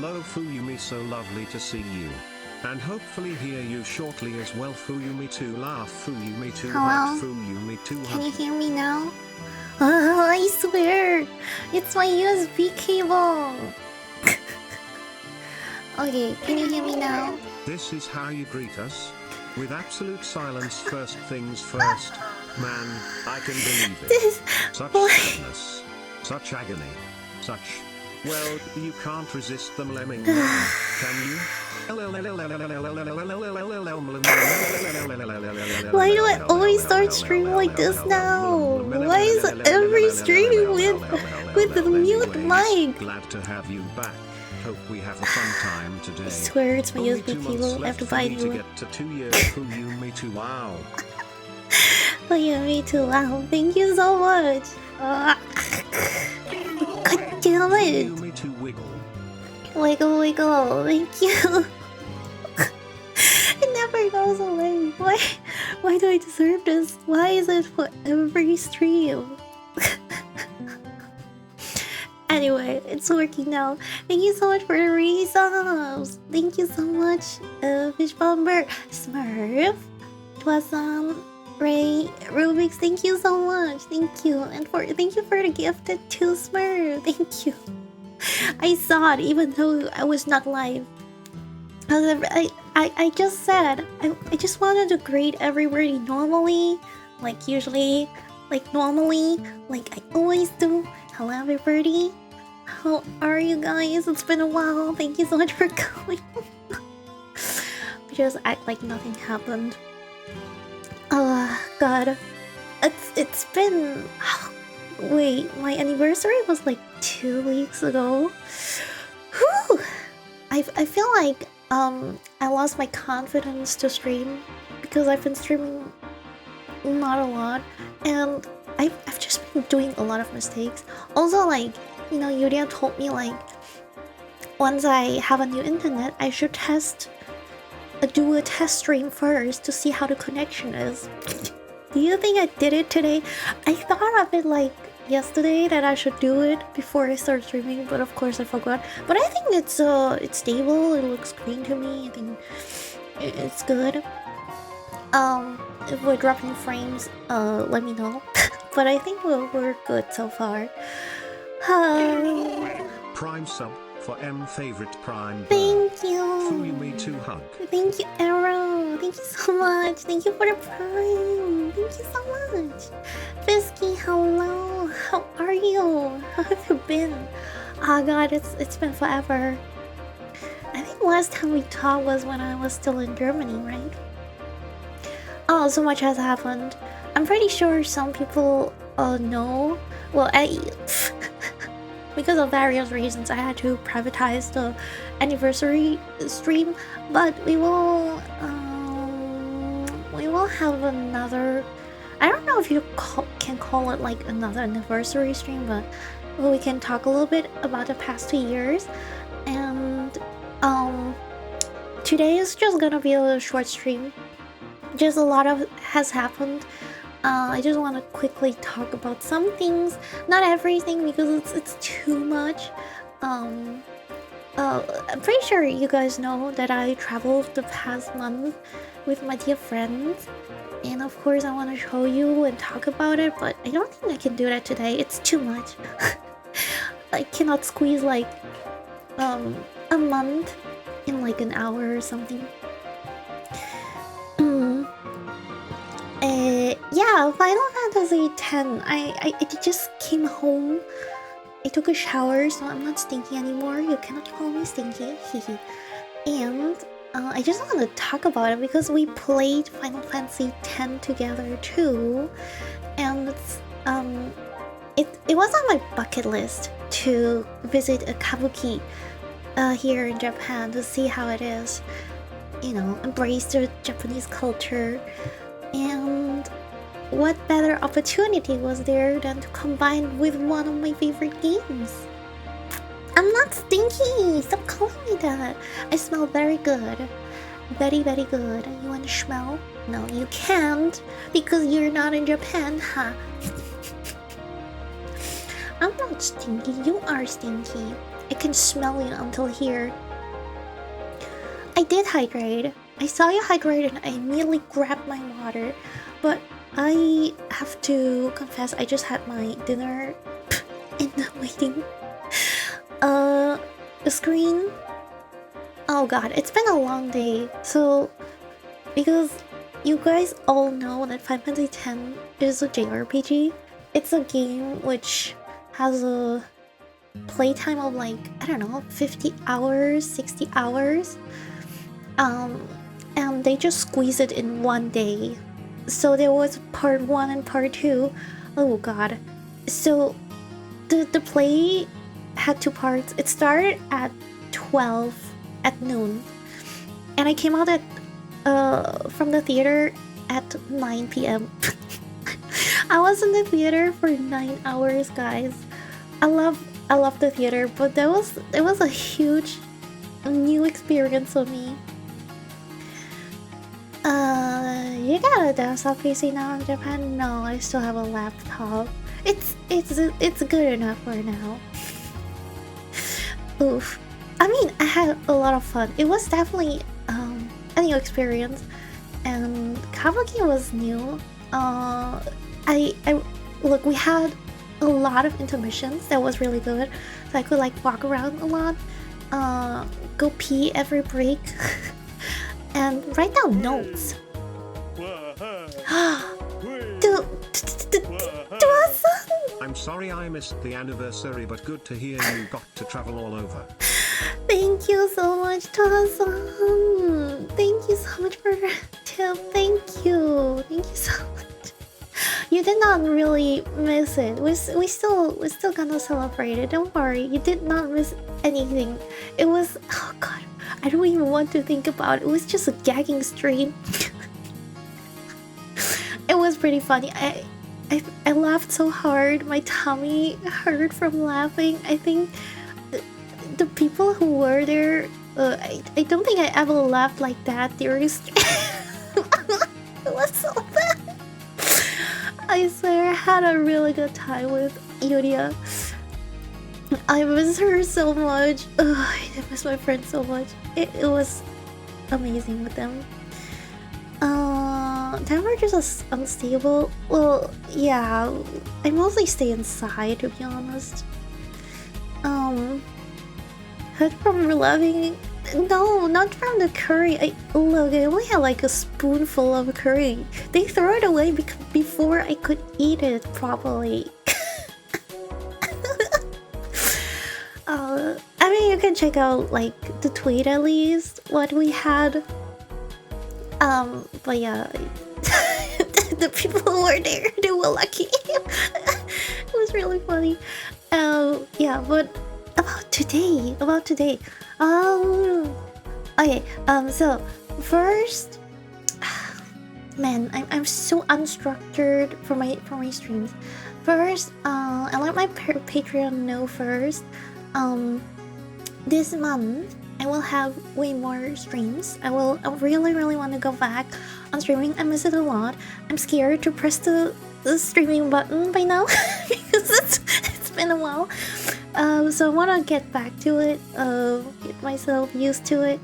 Hello Fuyumi, so lovely to see you. And hopefully hear you shortly as well. Fuyumi to laugh, Fuyumi to Hello? hug, Fuyumi to Can you hug. hear me now? Oh, I swear! It's my USB cable! Okay, can you hear me now? This is how you greet us? With absolute silence. First things first. Man, I can believe it. Such sadness. Such agony. Such... Well, you can't resist them lemming now, can you? Why do I always start streaming like this now? Why is every stream with the mute mic? Glad to have you back. Hope we have a fun time today. I swear it's my Only USB 2 months cable. I have to left buy for me a to new one. get to 2 years. Fuyumi to wow. Oh yeah, me too. Wow, thank you so much. God damn it! Fuyumi to wiggle. Wiggle, wiggle. Thank you. It never goes away. Why do I deserve this? Why is it for every stream? Anyway, it's working now. Thank you so much for the resubs. Thank you so much, Fish Bomber, Smurf, Twasam, Ray, Rubik's. Thank you so much. Thank you, and thank you for the gifted to Smurf. Thank you. I saw it even though I was not live. I just said I just wanted to greet everybody normally, like usually, like normally, like I always do. Hello everybody. How are you guys? It's been a while. Thank you so much for coming. Just act like nothing happened. Oh God. It's been wait, my anniversary was like 2 weeks ago. Whew! I feel like I lost my confidence to stream because I've been streaming not a lot, and I've just been doing a lot of mistakes. Also, like, you know, Yuria told me like once I have a new internet, I should do a test stream first to see how the connection is. Do you think I did it today? I thought of it like yesterday that I should do it before I start streaming, but of course I forgot. But I think it's stable. It looks green to me. I think it's good. If we're dropping frames, let me know. But I think we're good so far. Prime sub for M favorite Prime. Thank you. Fuyumi to hug. Thank you, Arrow. Thank you so much. Thank you for the Prime. Thank you so much. Fisky, hello. How are you? How have you been? Oh God, it's been forever. I think last time we talked was when I was still in Germany, right? Oh, so much has happened. I'm pretty sure some people know. Well, because of various reasons, I had to privatize the anniversary stream. But we will have another. I don't know if you can call it like another anniversary stream, but we can talk a little bit about the past 2 years. And today is just gonna be a short stream. Just a lot of has happened. I just want to quickly talk about some things, not everything because it's too much. I'm pretty sure you guys know that I traveled the past month with my dear friends, and of course I want to show you and talk about it, but I don't think I can do that today. It's too much. I cannot squeeze like a month in like an hour or something. Yeah, Final Fantasy X. I just came home. I took a shower, so I'm not stinky anymore. You cannot call me stinky. And I just want to talk about it because we played Final Fantasy X together too, and it was on my bucket list to visit a Kabuki here in Japan to see how it is. You know, embrace the Japanese culture. And what better opportunity was there than to combine with one of my favorite games? I'm not stinky! Stop calling me that! I smell very good. Very, very good. You want to smell? No, you can't, because you're not in Japan, huh? I'm not stinky, you are stinky. I can smell you until here. I did hydrate. I saw you hydrate and I immediately grabbed my water. But I have to confess, I just had my dinner in the waiting screen. Oh god, it's been a long day. So, because you guys all know that Final Fantasy X is a JRPG. It's a game which has a playtime of like, I don't know, 50 hours, 60 hours. And they just squeeze it in one day. So there was part 1 and part 2. Oh god. So the play had 2 parts. It started at 12 at noon. And I came out at from the theater at 9 p.m. I was in the theater for 9 hours, guys. I love the theater, but it was a huge new experience for me. You got a desktop PC now in Japan? No, I still have a laptop. It's good enough for now. Oof. I mean, I had a lot of fun. It was definitely a new experience, and Kabuki was new. I look, we had a lot of intermissions. That was really good. So I could like walk around a lot, go pee every break, and write down notes. I'm sorry I missed the anniversary, but good to hear you got to travel all over. Thank you so much, Tosa-san. Thank you so much for the tip. Thank you so much. You did not really miss it. We're still gonna celebrate it. Don't worry. You did not miss anything. It was, oh god, I don't even want to think about it. It was just a gagging stream. It was pretty funny. I laughed so hard. My tummy hurt from laughing. I think the people who were there, I don't think I ever laughed like that during stream. It was so bad. I swear I had a really good time with Yuria. I miss her so much. Ugh, I miss my friends so much. It was amazing with them. Temperatures are unstable. Well, yeah, I mostly stay inside, to be honest. Hurt from loving? No, not from the curry. Look, I only had like a spoonful of curry. They throw it away before I could eat it properly. I mean, you can check out like the tweet at least what we had. But yeah, the people who were there, they were lucky. It was really funny. Yeah, but about today. Okay. So first, man, I'm so unstructured for my streams. First, I let my Patreon know first. This month I will have way more streams. I really want to go back on streaming. I miss it a lot. I'm scared to press the streaming button by now because it's been a while. So I want to get back to it, get myself used to it,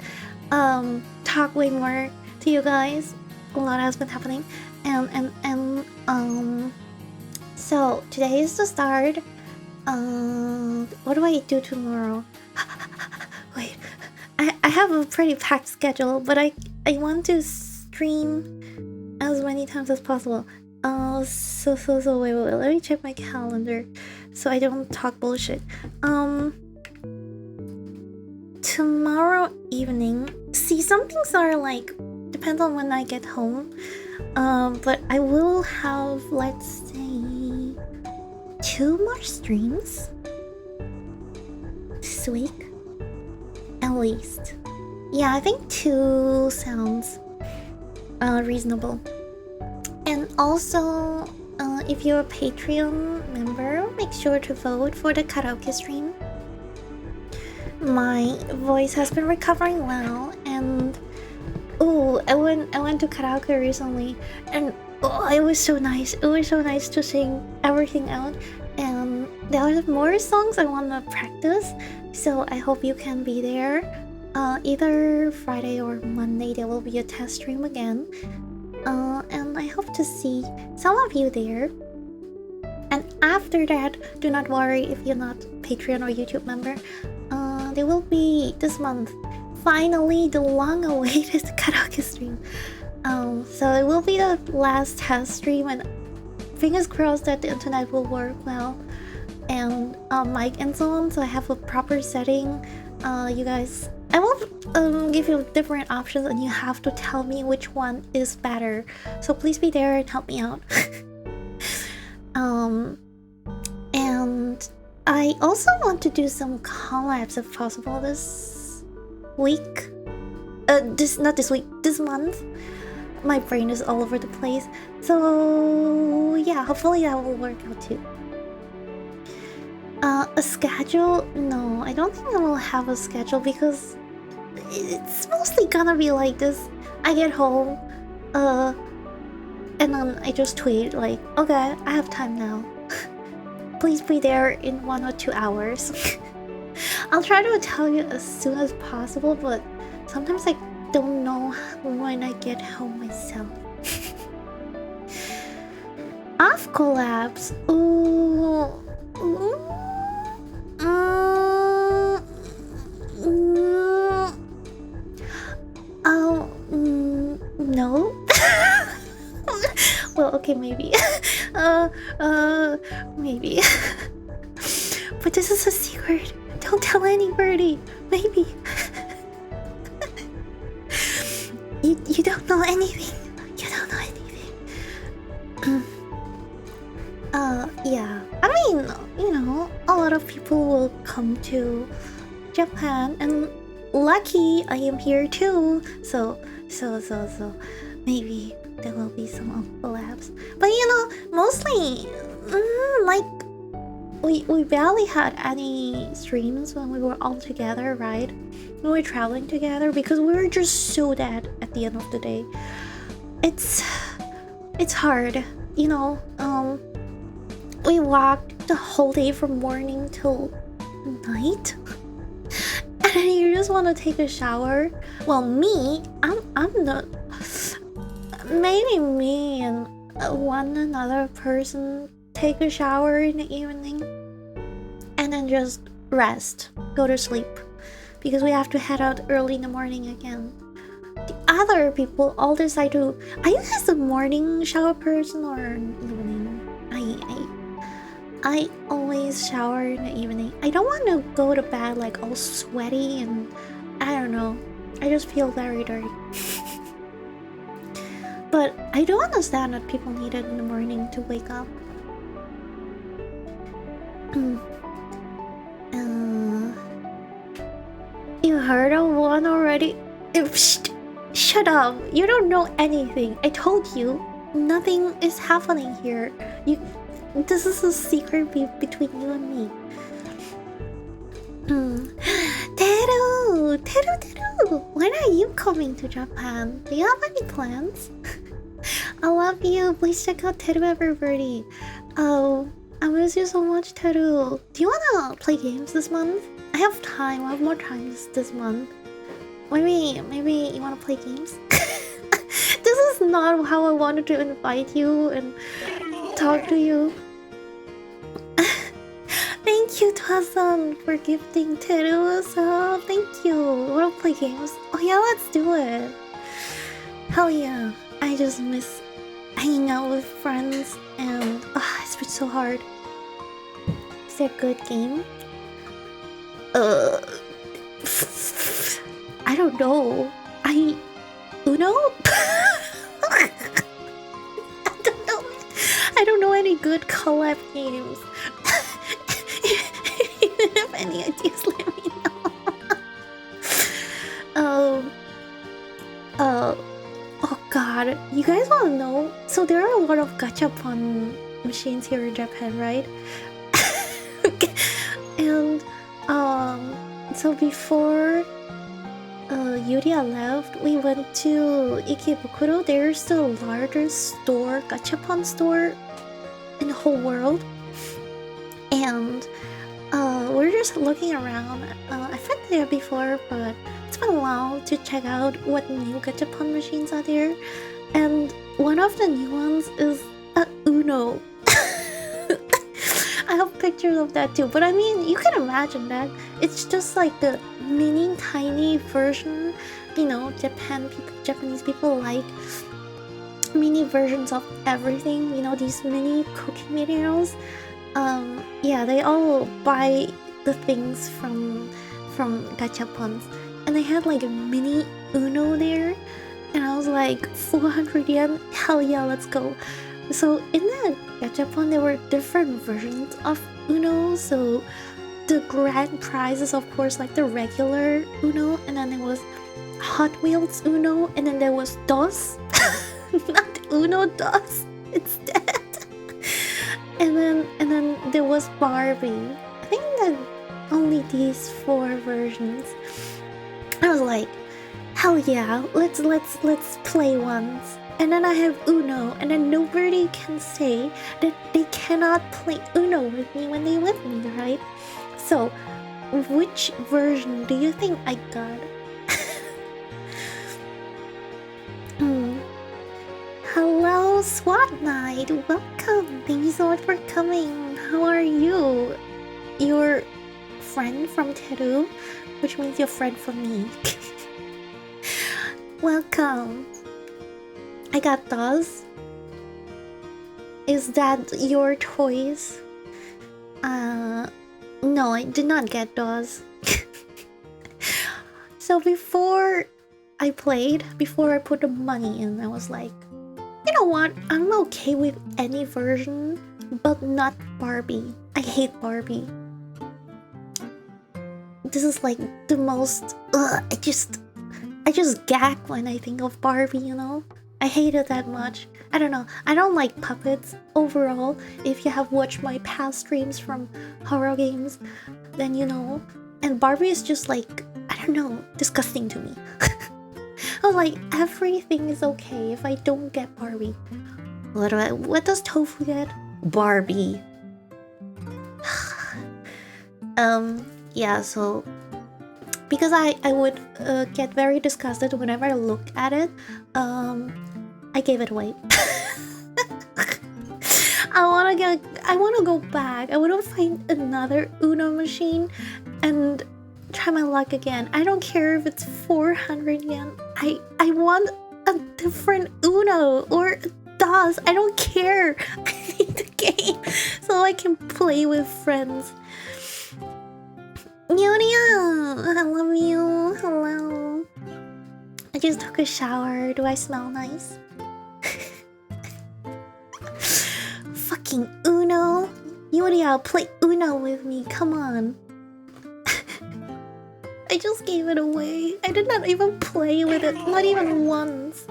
talk way more to you guys. A lot has been happening, and so today is the start. What do I do tomorrow? Wait, I have a pretty packed schedule, but I want to stream as many times as possible. So wait, let me check my calendar so I don't talk bullshit. Tomorrow evening, see, some things are like, depends on when I get home. But I will have, let's say, 2 more streams this week, at least. Yeah, I think 2 sounds reasonable. And also, if you're a Patreon member, make sure to vote for the karaoke stream. My voice has been recovering well, and I went to karaoke recently, and it was so nice. It was so nice to sing everything out, and there are more songs I want to practice, so I hope you can be there. Either Friday or Monday there will be a test stream again. And I hope to see some of you there. And after that, do not worry if you're not Patreon or YouTube member. There will be this month, finally, the long-awaited karaoke stream. So it will be the last test stream, and fingers crossed that the internet will work well, and mic and so on. So I have a proper setting. You guys, I will give you different options, and you have to tell me which one is better. So please be there and help me out. And I also want to do some collabs if possible this week. Not this week, this month. My brain is all over the place. So yeah, hopefully that will work out too. A schedule? No, I don't think I will have a schedule because it's mostly gonna be like this. I get home, and then I just tweet like, okay, I have time now. Please be there in 1 or 2 hours. I'll try to tell you as soon as possible, but sometimes I don't know when I get home myself. Off collabs. Ooh. No. Well, okay, maybe. Maybe. But this is a secret. Don't tell anybody. Maybe. You don't know anything. You don't know anything. Yeah. I mean, you know, a lot of people will come to Japan, and lucky I am here too. So maybe there will be some collabs. But you know, mostly, like, we barely had any streams when we were all together, right? We were traveling together because we were just so dead at the end of the day. It's hard, you know. We walked the whole day from morning till night, and then you just want to take a shower. Well, me, I'm not. Maybe me and one another person take a shower in the evening, and then just rest, go to sleep, because we have to head out early in the morning again. The other people all decide to. Are you guys a morning shower person or an evening? I always shower in the evening. I don't want to go to bed like all sweaty and I don't know. I just feel very dirty. But I do understand that people need it in the morning to wake up. You heard of one already? Shut up! You don't know anything. I told you, nothing is happening here. This is a secret between you and me. Teru! When are you coming to Japan? Do you have any plans? I love you. Please check out Teru, everybody. Oh, I miss you so much, Teru. Do you wanna play games this month? I have time. I have more time this month. Maybe you wanna play games? This is not how I wanted to invite you and talk to you. Thank you, Twasan, for gifting Teru. So thank you. Wanna play games? Oh yeah, let's do it. Hell yeah. I just miss hanging out with friends, and it's been so hard. Is there a good game? I don't know. Uno? I don't know any good collab games. If you have any ideas, let me know. Oh god, you guys wanna know? So there are a lot of gachapon machines here in Japan, right? And so before Yuria left, we went to Ikebukuro. There's the largest store, gachapon store in the whole world. And we're just looking around. I've been there before, but it's been a while to check out what new gachapon machines are there. And one of the new ones is a Uno. I have pictures of that too, but I mean, you can imagine that. It's just like the mini tiny version. You know, Japanese people like mini versions of everything. You know, these mini cooking videos. Yeah, they all buy the things from gachapons, and they had like a mini Uno there, and I was like, 400 yen, hell yeah, let's go. So in the gachapon there were different versions of Uno. So the grand prize is of course like the regular Uno, and then there was Hot Wheels Uno, and then there was DOS. Not Uno, DOS instead. And then there was Barbie. I think that only these 4 versions. I was like, hell yeah, let's play once. And then I have Uno, and then nobody can say that they cannot play Uno with me when they with me, right? So, which version do you think I got? Hello, SWAT Night! Welcome! Thank you so much for coming! How are you? Your friend from Teru, which means your friend from me. Welcome! I got those. Is that your choice? No, I did not get those. So before I put the money in, I was like, you know what? I'm okay with any version, but not Barbie. I hate Barbie. This is like the most. I just gag when I think of Barbie. You know, I hate it that much. I don't know. I don't like puppets overall. If you have watched my past streams from horror games, then you know. And Barbie is just like, I don't know, disgusting to me. I was like, everything is okay if I don't get Barbie. What does Tofu get? Barbie. Yeah, so because I would get very disgusted whenever I looked at it, I gave it away. I wanna go back. I wanna find another Uno machine and try my luck again. I don't care if it's 400 yen. I want a different Uno or DOS. I don't care. I need the game so I can play with friends. Yuria, I love you. Hello. I just took a shower. Do I smell nice? Fucking Uno. Yuria, play Uno with me. Come on. I just gave it away. I did not even play with it. Not even once.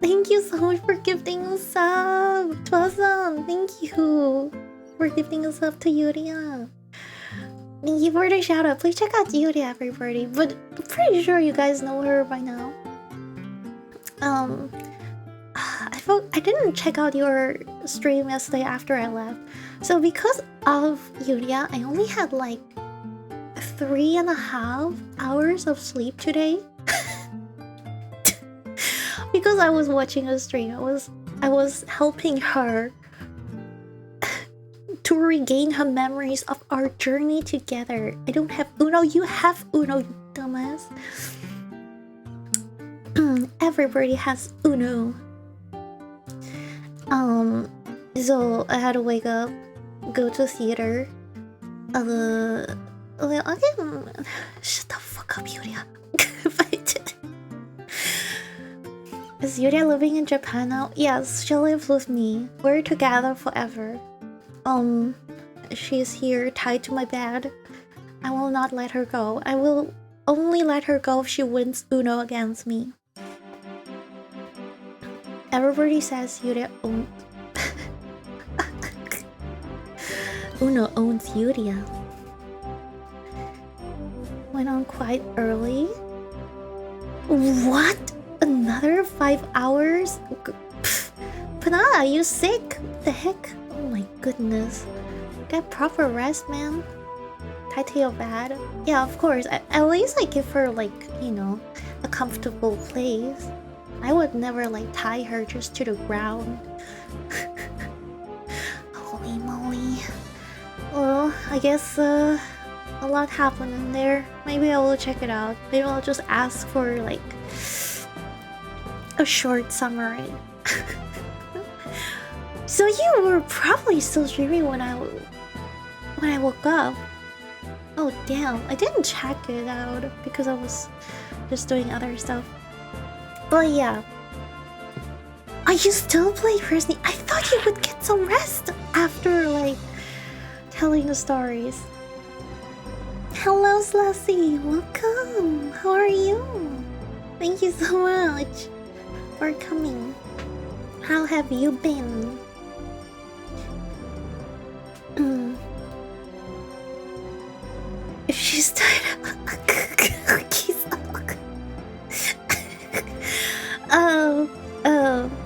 Thank you so much for gifting a sub. Twazan, thank you for gifting a sub to Yuria. Thank you for the shout out. Please check out Yuria, everybody. But I'm pretty sure you guys know her by now. I didn't check out your stream yesterday after I left. So because of Yuria, I only had like 3.5 hours of sleep today. Because I was watching a stream. I was helping her to regain her memories of our journey together. I don't have Uno. You have Uno, you dumbass. Everybody has Uno. So I had to wake up, go to theater. Shut the fuck up, Yuria. Is Yuria living in Japan now? Yes, she lives with me. We're together forever. She's here tied to my bed. I will not let her go. I will only let her go if she wins Uno against me. Everybody says Yuria owns... Uno owns Yuria. Went on quite early. What? Another 5 hours? Panada, are you sick? What the heck? Oh my goodness. Get proper rest, man. Tie to your bed. Yeah, of course. At least I give her like, you know, a comfortable place. I would never like tie her just to the ground. Holy moly. Well, I guess a lot happened in there. Maybe I will check it out. Maybe I'll just ask for like a short summary. So you were probably still streaming when I woke up. Oh damn, I didn't check it out because I was just doing other stuff. But yeah. Are you still playing Disney? I thought you would get some rest after like telling the stories. Hello Slessy, welcome. How are you? Thank you so much for coming. How have you been? If she's tired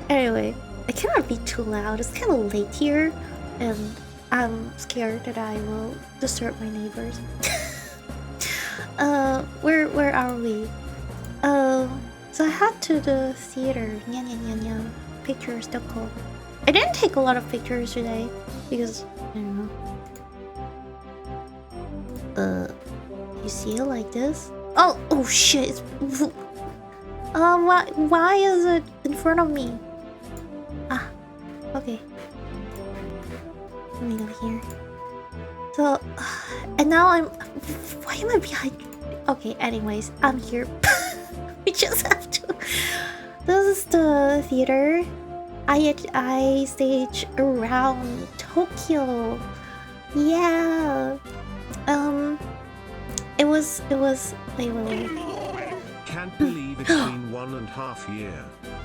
anyway, I cannot be too loud. It's kind of late here, and I'm scared that I will disturb my neighbors. Where are we? So I had to the theater. Pictures, the call. I didn't take a lot of pictures today because I don't know. You see it like this? Oh shit! It's... why is it in front of me? Ah, okay. Let me go here. So, and now I'm... Why am I behind? Okay, anyways, I'm here. We just have to... This is the theater. I stage around Tokyo. Yeah. It was... Wait. Can't believe it's been 1.5 years.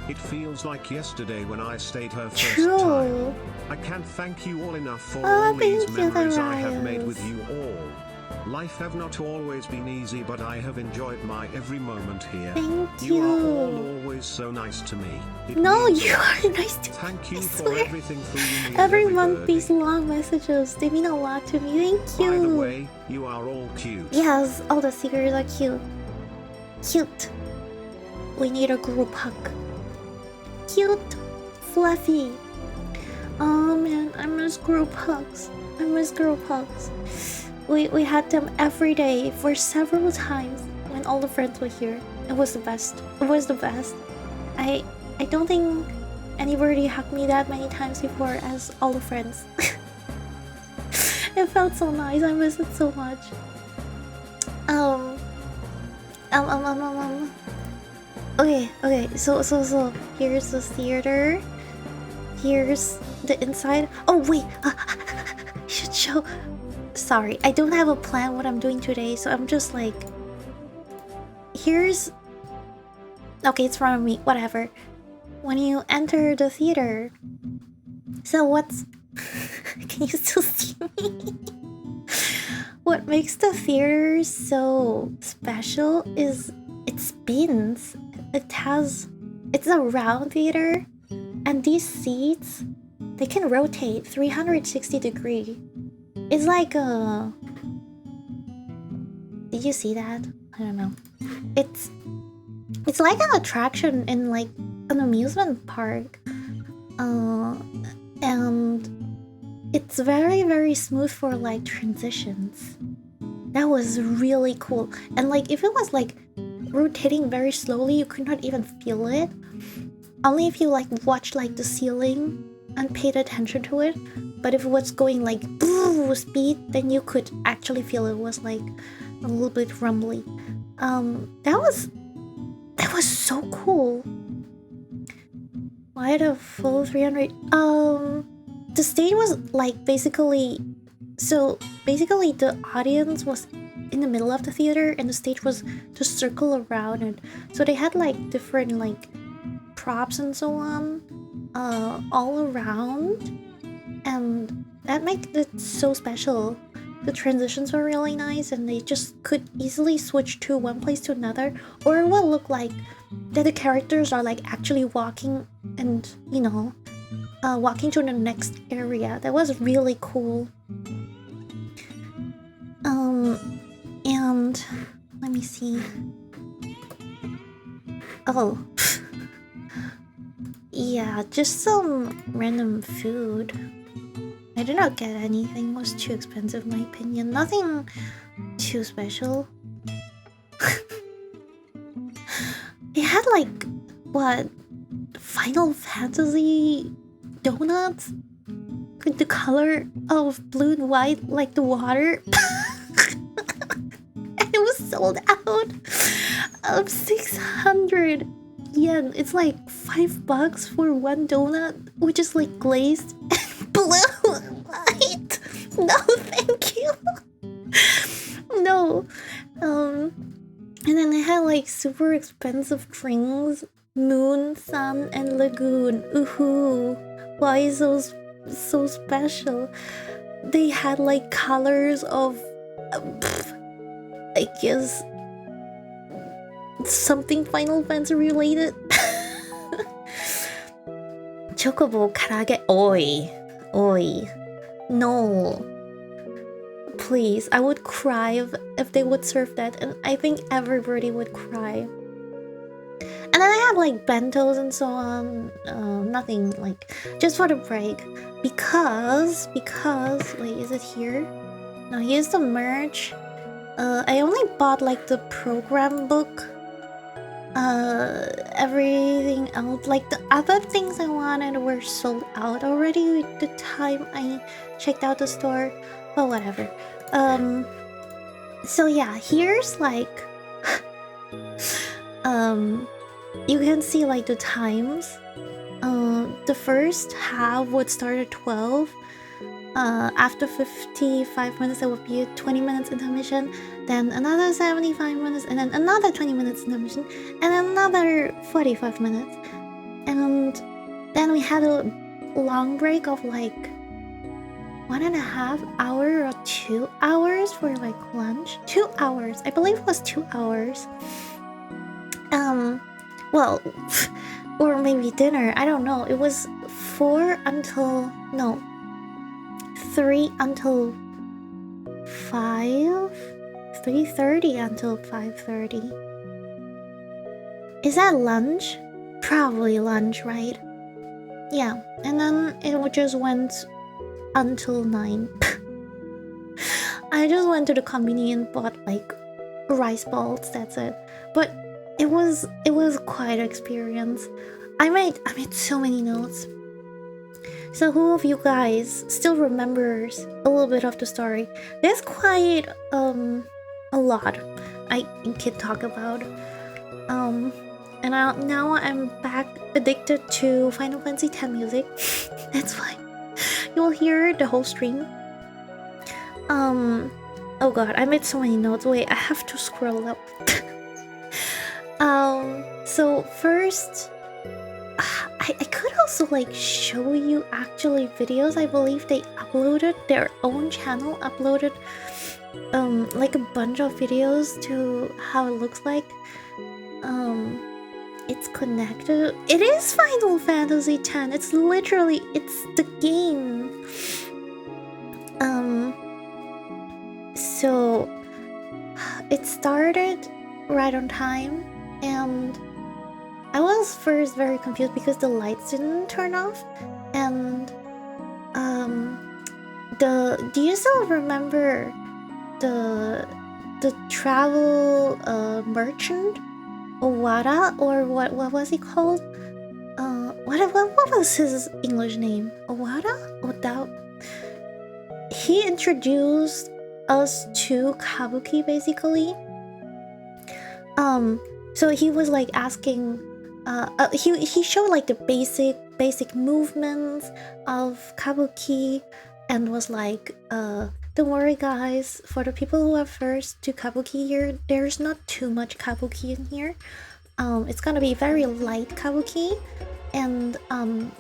It feels like yesterday when I stayed her first time. I can't thank you all enough for all these memories I have made with you all. Life have not always been easy, but I have enjoyed my every moment here. Thank you. You are all always so nice to me. No, you are nice to me. Thank you for everything for me. Every month these long messages, they mean a lot to me. Thank you. By the way, you are all cute. Yes, all the stickers are cute. Cute. We need a group hug. Cute. Fluffy. Oh man, I miss group hugs. We had them every day for several times when all the friends were here. It was the best. I don't think anybody hugged me that many times before as all the friends. It felt so nice. I miss it so much. Okay. So here's the theater. Here's the inside. Oh wait, should show. Sorry, I don't have a plan what I'm doing today, so I'm just like. Here's. Okay, it's in front of me. Whatever. When you enter the theater. So what's? Can you still see me? What makes the theater so special is it spins. It's a round theater, and these seats, they can rotate 360 degrees. It's like a... Did you see that? I don't know. It's like an attraction in like an amusement park. And it's very, very smooth for like transitions. That was really cool. And like if it was like rotating very slowly, you could not even feel it. Only if you like watch like the ceiling and paid attention to it. But if it was going like speed, then you could actually feel it was like a little bit rumbly. That was so cool. Why the full 300? The stage was like basically the audience was in the middle of the theater and the stage was to circle around, and so they had like different like props and so on all around, and that made it so special. The transitions were really nice, and they just could easily switch to one place to another, or it will look like that the characters are like actually walking and, you know, walking to the next area. That was really cool. And let me see. Oh. Yeah, just some random food. I did not get anything. It was too expensive in my opinion. Nothing too special. It had like, what? Final Fantasy donuts? With the color of blue and white like the water. And it was sold out of 600 yen. It's like $5 for one donut, which is like glazed and blue and white. No, thank you. No. And then they had like super expensive drinks. Moon, Sun, and Lagoon. Ooh, why so special? They had like colors of, I guess, something Final Fantasy related. Chocobo karage. Oi. No. Please, I would cry if they would serve that, and I think everybody would cry. And then I had like bentos and so on. Nothing like, just for the break. Because, wait, is it here? No, here's the merch. I only bought like the program book. Everything else, like the other things I wanted were sold out already the time I checked out the store. But whatever. So yeah, here's like you can see like the times. The first half would start at 12. After 55 minutes there would be a 20 minutes intermission, then another 75 minutes, and then another 20 minutes intermission, and another 45 minutes. And then we had a long break of like 1.5 hours or 2 hours for like lunch. 2 hours, I believe it was 2 hours. Well, or maybe dinner, I don't know. It was 3 until 5, 3:30 until 5:30. Is that lunch? Probably lunch, right? Yeah, and then it just went until 9. I just went to the convenience, bought like rice balls, that's it. But it was quite an experience. I made so many notes. So who of you guys still remembers a little bit of the story? There's quite a lot I can talk about. And now I'm back addicted to Final Fantasy X music. That's why you'll hear the whole stream. Oh god, I made so many notes. Wait, I have to scroll up. So first, I could also like show you actually videos. I believe they uploaded their own channel, uploaded like a bunch of videos to how it looks like. It's connected. It is Final Fantasy X. It's literally, it's the game. So it started right on time, and I was first very confused because the lights didn't turn off, and do you still remember the travel merchant, Owada, or what was he called? What was his English name? Oda? He introduced us to Kabuki basically. So he was like asking, he showed like the basic movements of Kabuki, and was like, don't worry guys, for the people who are first to Kabuki here, there's not too much Kabuki in here. It's gonna be very light Kabuki. And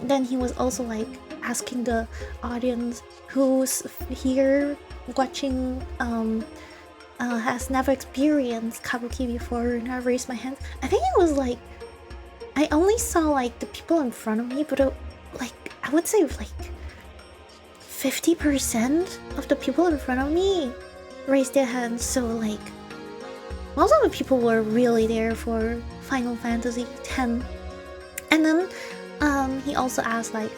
then he was also like asking the audience who's here watching has never experienced Kabuki before, and I raised my hand. I think it was like, I only saw like the people in front of me, but like I would say like 50% of the people in front of me raised their hands, so like most of the people were really there for Final Fantasy X. And then he also asked like,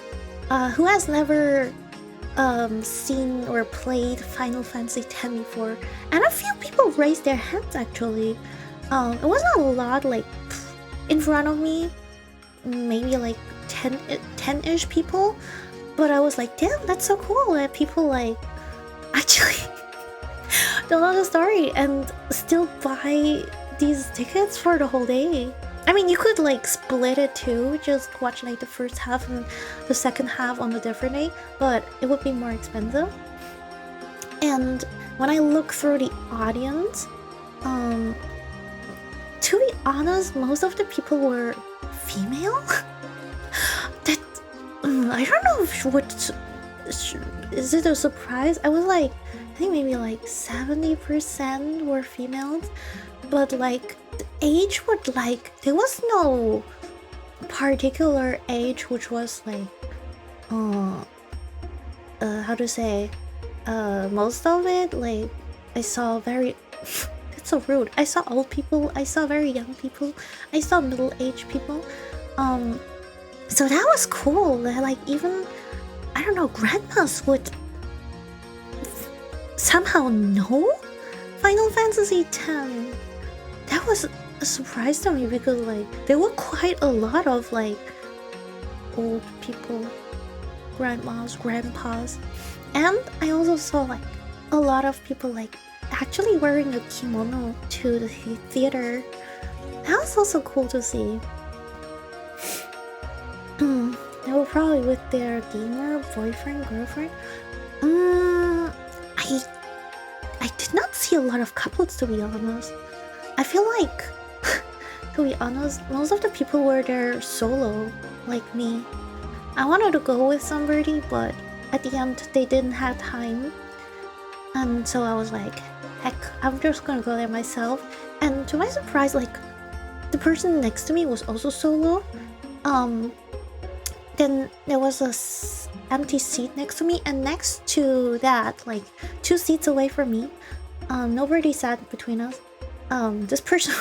who has never seen or played Final Fantasy X before? And a few people raised their hands actually. It wasn't a lot, like in front of me, maybe like 10-ish people, but I was like, damn, that's so cool that people like actually don't know the story and still buy these tickets for the whole day. I mean, you could like split it too, just watch like the first half and the second half on a different day, but it would be more expensive. And when I look through the audience, to be honest, most of the people were female. That I don't know if what is it a surprise? I was like, I think maybe like 70% were females, but like the age would like there was no particular age which was like how to say most of it like I saw very it's so rude. I saw old people, I saw very young people, I saw middle-aged people. So that was cool. That like even I don't know, grandmas would somehow know Final Fantasy X. That was a surprise to me because like there were quite a lot of like old people, grandmas, grandpas, and I also saw like a lot of people like actually wearing a kimono to the theater. That was also cool to see. They were probably with their gamer boyfriend, girlfriend. I did not see a lot of couples, to be honest. I feel like, to be honest, most of the people were there solo, like me. I wanted to go with somebody, but at the end they didn't have time. And so I was like, heck, I'm just gonna go there myself. And to my surprise, like, the person next to me was also solo. Then there was a empty seat next to me, and next to that, like 2 seats away from me, nobody sat between us. This person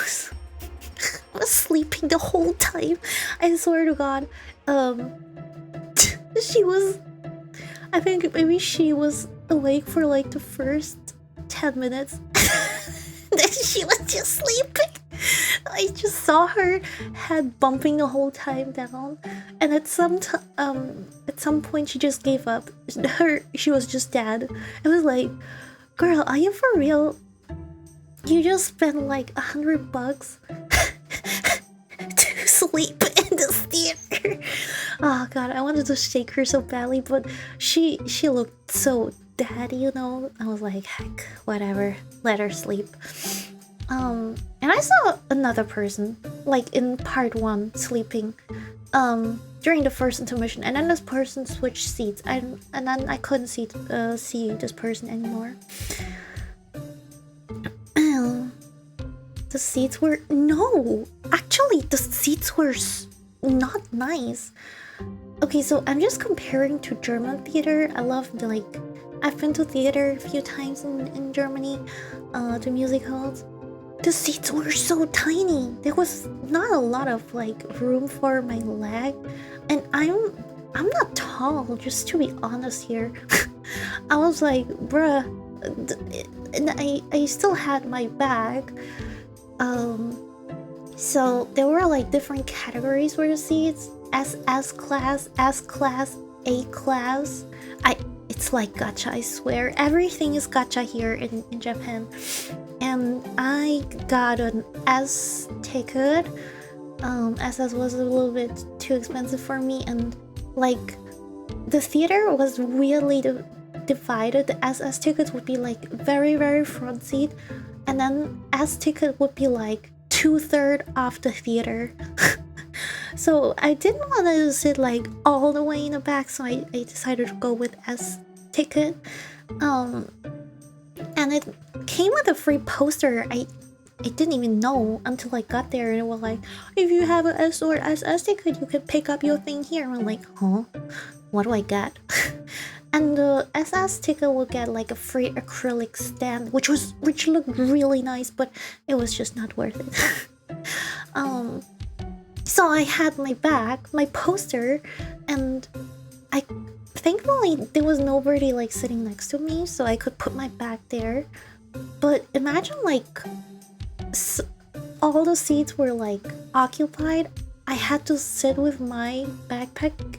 was sleeping the whole time. I swear to God. She was, I think maybe she was awake for like the first 10 minutes. Then she was just sleeping. I just saw her head bumping the whole time down, and at some point she just gave up. She was just dead. I was like, girl, are you for real? You just spent like $100 to sleep in this theater. Oh god, I wanted to shake her so badly, but she looked so dead, you know. I was like, heck, whatever, let her sleep. And I saw another person, like in part 1, sleeping, during the first intermission, and then this person switched seats, and then I couldn't see this person anymore. The seats were actually the seats were not nice. Okay, so I'm just comparing to German theater. I love I've been to theater a few times in Germany, to music halls. The seats were so tiny. There was not a lot of like room for my leg, and I'm not tall, just to be honest here. I was like, bruh, and I still had my bag. So there were like different categories for the seats: S class, S class, A class. It's like gacha, I swear. Everything is gacha here in Japan. And I got an S ticket. SS was a little bit too expensive for me, and like the theater was weirdly divided. The SS tickets would be like very, very front seat, and then S ticket would be like 2/3 of the theater. So I didn't want to sit like all the way in the back, so I decided to go with S ticket. And it came with a free poster. I didn't even know until I got there, and it was like, if you have an S or SS ticket, you can pick up your thing here. And I'm like, huh? What do I get? And the SS ticket would get like a free acrylic stand, which looked really nice, but it was just not worth it. So I had my bag, my poster, and I thankfully there was nobody like sitting next to me, so I could put my bag there. But imagine like all the seats were like occupied. I had to sit with my backpack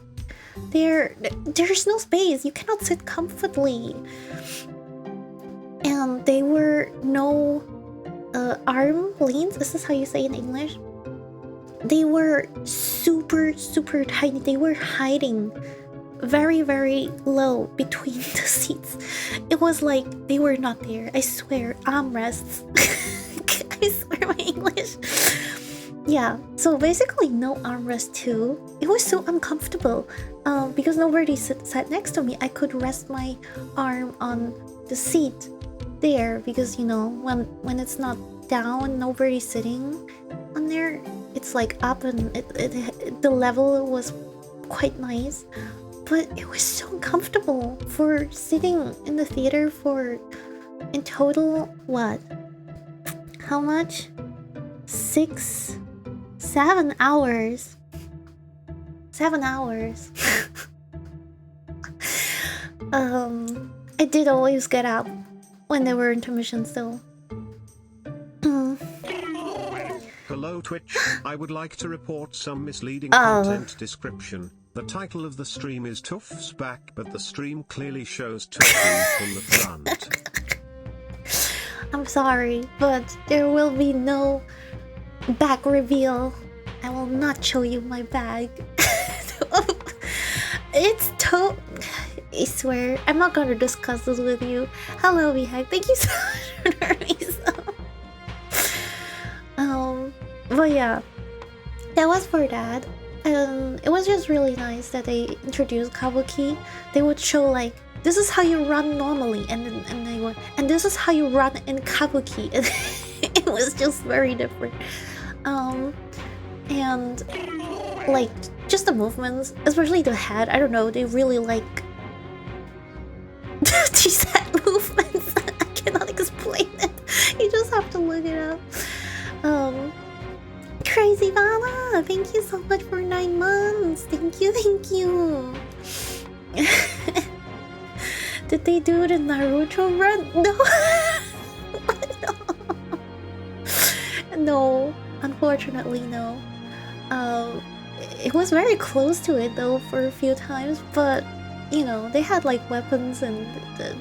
there. There's no space. You cannot sit comfortably. And there were no arm lanes. Is this how you say in English? They were super, super tiny. They were hiding very, very low between the seats. It was like they were not there. I swear, armrests. I swear my English. Yeah, so basically no armrest too. It was so uncomfortable because nobody sat next to me. I could rest my arm on the seat there because, you know, when it's not down, nobody's sitting on there. It's like up and the level was quite nice. But it was so uncomfortable for sitting in the theater for, in total, what? How much? 7 hours. 7 hours. I did always get up when there were intermissions though. Hello Twitch, I would like to report some misleading content description. The title of the stream is Tuff's back, but the stream clearly shows Tuffy from the front. I'm sorry, but there will be no back reveal. I will not show you my bag. It's I swear, I'm not gonna discuss this with you. Hello, Vihag. Thank you so much for the but yeah, that was for that. It was just really nice that they introduced Kabuki. They would show like, this is how you run normally, and they would, and this is how you run in Kabuki. It was just very different. And like just the movements, especially the head. I don't know. They really like these head movements. I cannot explain it. You just have to look it up. Crazy Vala, thank you so much for 9 months. Thank you. Did they do the Naruto run? No. No, unfortunately no. It was very close to it though for a few times, but you know, they had like weapons and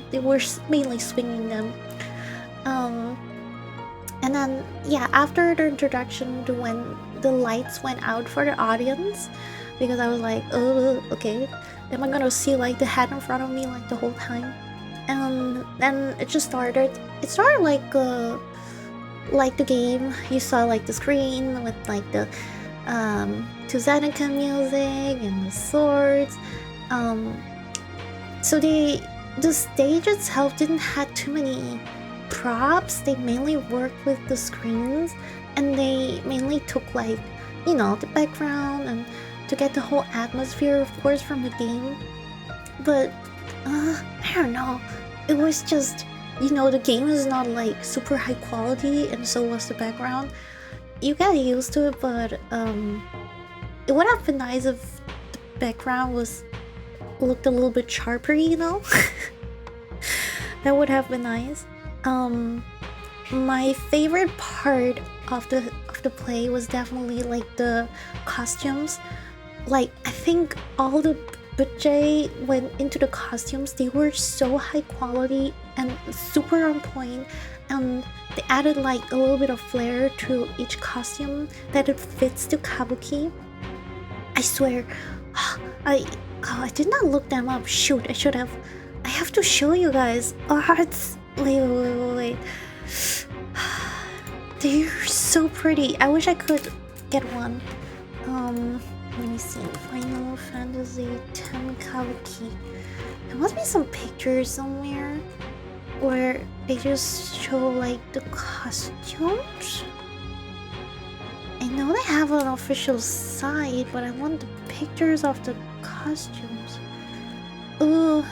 they were mainly swinging them. And then, yeah, after the introduction, when the lights went out for the audience, because I was like, oh, okay, am I gonna see like the head in front of me like the whole time? And then it just started. It started like the game. You saw like the screen with like the Tuzanaka music and the swords. So the stage itself didn't have too many props. They mainly worked with the screens, and they mainly took like, you know, the background and to get the whole atmosphere, of course, from the game. But I don't know, it was just, you know, the game is not like super high quality, and so was the background. You get used to it, but it would have been nice if the background looked a little bit sharper, you know. That would have been nice. My favorite part of the play was definitely like the costumes. Like, I think all the budget went into the costumes. They were so high quality and super on point, and they added like a little bit of flair to each costume that it fits to Kabuki. I swear, I did not look them up. Shoot, I should have. I have to show you guys. Wait. They're so pretty. I wish I could get one. Let me see. Final Fantasy X Kabuki. There must be some pictures somewhere where they just show like the costumes. I know they have an official site, but I want the pictures of the costumes. Ooh,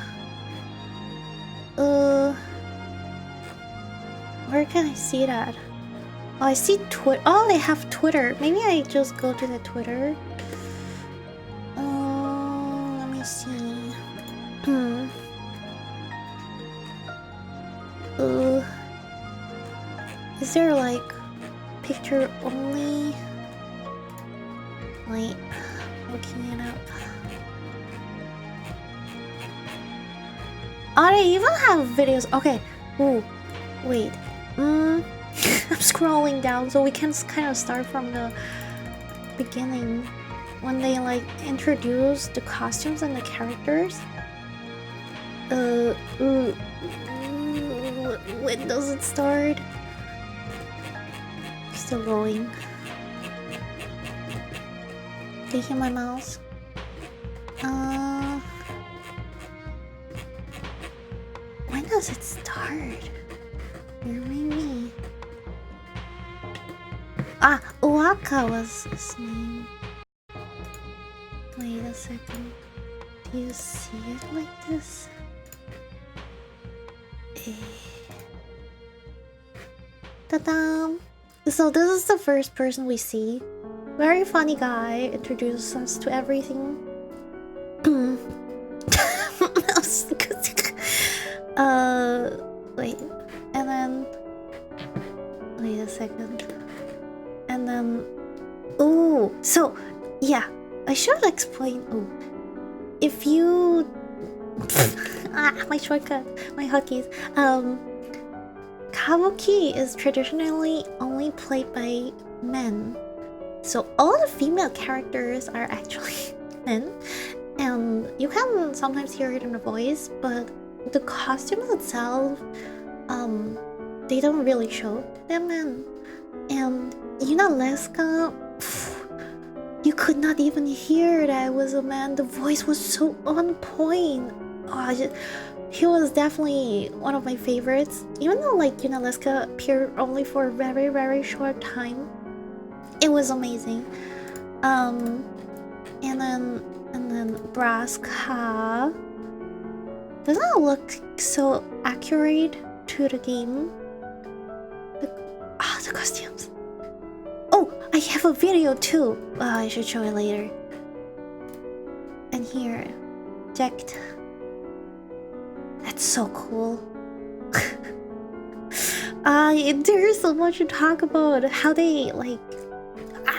Where can I see that? Oh, I see Twitter. Oh, they have Twitter. Maybe I just go to the Twitter. Let me see. Is there like picture only? Wait, looking it up. Oh, they even have videos. Okay. Ooh, wait. I'm scrolling down, so we can kind of start from the beginning when they like introduce the costumes and the characters. When does it start? Still going. Taking my mouse. When does it start? Maybe. Ah, Uaka was his name. Wait a second. Do you see it like this? Ta-da! So this is the first person we see. Very funny guy. Introduces us to everything. Wait. And then... Wait a second. And then... Ooh! So, yeah. I should explain... Ooh. If you... my shortcut. My hotkeys. Kabuki is traditionally only played by men. So all the female characters are actually men. And you can sometimes hear it in the voice, but the costumes itself, they don't really show them men. And Leska, you could not even hear that I was a man. The voice was so on point. Oh, he was definitely one of my favorites. Even though like Leska appeared only for a very, very short time, it was amazing. And then Braska doesn't look so accurate to the game. The costumes. Oh, I have a video too. I should show it later. And here, checked. That's so cool. There's so much to talk about. How they like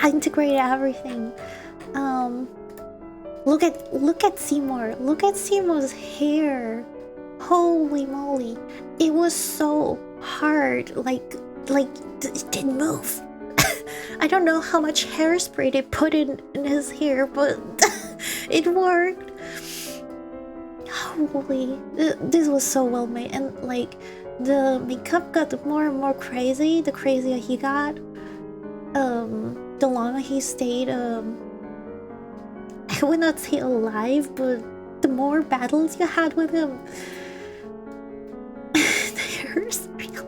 integrated everything. Look at Seymour. Look at Seymour's hair. Holy moly! It was so hard. Like it didn't move. I don't know how much hairspray they put in his hair, but it worked. Holy, this was so well made, and like the makeup got more and more crazy. The crazier he got, the longer he stayed. I would not say alive, but the more battles you had with him. The hairspray.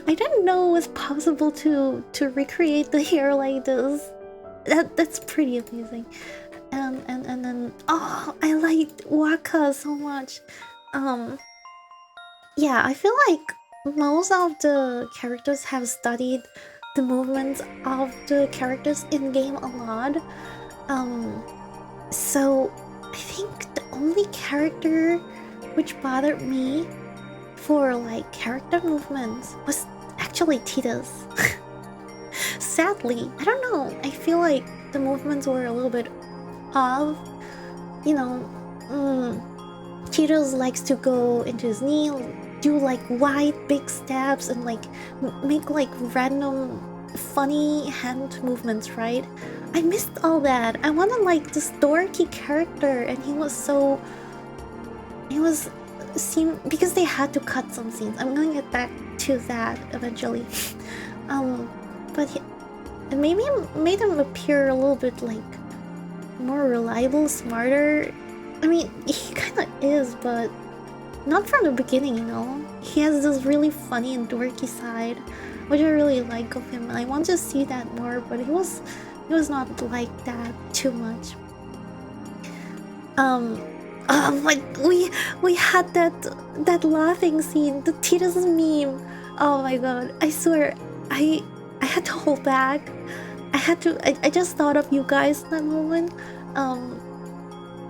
I didn't know it was possible to recreate the hair like this. That's pretty amazing. And then oh, I liked Waka so much. Yeah, I feel like most of the characters have studied the movements of the characters in game a lot. So I think the only character which bothered me for like character movements was actually Tita's. Sadly, I don't know. I feel like the movements were a little bit off. Tito's likes to go into his knee, do like wide big steps, and like make like random funny hand movements, right? I missed all that. I wanted like this dorky character, and he was because they had to cut some scenes. I'm gonna get back to that eventually. But it maybe made him appear a little bit like more reliable, smarter. I mean, he kind of is, but not from the beginning, He has this really funny and dorky side, which I really like of him, and I want to see that more, but he was not like that too much. Like we had that laughing scene, the Titus meme. Oh my god! I swear, I had to hold back. I just thought of you guys in that moment.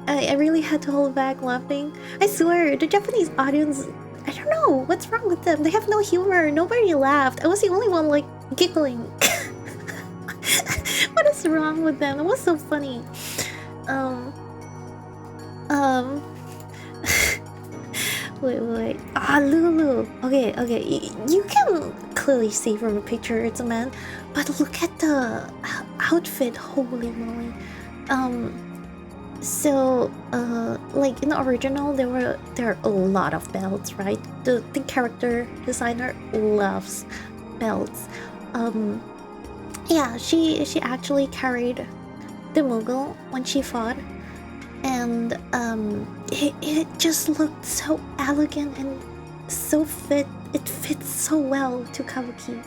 I really had to hold back laughing. I swear, the Japanese audience, I don't know what's wrong with them. They have no humor. Nobody laughed. I was the only one like giggling. What is wrong with them? It was so funny. Um. Wait. Ah, Lulu. Okay. You can clearly see from the picture it's a man, but look at the outfit. Holy moly. So, like in the original, there are a lot of belts, right? The character designer loves belts. Yeah, she actually carried the Moogle when she fought, and it just looked so elegant and so fit. It fits so well to Kabuki.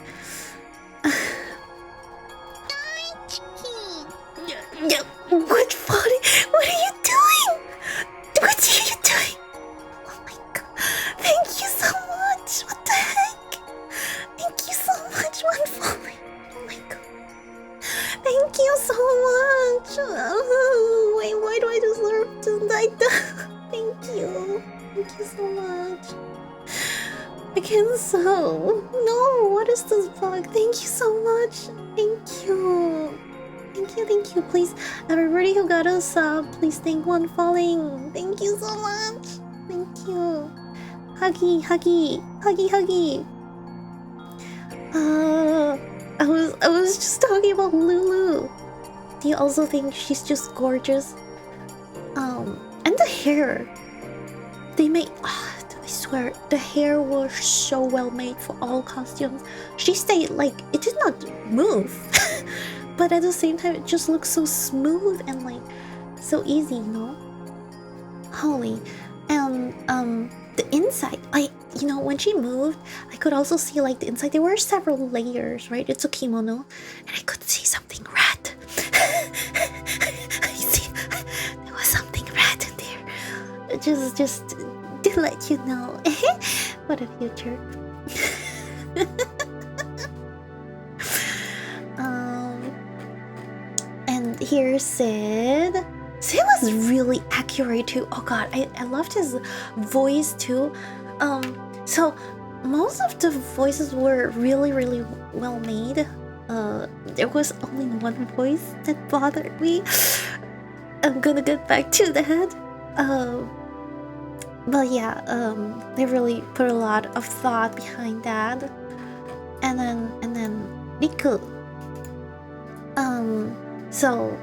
Yeah, what funny? What are you doing? What are you doing? Oh my god! Thank you so much. What the heck? Thank you so much, one falling. Oh my god! Thank you so much. Oh, wait, why do I deserve to die? Thank you so much. I can't sew. No, what is this bug? Thank you so much. Thank you. Please, everybody who got a sub, please thank One Falling. Thank you so much. Thank you. Huggy. I was just talking about Lulu. Do you also think she's just gorgeous? And the hair. They made. I swear, the hair was so well made for all costumes. She stayed like it did not move. But at the same time, it just looks so smooth and like so easy, you know? Holy. And the inside, when she moved, I could also see like the inside. There were several layers, right? It's a kimono, and I could see something red. I see there was something red in there. Just to let you know. What a future. And here's Sid. Sid was really accurate too. Oh god, I loved his voice too. So most of the voices were really well made. There was only one voice that bothered me. I'm gonna get back to that. But yeah, they really put a lot of thought behind that. And then Riku. So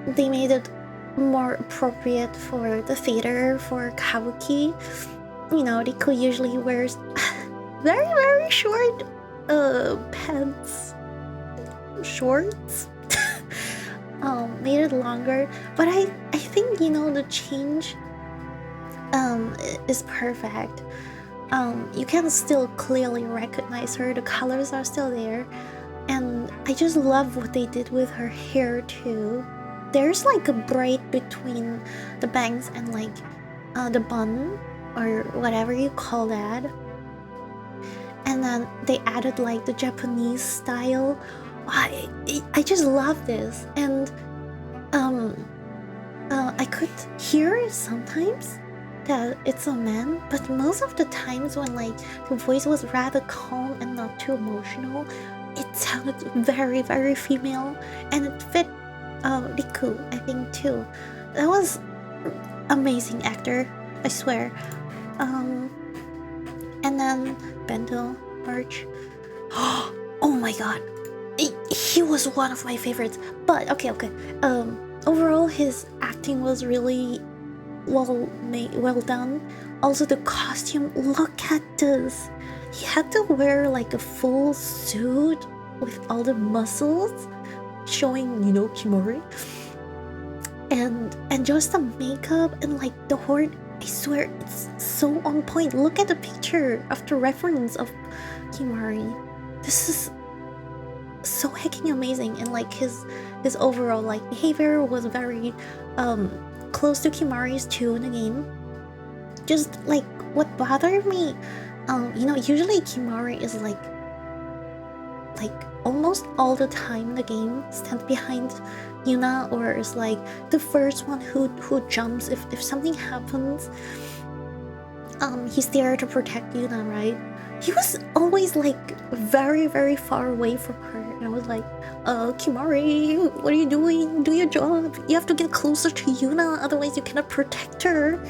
they made it more appropriate for the theater, for Kabuki. You know, Riku usually wears very short pants, shorts. Made it longer, but I think the change is perfect. You can still clearly recognize her. The colors are still there. And I just love what they did with her hair too. There's like a braid between the bangs and like the bun or whatever you call that. And then they added like the Japanese style. I just love this. And I could hear sometimes that it's a man, but most of the times when like the voice was rather calm and not too emotional, it sounded very female, and it fit Riku, I think too. That was amazing actor, I swear. And then Bento March. Oh my god, he was one of my favorites. But okay. Overall, his acting was really well done. Also, the costume. Look at this. He had to wear like a full suit with all the muscles showing, Kimori. And just the makeup and like the horn. I swear it's so on point. Look at the picture of the reference of Kimari. This is so hecking amazing, and like his overall like behavior was very close to Kimari's too in the game. Just like what bothered me, usually Kimari is like almost all the time in the game stands behind Yuna, or is like the first one who jumps if something happens. He's there to protect Yuna, right? He was always like very, very far away from her, and I was like, Kimari, what are you doing? Do your job. You have to get closer to Yuna, otherwise you cannot protect her.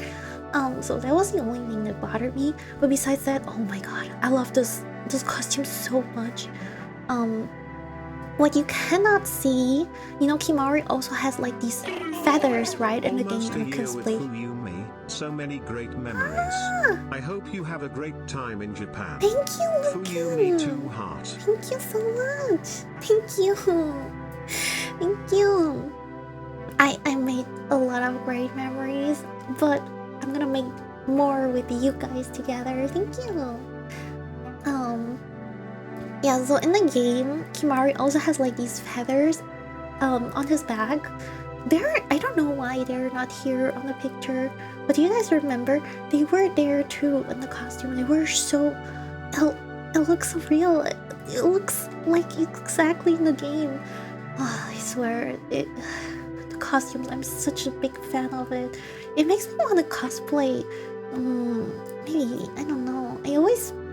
So that was the only thing that bothered me. But besides that, oh my god, I love this costume so much. What you cannot see, Kimari also has like these feathers, right, in the game and cosplay. So many great memories. I hope you have a great time in Japan. Thank you, Fuyumi to heart. Thank you so much. Thank you. Thank you. I made a lot of great memories, but I'm gonna make more with you guys together. Thank you. Yeah, so in the game, Kimari also has like these feathers on his back. I don't know why they're not here on the picture, but do you guys remember? They were there too in the costume. They were so... It looks real. It looks like exactly in the game. Oh, I swear, the costumes, I'm such a big fan of it. It makes me want to cosplay. Maybe, I don't know.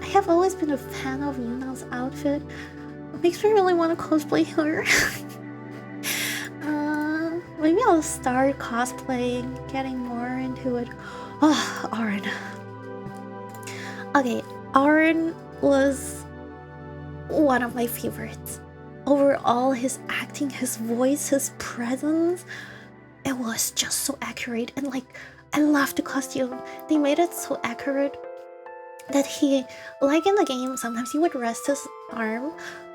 I have always been a fan of Yuna's outfit. It makes me really want to cosplay her. Maybe I'll start cosplaying, getting more into it. Oh, Auron. Okay, Auron was one of my favorites. Overall, his acting, his voice, his presence, it was just so accurate. And like, I love the costume. They made it so accurate that he, like in the game, sometimes he would rest his arm,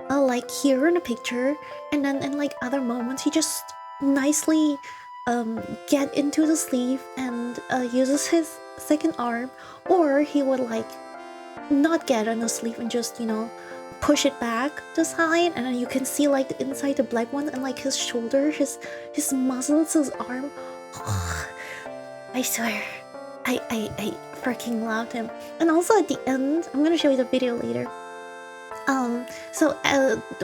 like here in the picture, and then in like other moments, he just nicely get into the sleeve and uses his second arm, or he would like not get on the sleeve and just push it back the side, and then you can see like the inside the black one and like his shoulder, his muscles, his arm. Oh, I swear, I freaking loved him. And also at the end, I'm gonna show you the video later. So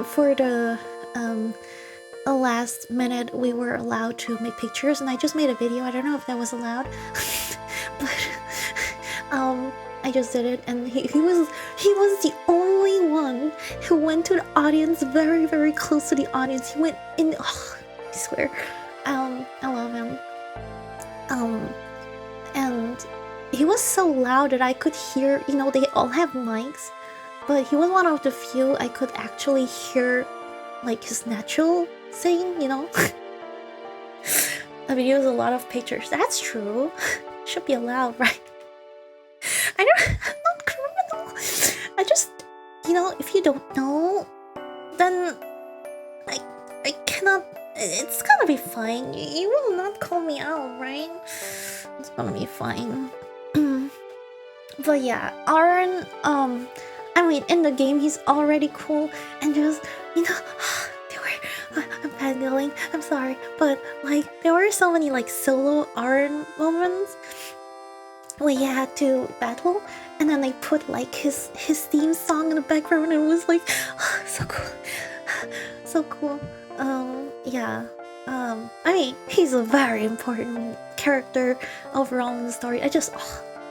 for the last minute, we were allowed to make pictures, and I just made a video. I don't know if that was allowed, but I just did it, and he was the only one who went to the audience, very, very close to the audience. He went in. Oh, I swear, I love him. And he was so loud that I could hear. They all have mics, but he was one of the few I could actually hear, like his natural saying. The video is a lot of pictures. That's true. Should be allowed, right? I'm not criminal. I just, if you don't know, then I cannot. It's gonna be fine. You will not call me out, right? It's gonna be fine. But yeah, Auron. I mean, in the game, he's already cool, and just I'm fangirling. I'm sorry, but like there were so many like solo Auron moments where he had to battle, and then they put like his theme song in the background, and it was like so cool, so cool. Yeah. I mean, he's a very important character overall in the story.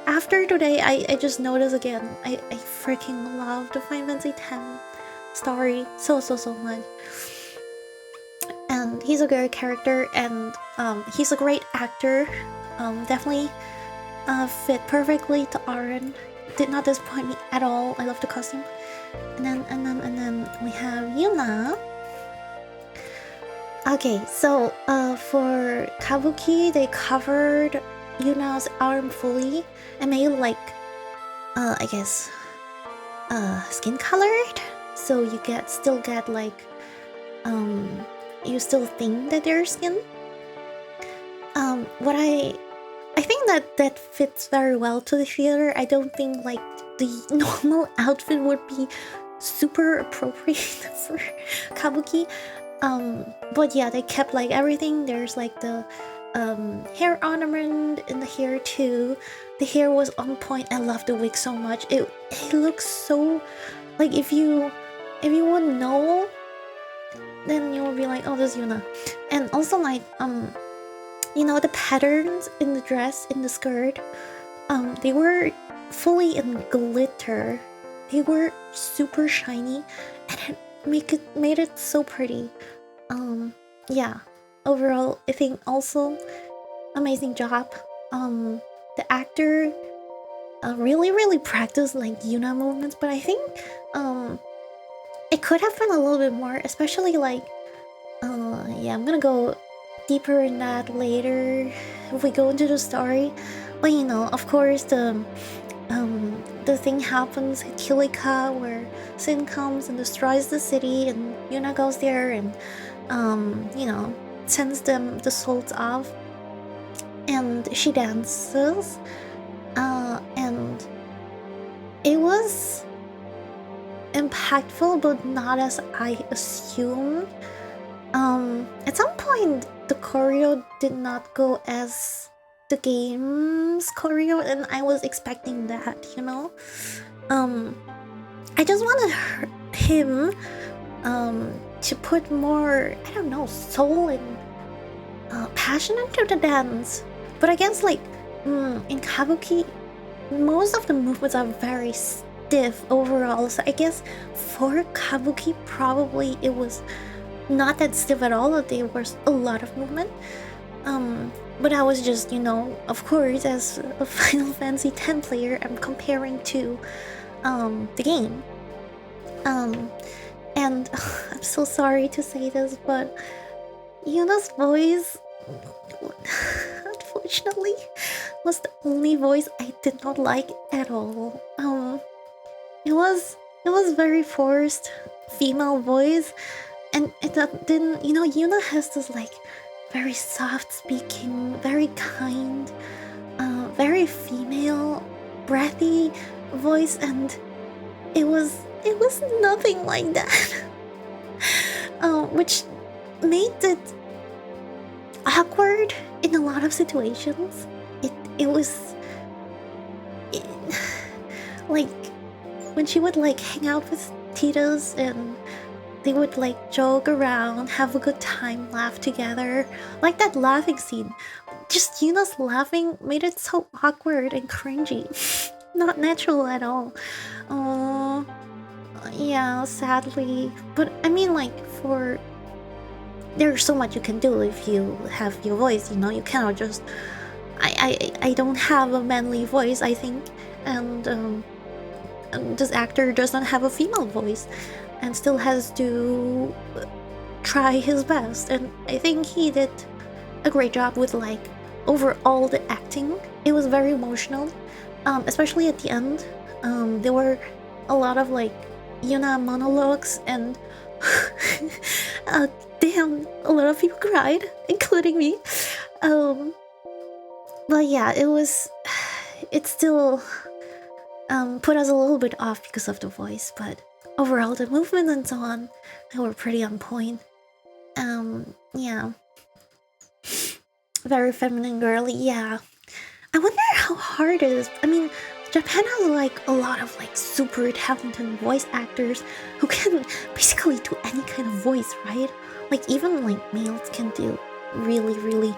After today, I just noticed again, I freaking love the Final Fantasy X story so much. And he's a great character, and he's a great actor. Definitely fit perfectly to Auron. Did not disappoint me at all. I love the costume. And then we have Yuna. Okay, so for Kabuki, they covered Yuna's arm fully and made like I guess skin colored, so you still get like you still think that they're skin. What I think that fits very well to the theater. I don't think like the normal outfit would be super appropriate for Kabuki. But yeah, they kept like everything. There's like the hair ornament in the hair too. The hair was on point. I love the wig so much. It looks so like if you would know, then you will be like, oh, this is Yuna. And also like you know, the patterns in the dress, in the skirt, they were fully in glitter. They were super shiny, and it made it so pretty. Yeah. Overall, I think also amazing job. The actor really practiced like Yuna movements, but I think it could have been a little bit more, especially like yeah, I'm gonna go deeper in that later if we go into the story. But you know, of course, the thing happens at Kilika where Sin comes and destroys the city, and Yuna goes there and you know, sends them the souls off, and she dances, and it was impactful, but not as I assumed. At some point, the choreo did not go as the game's choreo, and I was expecting that, you know. I just wanted him, to put more, I don't know, soul and passion into the dance. But I guess like in Kabuki, most of the movements are very stiff overall. So I guess for Kabuki, probably it was not that stiff at all. There was a lot of movement. But I was just, you know, of course, as a Final Fantasy X player, I'm comparing to the game. And I'm so sorry to say this, but Yuna's voice, unfortunately, was the only voice I did not like at all. It was very forced female voice, and it didn't, you know, Yuna has this like very soft speaking, very kind, very female, breathy voice, and it was nothing like that. Which made it awkward in a lot of situations. It was like when she would like hang out with Titas and they would like joke around, have a good time, laugh together. Like that laughing scene. Just Yuna's laughing made it so awkward and cringy. Not natural at all. Yeah, sadly. But I mean, like, there's so much you can do if you have your voice, you know? You cannot just... I don't have a manly voice, I think. And this actor doesn't have a female voice. And still has to try his best. And I think he did a great job with, like, overall the acting. It was very emotional. Especially at the end. There were a lot of, like, Yuna monologues, and damn, a lot of people cried, including me. But yeah, it still put us a little bit off because of the voice, but overall the movement and so on, they were pretty on point. Yeah, very feminine, girly. Yeah, I wonder how hard it is. I mean, Japan has like a lot of like super talented voice actors who can basically do any kind of voice, right? Like even like males can do really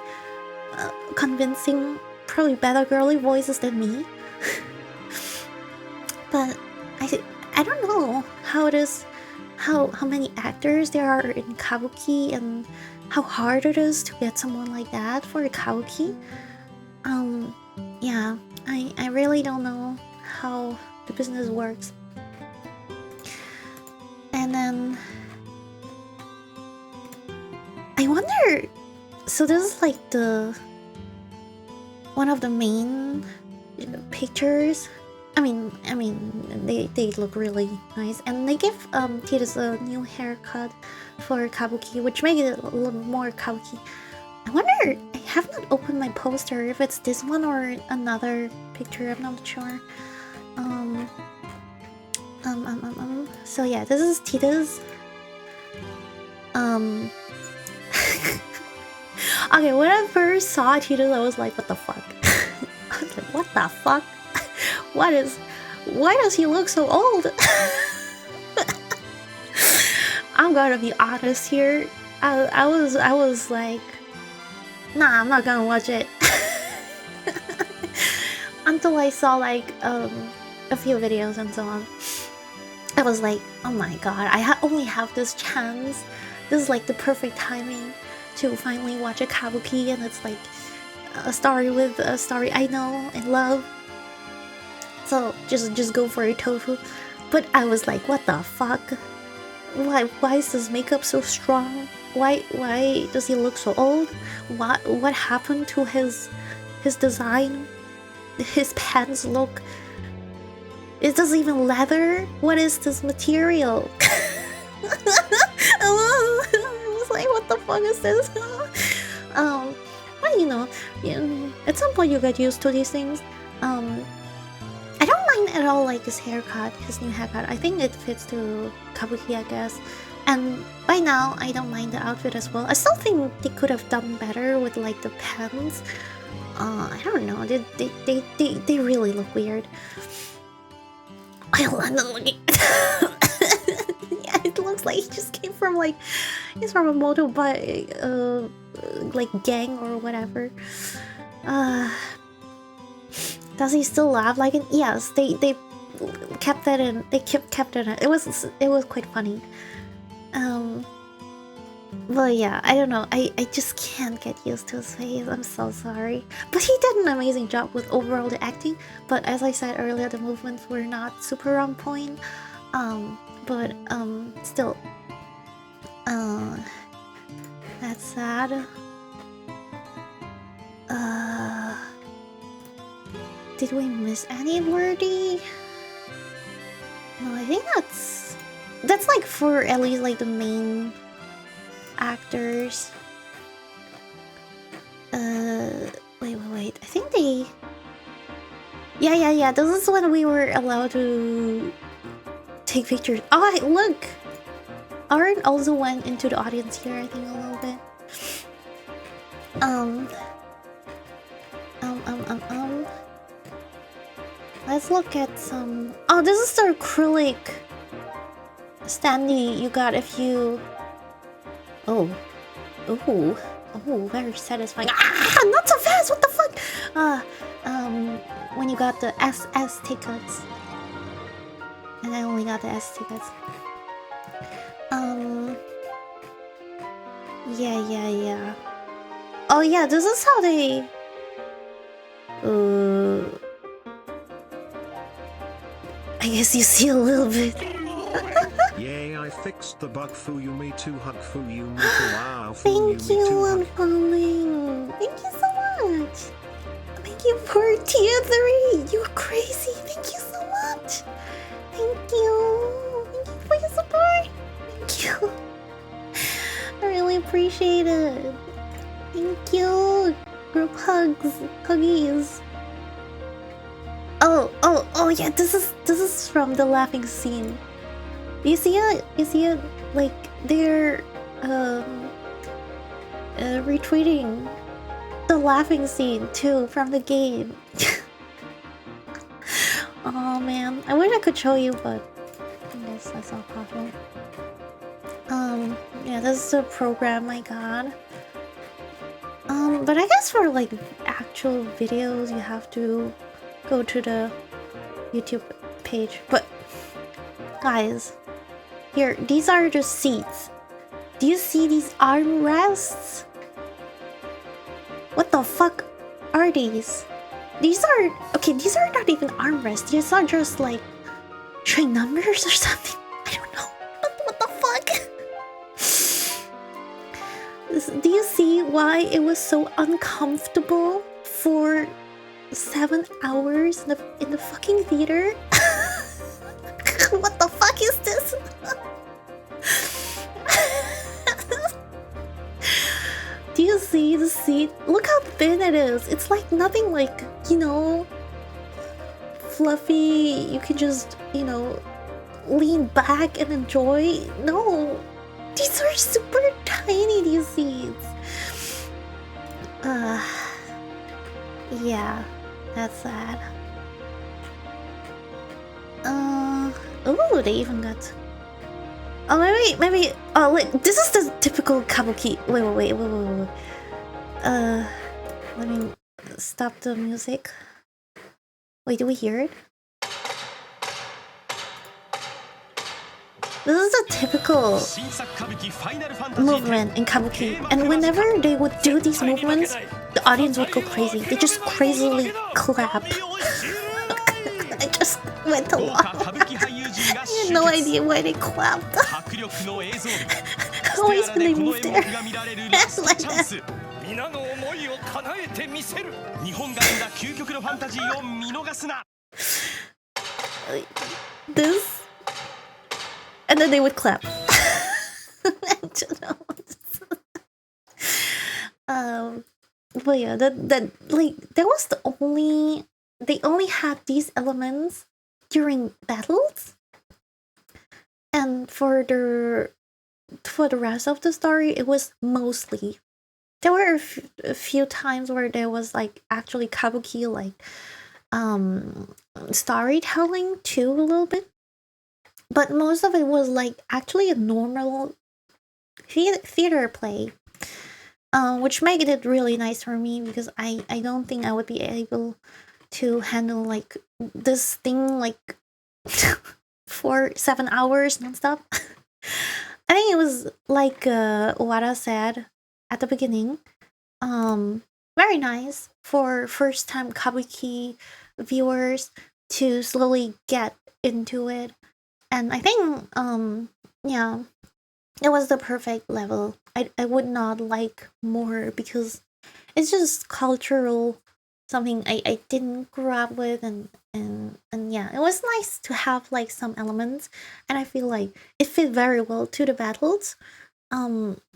convincing, probably better girly voices than me. But I don't know how it is, how many actors there are in Kabuki, and how hard it is to get someone like that for a Kabuki. Yeah, I really don't know how the business works. And then I wonder, so this is like one of the main pictures. I mean they look really nice, and they give Titus a new haircut for Kabuki, which makes it a little more Kabuki. I wonder, I have not opened my poster, if it's this one or another picture, I'm not sure. So yeah, this is Tita's. Okay, when I first saw Titus, I was like, what the fuck? I was like, what the fuck? Why does he look so old? I'm gonna be honest here. I was like, nah, I'm not gonna watch it. Until I saw like a few videos and so on. I was like, oh my god, I only have this chance. This is like the perfect timing to finally watch a Kabuki, and it's like a story with a story I know and love. So just go for it, Tofu. But I was like, what the fuck? Why is this makeup so strong? Why does he look so old? What happened to his design? His pants look... It doesn't even leather? What is this material? I was like, what the fuck is this? But you know, at some point you get used to these things. I don't mind at all like his haircut, his new haircut. I think it fits to Kabuki, I guess. And by now, I don't mind the outfit as well. I still think they could have done better with like the pants. I don't know. They really look weird. I love looking. Yeah, it looks like he just came from like he's from a motorbike like gang or whatever. Does he still laugh like it? Yes, they kept that in. They kept it in. It was quite funny. But yeah, I don't know. I just can't get used to his face. I'm so sorry. But he did an amazing job with overall the acting. But as I said earlier, the movements were not super on point. But still, that's sad. Did we miss any wordy? No, I think that's like for at least like the main actors. Wait. I think they... Yeah. This is when we were allowed to take pictures. Oh, look! Aaron also went into the audience here, I think, a little bit. Let's look at some... Oh, this is the acrylic standee you got if you... Oh, very satisfying. Ah, not so fast. What the fuck? When you got the SS tickets, and I only got the S tickets. Yeah. Oh yeah, this is how they. I guess you see a little bit. Yay, I fixed the bug. Foo you me too, hug foo you me too, wow. Thank you, I'm following. Thank you so much. Thank you for tier 3. You're crazy. Thank you so much. Thank you. Thank you for your support. Thank you. I really appreciate it. Thank you. Group hugs. Huggies. Oh yeah, this is from the laughing scene. You see it? Like they're retweeting the laughing scene too from the game. Oh man, I wish I could show you, but I guess that's not possible. Yeah, this is the program I got. But I guess for like actual videos, you have to go to the YouTube page. But guys, here, these are just seats. Do you see these armrests? What the fuck are these? These are... Okay, these are not even armrests. These are just like... train numbers or something. I don't know. What the fuck? Do you see why it was so uncomfortable for 7 hours in the fucking theater? What the fuck is this? Do you see the seat? Look how thin it is. It's like nothing like, you know, fluffy. You can just, you know, lean back and enjoy. No, these are super tiny, these seats. Uh, yeah, that's sad. Oh, they even got. Oh, maybe. Oh, wait. This is the typical Kabuki. Wait. Let me stop the music. Wait, do we hear it? This is a typical movement in Kabuki, and whenever they would do these movements, the audience would go crazy. They just crazily clap. I just went along. I had no idea why they clapped. Always when they moved there. Like that. This. And then they would clap. But yeah, that was the only. They only had these elements during battles, and for the rest of the story, it was mostly. There were a few times where there was like actually Kabuki storytelling too a little bit. But most of it was like actually a normal theater play, which made it really nice for me because I don't think I would be able to handle like this thing like for 7 hours nonstop. I think it was like Owara said at the beginning, very nice for first time Kabuki viewers to slowly get into it. And I think, yeah, it was the perfect level. I would not like more because it's just cultural, something I didn't grow up with, and yeah, it was nice to have like some elements, and I feel like it fit very well to the battles,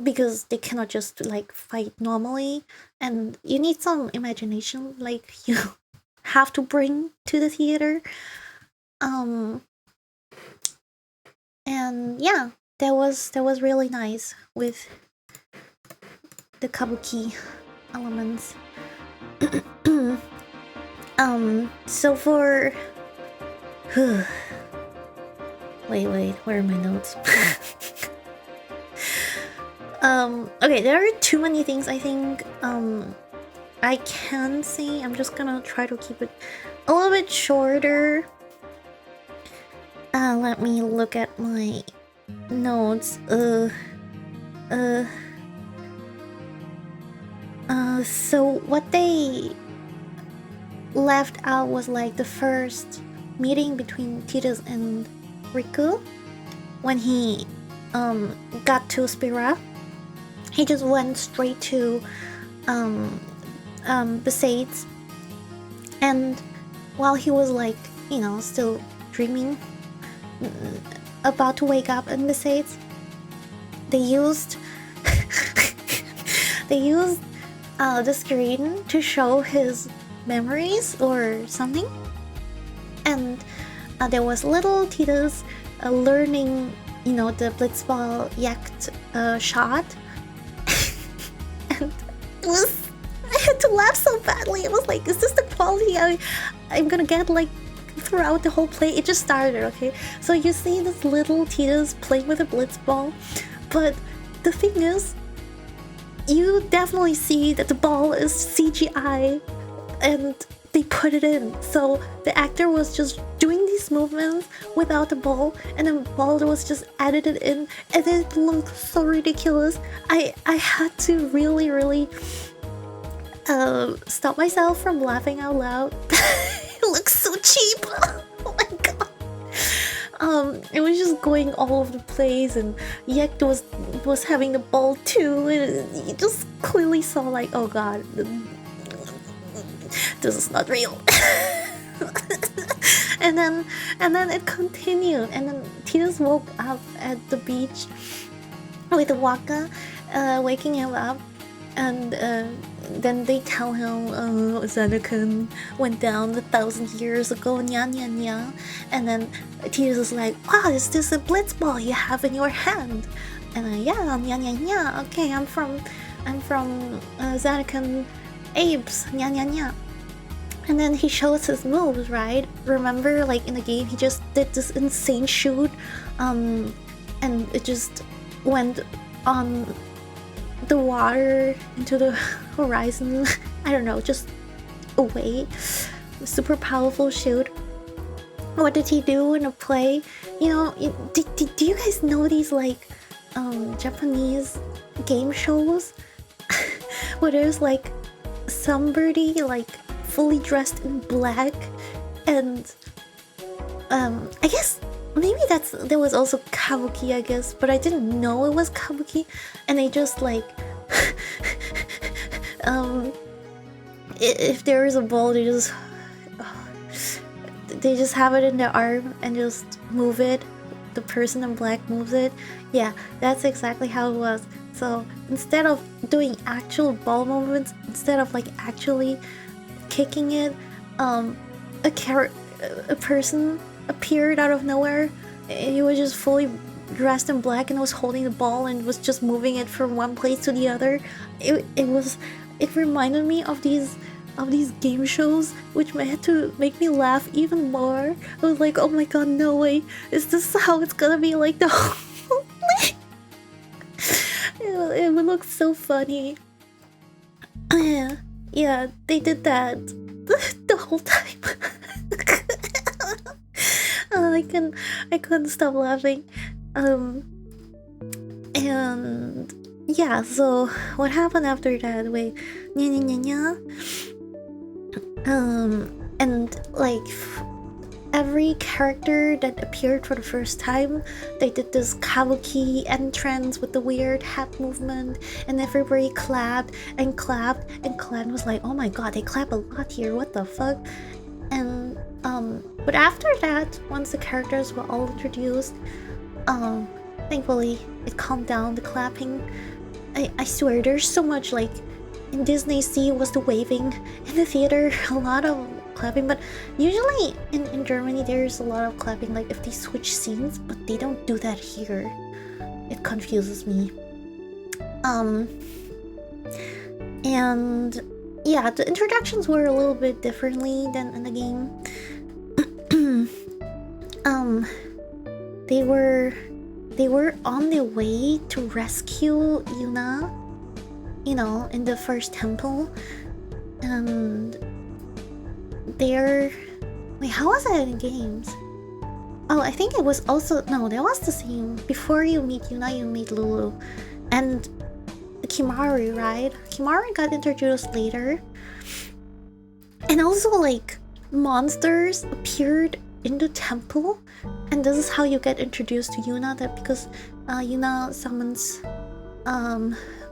because they cannot just like fight normally, and you need some imagination, like you have to bring to the theater, and yeah, that was really nice with the Kabuki elements. So for wait, where are my notes? Okay, there are too many things I think I can say. I'm just gonna try to keep it a little bit shorter. Let me look at my notes. So what they left out was like the first meeting between Tidus and Riku. When he got to Spira, he just went straight to Besaid's, and while he was like, you know, still dreaming, about to wake up in Besaid's, they used the screen to show his memories or something, and there was little Tidus learning, you know, the blitzball yacht shot, and it was, I had to laugh so badly. It was like, is this the quality I'm gonna get like throughout the whole play? It just started, okay? So you see this little Tidus playing with a blitzball, but the thing is, you definitely see that the ball is CGI, and they put it in. So the actor was just doing these movements without the ball, and then the ball was just edited in, and it looked so ridiculous. I had to really stop myself from laughing out loud. It looks so cheap. Oh my god. It was just going all over the place, and Yek was having the ball too, and you just clearly saw like, oh god, this is not real. and then it continued, and then Tidus woke up at the beach with Waka waking him up, and then they tell him Xanacan went down 1,000 years ago, nya nya nya. And then Tidus is like, wow, is this a blitzball you have in your hand? And yeah, nya nya nya. Okay, I'm from I'm from Zanakan Apes, nya nya nya. And then he shows his moves, right? Remember, like in the game, he just did this insane shoot, and it just went on the water into the horizon. I don't know, just away. Super powerful shoot. What did he do in a play? You know, do you guys know these like Japanese game shows where there's like somebody like fully dressed in black, and I guess maybe there was also Kabuki, I guess, but I didn't know it was Kabuki, and they just like if there is a ball, they just have it in their arm and just move it. The person in black moves it. Yeah, that's exactly how it was. So instead of doing actual ball movements, instead of like actually kicking it, a person appeared out of nowhere. He was just fully dressed in black and was holding the ball and was just moving it from one place to the other. It reminded me of these game shows, which had to make me laugh even more. I was like, oh my god, no way, is this how it's gonna be like the whole thing? It would look so funny. Yeah, they did that the whole time. I couldn't stop laughing. And yeah, so what happened after that? Wait, nya nya nya nya. And like every character that appeared for the first time, they did this Kabuki entrance with the weird hat movement, and everybody clapped and clapped, and Clan was like, oh my god, they clap a lot here, what the fuck? And but after that, once the characters were all introduced, thankfully it calmed down, the clapping. I swear, there's so much, like in Disney Sea was the waving, in the theater a lot of clapping, but usually in Germany there's a lot of clapping, like if they switch scenes, but they don't do that here. It confuses me. And yeah, the introductions were a little bit differently than in the game. They were on their way to rescue Yuna, you know, in the first temple, and they're... Wait, how was that in games? Oh, I think it was also... No, that was the same. Before you meet Yuna, you meet Lulu. And Kimari, right? Kimari got introduced later. And also, like, monsters appeared in the temple. And this is how you get introduced to Yuna, that because Yuna summons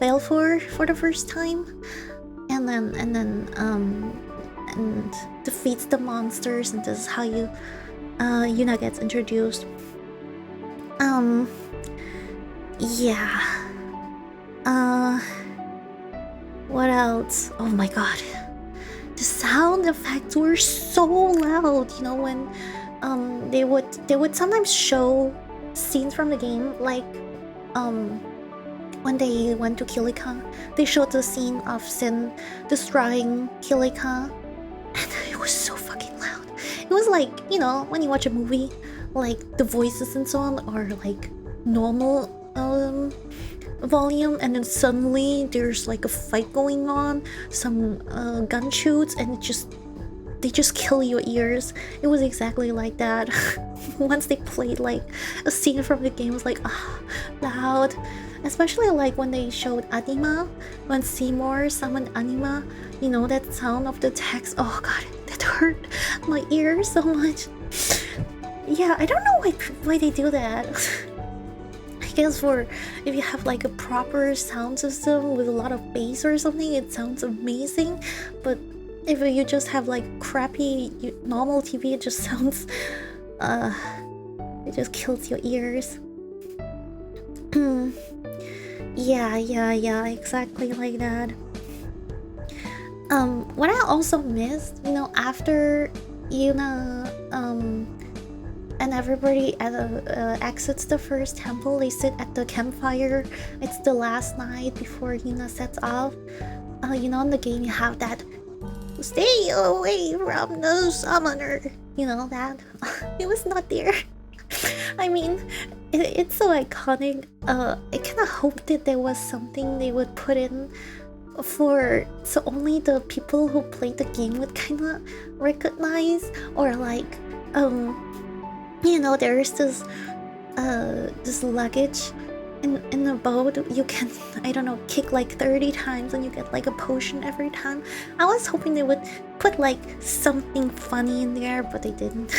Baleful for the first time, and defeats the monsters, and this is how you Yuna gets introduced. Yeah. What else? Oh my god, the sound effects were so loud. You know, when they would sometimes show scenes from the game, like when they went to Kilika, they showed the scene of Sin destroying Kilika, and it was so fucking loud. It was like, you know, when you watch a movie, like the voices and so on are like normal volume, and then suddenly there's like a fight going on, some gun shoots, and they just kill your ears. It was exactly like that. Once they played like a scene from the game, it was like loud. Especially like when they showed Anima, when Seymour summoned Anima, you know, that sound of the text. Oh god, that hurt my ears so much. Yeah, I don't know why they do that. I guess for if you have like a proper sound system with a lot of bass or something, it sounds amazing. But if you just have like crappy normal TV, it just sounds it just kills your ears. Yeah, exactly like that. What I also missed, you know, after Yuna and everybody exits the first temple. They sit at the campfire. It's the last night before Yuna sets off. You know, in the game you have that "stay away from the summoner." You know that? It was not there. I mean, it's so iconic. I kind of hoped that there was something they would put in so only the people who played the game would kind of recognize, or like, you know, there's this luggage in the boat. You can, I don't know, kick like 30 times and you get like a potion every time. I was hoping they would put like something funny in there, but they didn't.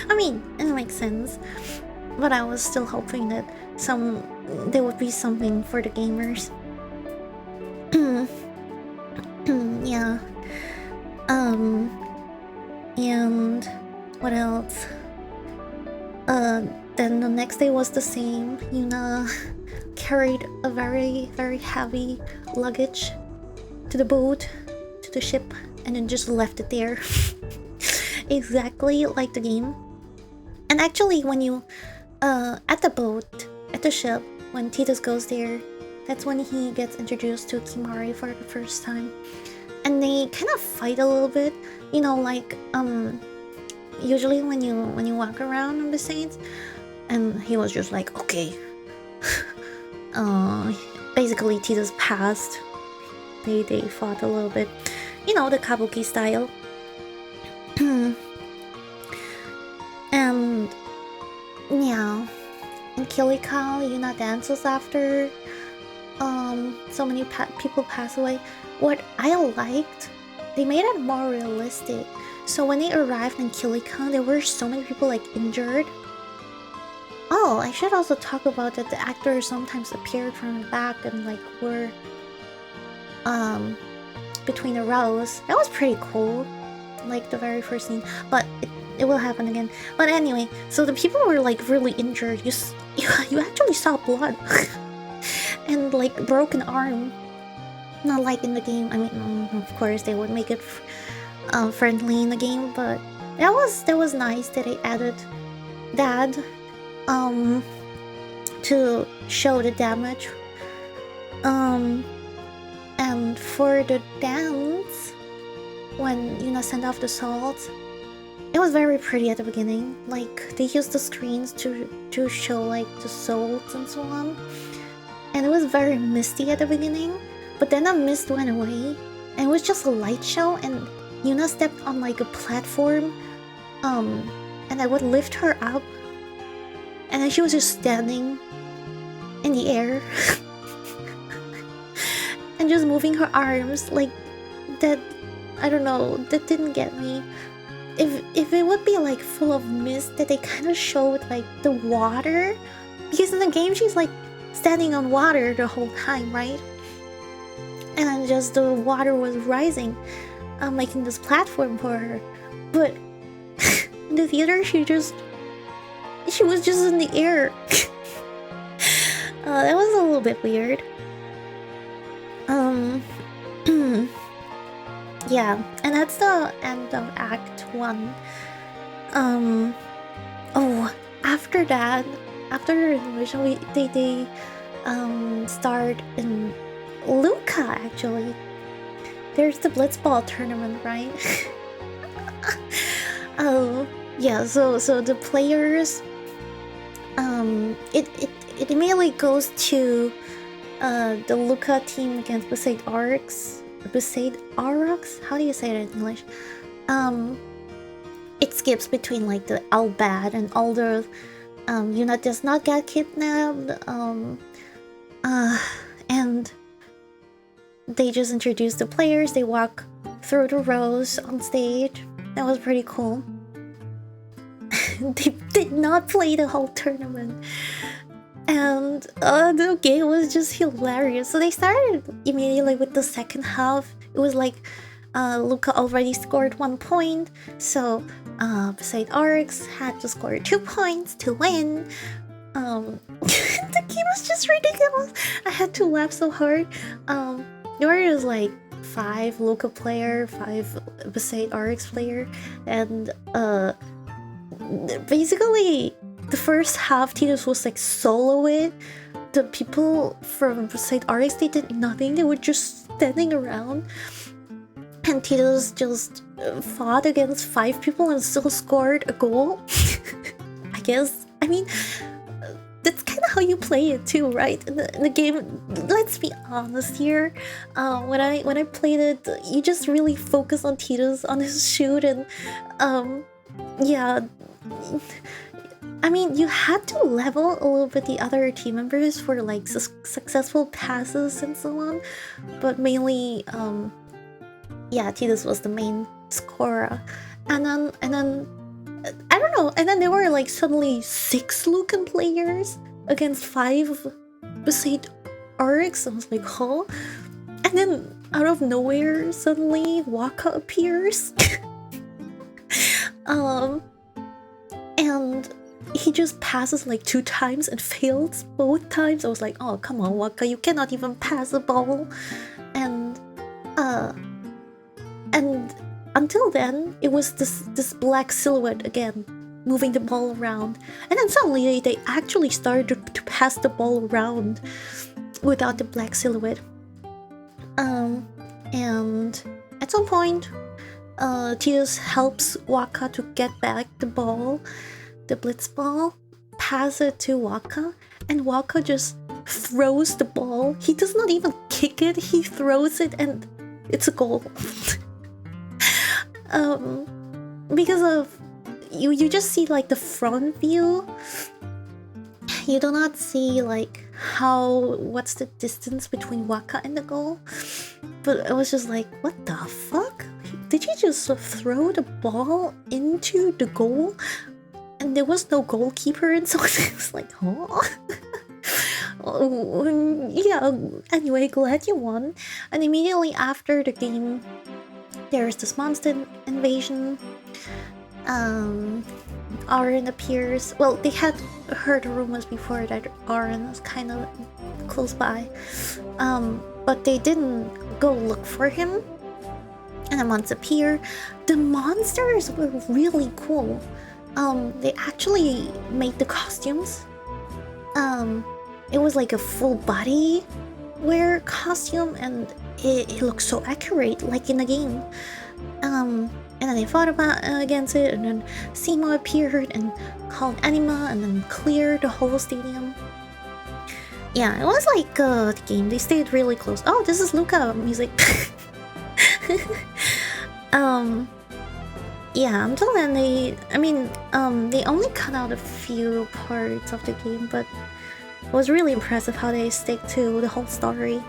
I mean, it makes sense, but I was still hoping that there would be something for the gamers. Yeah. And what else? Then the next day was the same. Yuna carried a very, very heavy luggage to the boat, to the ship, and then just left it there. Exactly like the game. And actually, when you, at the boat, at the ship, when Tidus goes there, that's when he gets introduced to Kimari for the first time. And they kind of fight a little bit, you know, like, usually when you walk around on the Saints, and he was just like, okay. Basically Tidus passed. They fought a little bit. You know, the Kabuki style. And yeah. In Kilikao, Yuna dances after so many people pass away. What I liked, they made it more realistic. So when they arrived in Kilikao, there were so many people like injured. Oh, I should also talk about that the actors sometimes appeared from the back and like were between the rows. That was pretty cool. Like the very first scene, but it will happen again. But anyway, so the people were like really injured. You actually saw blood and like broken arm. Not like in the game. I mean, of course they would make it friendly in the game, but that was nice that they added that to show the damage. And for the dance, when Yuna sent off the salt, it was very pretty at the beginning. Like they used the screens to show like the salts and so on, and it was very misty at the beginning. But then the mist went away, and it was just a light show. And Yuna stepped on like a platform, and I would lift her up, and then she was just standing in the air and just moving her arms like that. I don't know, that didn't get me. If it would be like full of mist that they kind of showed like the water, because in the game she's like standing on water the whole time, right? And then just the water was rising, making this platform for her. But in the theater, she was just in the air. That was a little bit weird. Yeah, and that's the end of Act 1. Oh, after that, after the resolution, they start in Luca, actually. There's the Blitzball tournament, right? Oh, yeah, so the players, it immediately goes to the Luca team against Besaid Arcs. How do you say it in English? It skips between like the Albad and all the Yuna does not get kidnapped, and they just introduce the players. They walk through the rows on stage. That was pretty cool. They did not play the whole tournament, and the game was just hilarious. So they started immediately with the second half. It was like Luca already scored 1 point, so Besaid Arcs had to score 2 points to win. The game was just ridiculous. I had to laugh so hard. There was like 5 Luca player, 5 Besaid Arcs player, and basically, the first half, Titus was like soloing. The people from St. Arix, they did nothing. They were just standing around. And Titus just fought against 5 people and still scored a goal. I guess. I mean, that's kind of how you play it too, right? In the game, let's be honest here. When I played it, you just really focus on Titus, on his shoot, and yeah. I mean, you had to level a little bit the other team members for like successful passes and so on, but mainly, yeah, Titus was the main scorer, and then I don't know, and then there were like suddenly 6 Lucan players against 5 beside Arix. I was like, huh? And then out of nowhere, suddenly Waka appears, and he just passes like 2 times and fails both times. I was like, oh, come on, Waka, you cannot even pass a ball. And until then, it was this black silhouette again, moving the ball around. And then suddenly they actually started to pass the ball around without the black silhouette. And at some point, Titus helps Waka to get back the ball, the blitz ball, pass it to Waka, and Waka just throws the ball. He does not even kick it, he throws it, and it's a goal. Because of you just see like the front view. You do not see like what's the distance between Waka and the goal. But I was just like, what the fuck? Did he just throw the ball into the goal? And there was no goalkeeper, and so it was like, huh? Yeah, anyway, glad you won. And immediately after the game, there's this monster invasion. Aaron appears. Well, they had heard rumors before that Aaron was kind of close by. But they didn't go look for him. And the monsters appear. The monsters were really cool. They actually made the costumes. It was like a full body wear costume, and it looked so accurate, like in the game. And then they fought against it, and then Simo appeared and called Anima, and then cleared the whole stadium. Yeah, it was like the game. They stayed really close. Oh, this is Luca music. Yeah, until then they only cut out a few parts of the game, but it was really impressive how they stick to the whole story.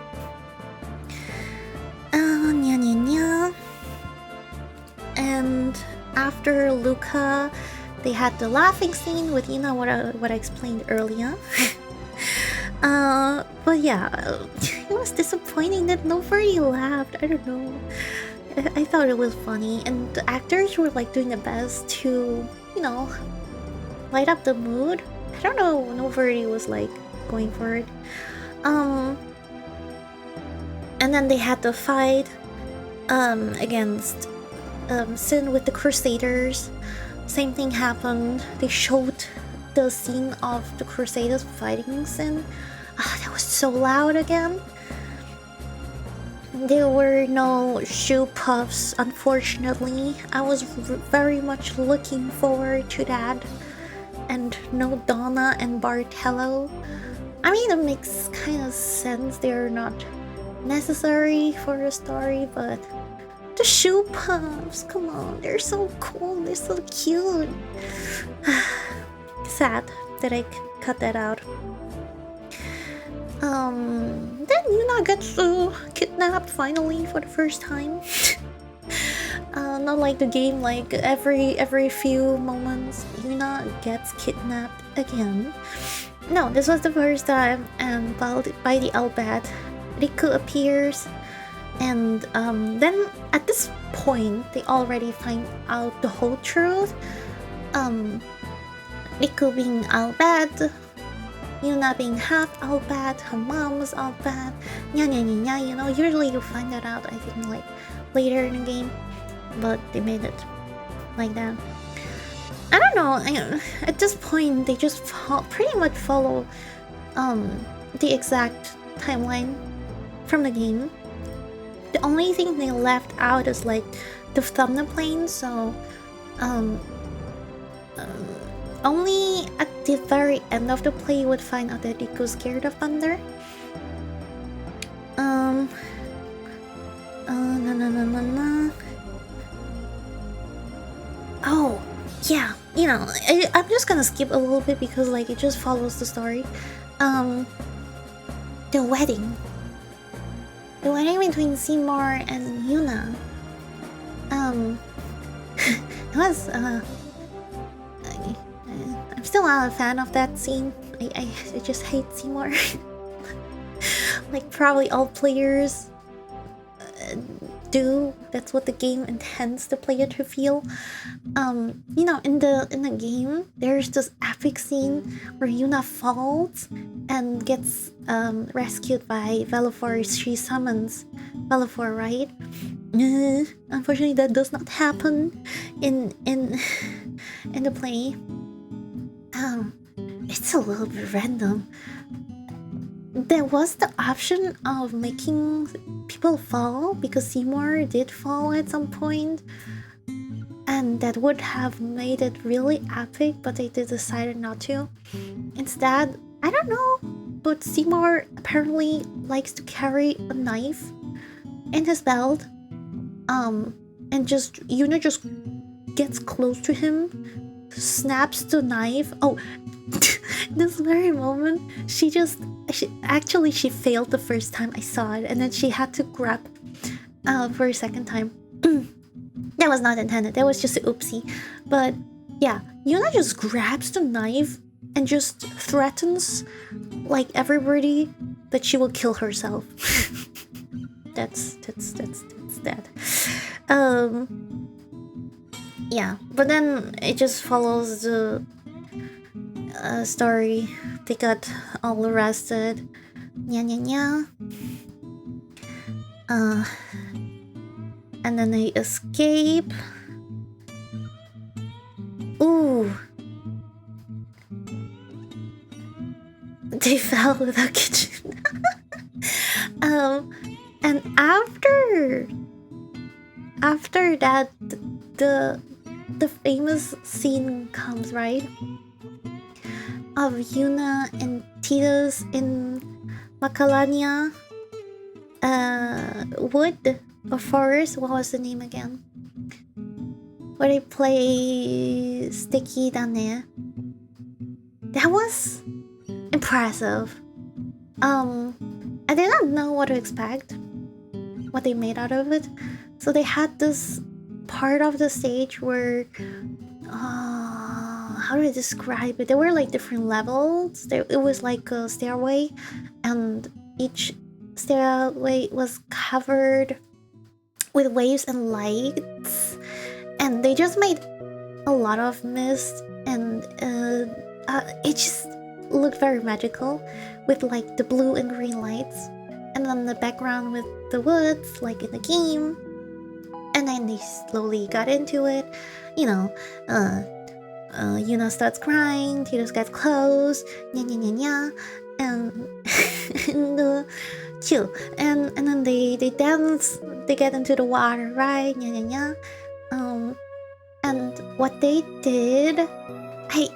And after Luca, they had the laughing scene with what I explained earlier. But yeah, it was disappointing that nobody laughed. I don't know. I thought it was funny, and the actors were like doing their best to, light up the mood. I don't know, nobody was like going for it. And then they had the fight against Sin with the Crusaders. Same thing happened. They showed the scene of the Crusaders fighting Sin. That was so loud again. There were no shoe puffs, unfortunately. I was very much looking forward to that. And no Donna and Bartello. I mean, it makes kind of sense. They're not necessary for the story, but the shoe puffs, come on, they're so cool, they're so cute. Sad that I cut that out. Then Yuna gets kidnapped finally for the first time. Not like the game, like every few moments Yuna gets kidnapped again. No, this was the first time, and by the Elbat, Riku appears, and then at this point they already find out the whole truth. Riku being Elbat, Yuna being half Elbat, her mom was Elbat, usually you find that out, I think, like later in the game, but they made it like that. I don't know. At this point, they just pretty much follow the exact timeline from the game. The only thing they left out is like the thunder plane. So only at the very end of the play you would find out that Riku's scared of thunder. No. Oh, yeah, you know, I'm just gonna skip a little bit because like it just follows the story. The wedding. The wedding between Seymour and Yuna. It was I'm still not a fan of that scene. I just hate Seymour. Like probably all players do. That's what the game intends the player to feel. You know, in the game, there's this epic scene where Yuna falls and gets rescued by Velafor. She summons Velafor, right? Unfortunately, that does not happen in the play. It's a little bit random. There was the option of making people fall because Seymour did fall at some point, and that would have made it really epic, but they decided not to. Instead, I don't know, but Seymour apparently likes to carry a knife in his belt, and just Yuna just gets close to him, snaps the knife. Oh, this very moment, she failed the first time I saw it, and then she had to grab for a second time. That was not intended. That was just an oopsie. But yeah, Yuna just grabs the knife and just threatens like everybody that she will kill herself. That's that. Yeah, but then it just follows the story. They got all arrested. Nya. And then they escape. Ooh. They fell without kitchen. And after that, the famous scene comes, right? Of Yuna and Titus in Macalania wood or forest. What was the name again? Where they play Sticky Dane. That was impressive. I did not know what to expect, what they made out of it. So they had this part of the stage where how do I describe it? There were like different levels. It was like a stairway, and each stairway was covered with waves and lights, and they just made a lot of mist, and it just looked very magical with like the blue and green lights, and then the background with the woods like in the game. And then they slowly got into it, you know. Yuna starts crying, Titus gets close, nya, and chill, and then they dance, they get into the water, right, nya. And what they did, I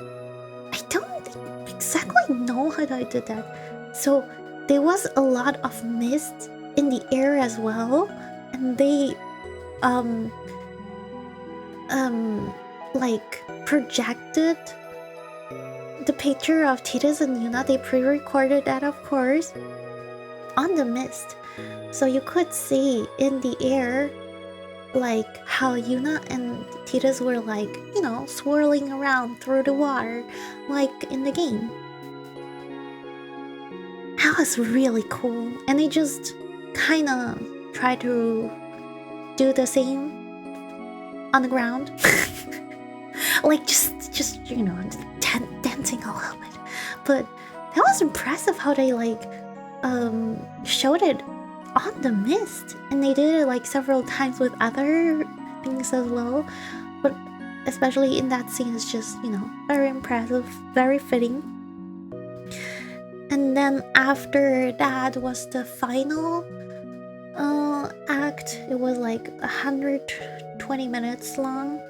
don't exactly know how they did that. So there was a lot of mist in the air as well, and they like projected the picture of Titus and Yuna. They pre-recorded that, of course, on the mist, so you could see in the air like how Yuna and Titus were like, you know, swirling around through the water like in the game. That was really cool, and they just kind of tried to do the same on the ground. Like just you know, dancing a little bit. But that was impressive how they like showed it on the mist, and they did it like several times with other things as well. But especially in that scene, is just, you know, very impressive, very fitting. And then after that was the final act. It was like 120 minutes long.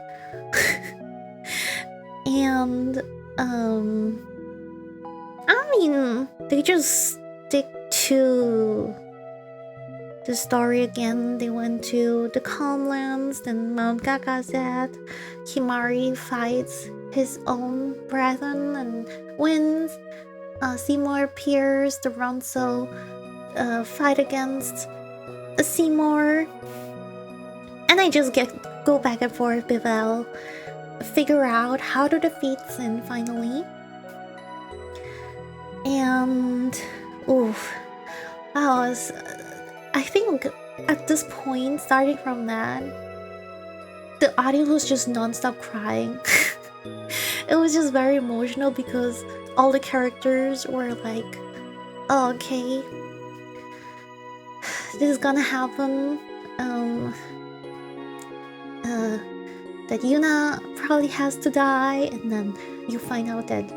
And I mean, they just stick to the story again. They went to the Calmlands, then Mount Gagazet. Himari fights his own brethren and wins. Seymour appears, the Ronso fight against Seymour. And I just go back and forth with Val, figure out how to defeat Sin finally. And oof, I think at this point, starting from that, the audience was just non-stop crying. It was just very emotional because all the characters were like, oh, okay, this is gonna happen. That Yuna probably has to die, and then you find out that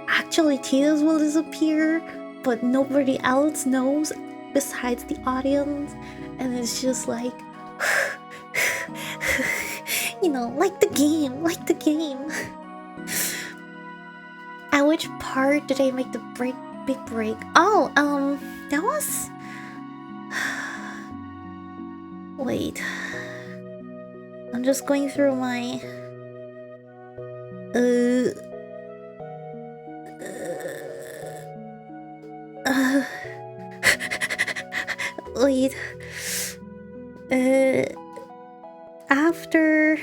actually Titus will disappear, but nobody else knows besides the audience, and it's just like, you know, like the game. At which part did I make the big break? Oh, that was... Wait. I'm just going through my... Wait. After...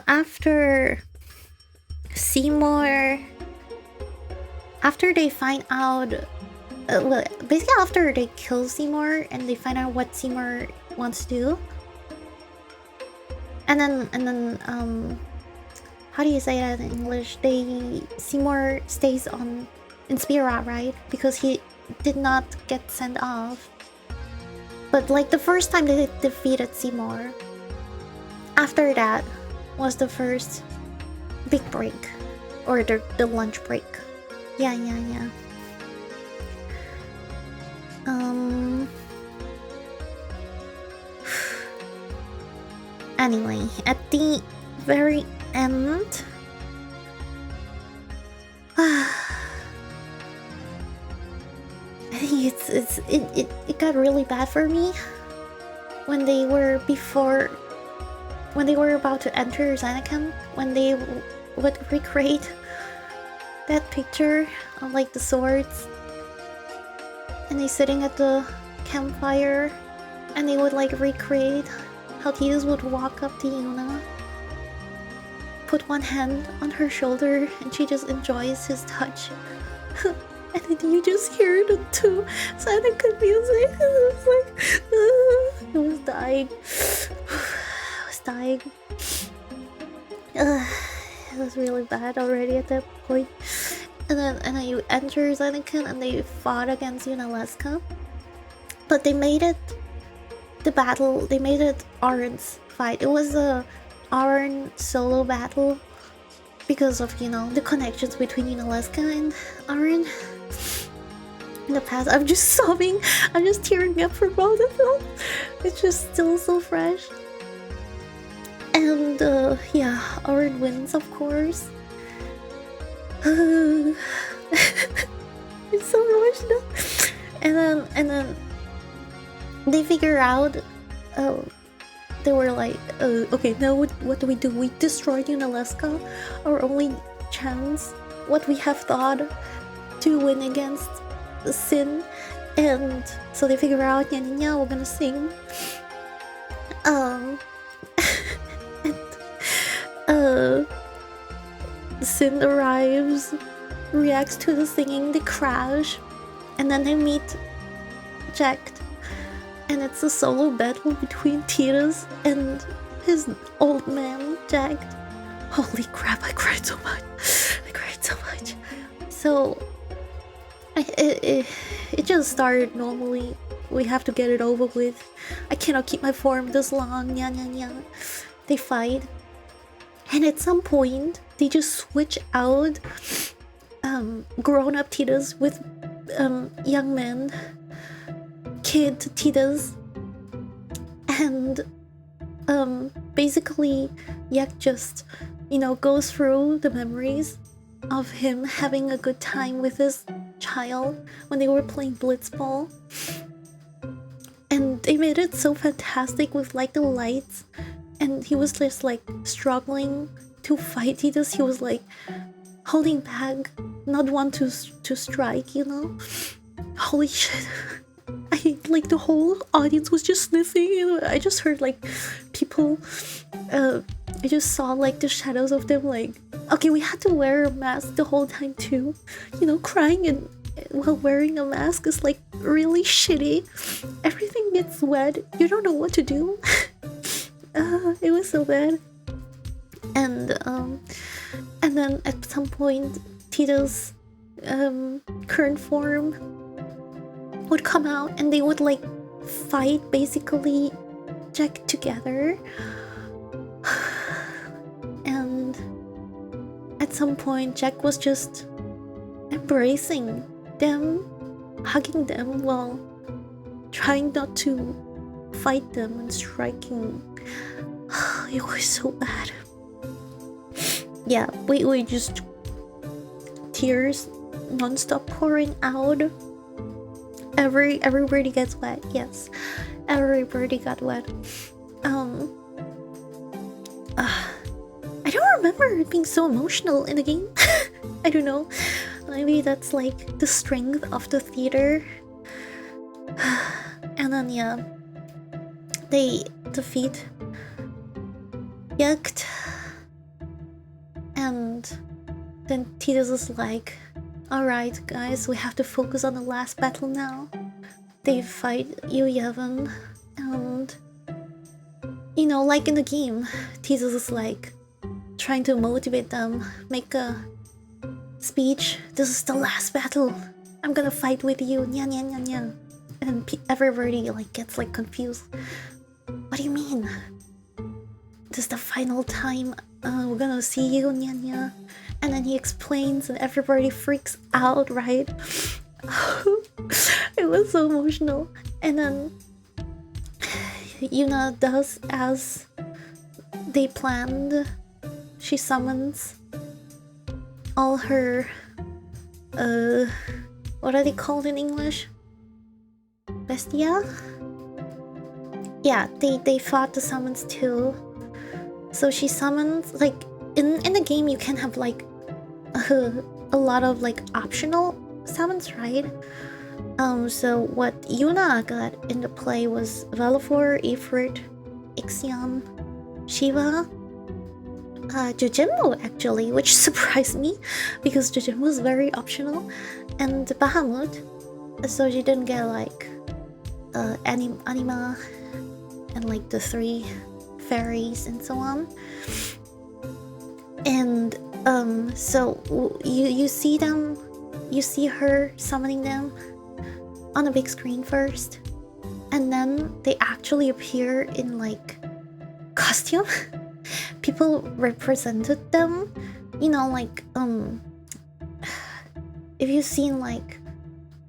After Seymour, after they find out, well, basically after they kill Seymour and they find out what Seymour wants to do, and then how do you say that in English? Seymour stays in Spira, right? Because he did not get sent off. But like the first time they defeated Seymour, after that was the first big break, or the lunch break. Yeah. Anyway, at the very end, I think it got really bad for me when they were about to enter Zanakan, when they would recreate that picture of like the swords, and they sitting at the campfire, and they would like recreate how Titus would walk up to Yuna, put one hand on her shoulder, and she just enjoys his touch. And then you just hear the two Zanakan music, and it was like, I was dying. It was really bad already at that point. And then you enter Zanakan and they fought against Yunalesca. But they made it Auron's fight. It was a Auron solo battle because of, you know, the connections between Yunalesca and Auron. In the past, I'm just sobbing. I'm just tearing up for both of them. It's just still so fresh. And yeah, Auron wins, of course. It's so emotional. And then they figure out. They were like, okay, now what do? We destroyed Yunalesca. Our only chance, what we have thought, to win against Sin. And so they figure out, yeah, we're gonna sing. Sin arrives, reacts to the singing, they crash, and then they meet Jacked, and it's a solo battle between Titus and his old man, Jacked. Holy crap, I cried so much. So, It just started normally. We have to get it over with. I cannot keep my form this long. Yeah, yeah, yeah. They fight. And at some point, they just switch out grown-up Titas with young men, kid Titas. And basically, Yak just, goes through the memories of him having a good time with his child when they were playing Blitzball. And they made it so fantastic with like the lights, and he was just like struggling to fight Titus. He was like holding back, not want to strike, Holy shit. Like the whole audience was just sniffing. I just heard like people I just saw like the shadows of them, like, okay, we had to wear a mask the whole time too. Crying and while wearing a mask is like really shitty. Everything gets wet. You don't know what to do. It was so bad. And then at some point Tito's current form would come out, and they would like fight basically Jack together. And at some point Jack was just embracing them, hugging them while trying not to fight them and striking. It was so bad. Yeah, we just tears non-stop pouring out. Everybody gets wet. Yes, everybody got wet. I don't remember it being so emotional in the game. I don't know. Maybe that's like the strength of the theater. And then yeah, they defeat Yacht. And then Titus is like, alright guys, we have to focus on the last battle now. They fight Yu Yevon, and like in the game, Titus is like trying to motivate them, make a speech. This is the last battle. I'm gonna fight with you. Nya nya nya nya. And everybody like gets like confused. What do you mean? This is the final time we're gonna see you, nya nya. And then he explains, and everybody freaks out, right? It was so emotional. And then Yuna does as they planned. She summons all her what are they called in English? Bestia? Yeah, they fought the summons too. So she summons, like, in the game you can have like a lot of like optional summons, right? So what Yuna got in the play was Velafor, Ifrit, Ixion, Shiva, Jojimbo actually, which surprised me because Jojimbo was very optional, and Bahamut. So she didn't get like Anima and like the 3 fairies and so on. And so you see them, you see her summoning them on a big screen first, and then they actually appear in like costume. People represented them, like if you've seen like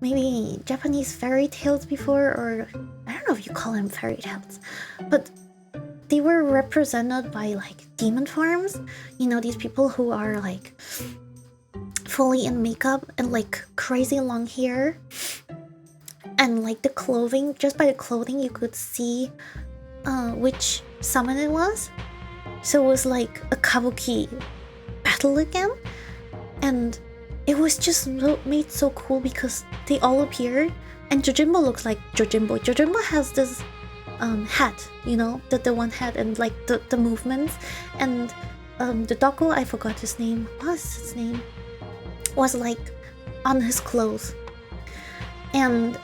maybe Japanese fairy tales before, or I don't know if you call them fairy tales, but they were represented by like demon forms. These people who are like fully in makeup and like crazy long hair, and like the clothing, just by the clothing you could see which summon it was. So it was like a Kabuki battle again, and it was just made so cool because they all appeared, and Jojimbo looks like Jojimbo. Jojimbo has this hat, the one hat, and like the movements, and the doggo, I forgot his name. What's his name? Was like on his clothes, and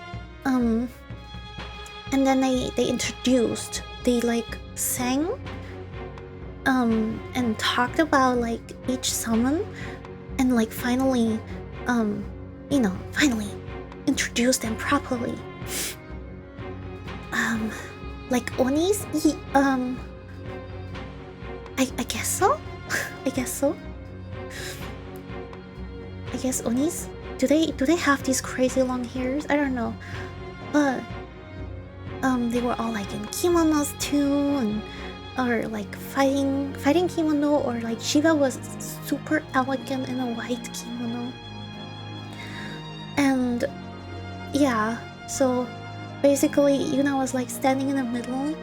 then they introduced, they like sang and talked about like each summon, and like finally you know, finally introduce them properly. Like Onis? I guess so? I guess so. I guess Onis? Do they have these crazy long hairs? I don't know. But they were all like in kimonos too, and or like fighting kimono, or like Shiva was super elegant in a white kimono. And yeah, so basically Yuna was like standing in the middle,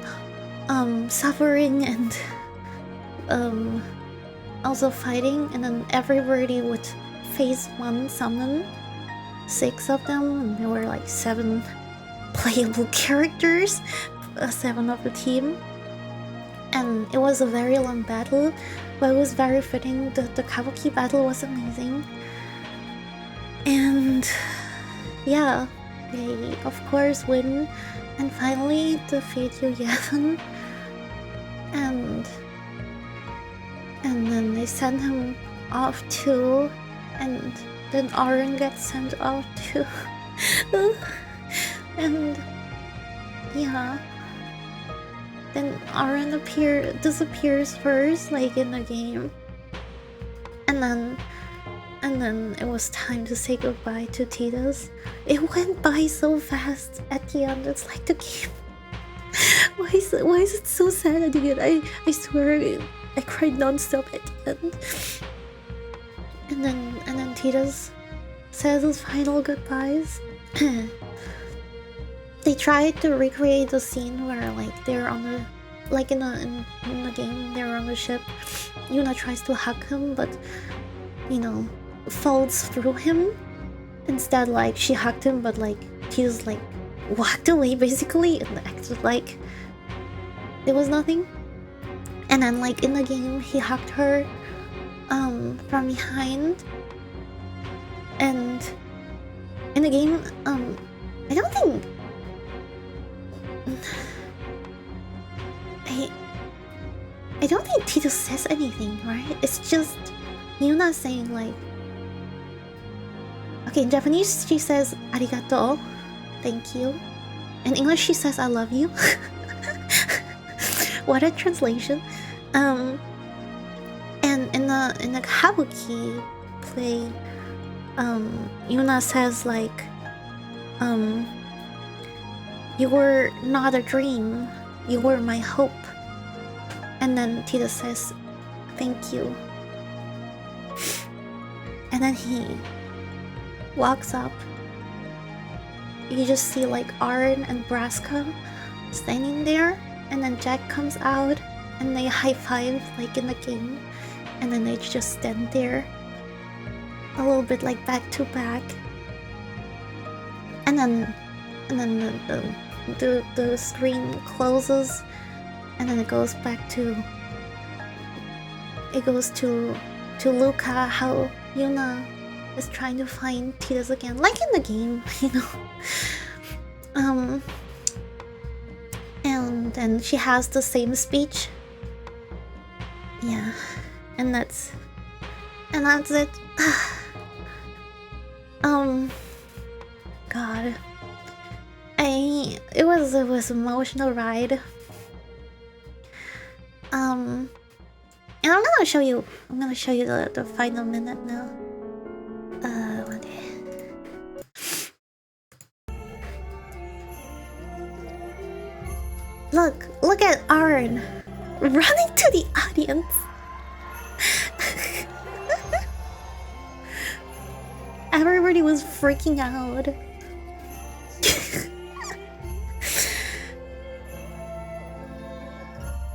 suffering and also fighting, and then everybody would face one summon, 6 of them, and there were like 7 playable characters, 7 of the team. And it was a very long battle, but it was very fitting. The Kabuki battle was amazing. And yeah, they of course win and finally defeat Yuyevon. And then they send him off too, and then Aaron gets sent off too. And yeah, then Aaron disappears first, like in the game, and then it was time to say goodbye to Titus. It went by so fast at the end. It's like the game. Why is it so sad at the end? I swear I cried non-stop at the end. And then Titus says his final goodbyes. They tried to recreate the scene where like they're on the, like in the game they're on the ship. Yuna tries to hug him, but you know, falls through him. Instead, like she hugged him, but like Titus like walked away basically and acted like there was nothing. And then like in the game he hugged her from behind. And in the game I don't think I don't think Titus says anything, right? It's just Yuna saying like, okay, in Japanese she says arigato, thank you. In English she says I love you. What a translation. And in the Kabuki play, Yuna says like, you were not a dream, you were my hope. And then Titus says, thank you. And then he walks up. You just see like Aaron and Braska standing there, and then Jack comes out and they high five like in the game, and then they just stand there a little bit like back to back. And then the screen closes, and then it goes to Luca, how Yuna is trying to find Titus again, like in the game, you know. And then she has the same speech. Yeah, and that's it. God, it was an emotional ride. And I'm gonna show you the final minute now. One day. Look at Aaron running to the audience. Everybody was freaking out.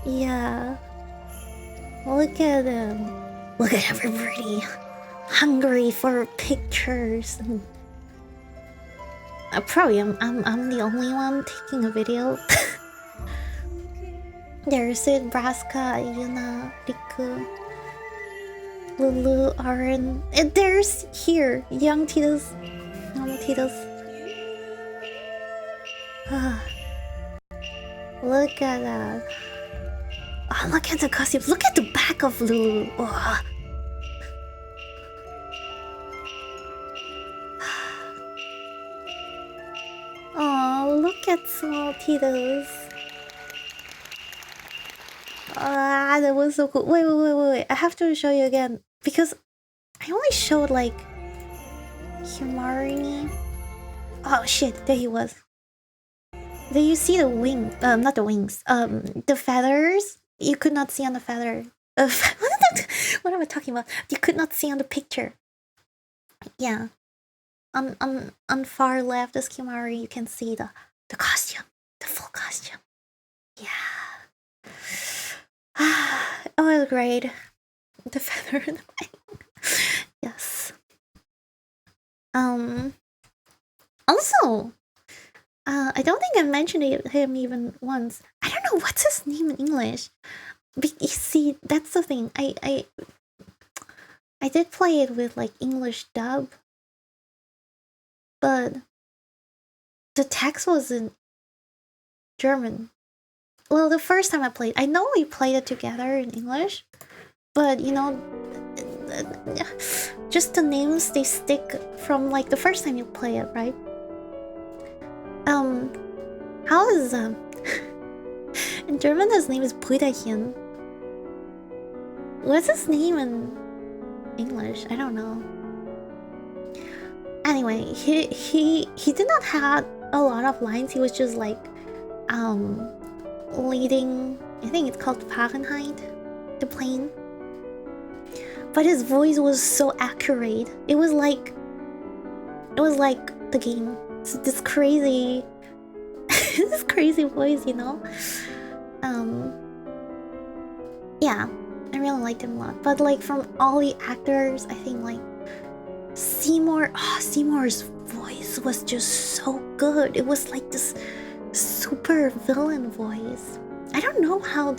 Yeah. Look at them. Look at everybody hungry for pictures. Probably I'm the only one taking a video. There's Sid, Braska, Yuna, Riku, Lulu, Aaron, and there's here young Titus. Look at that. Oh, look at the costumes. Look at the back of Lulu. Oh. Look at small Tito's. Ah, that was so cool. Wait. I have to show you again. Because I only showed like Himari. Oh shit, there he was. Do you see the wing? Not the wings. The feathers. You could not see on the feather. What am I talking about? You could not see on the picture. Yeah. On far left, the Skimari, you can see the costume, the full costume. Yeah. Oh, it was great. The feather in the wing. Yes. Also, I don't think I mentioned him even once. I don't know what's his name in English. But you see, that's the thing. I did play it with like English dub, but the text was in German. Well, the first time I played, I know we played it together in English, but you know, just the names they stick from like the first time you play it, right? How is in German his name is Brüderchen. What's his name in English? I don't know. Anyway, he did not have a lot of lines. He was just like leading, I think it's called Fahrenheit, the plane. But his voice was so accurate. It was like the game. It's this crazy this crazy voice, you know? Yeah, I really liked him a lot. But like from all the actors, I think like Seymour's voice was just so good. It was like this super villain voice. I don't know how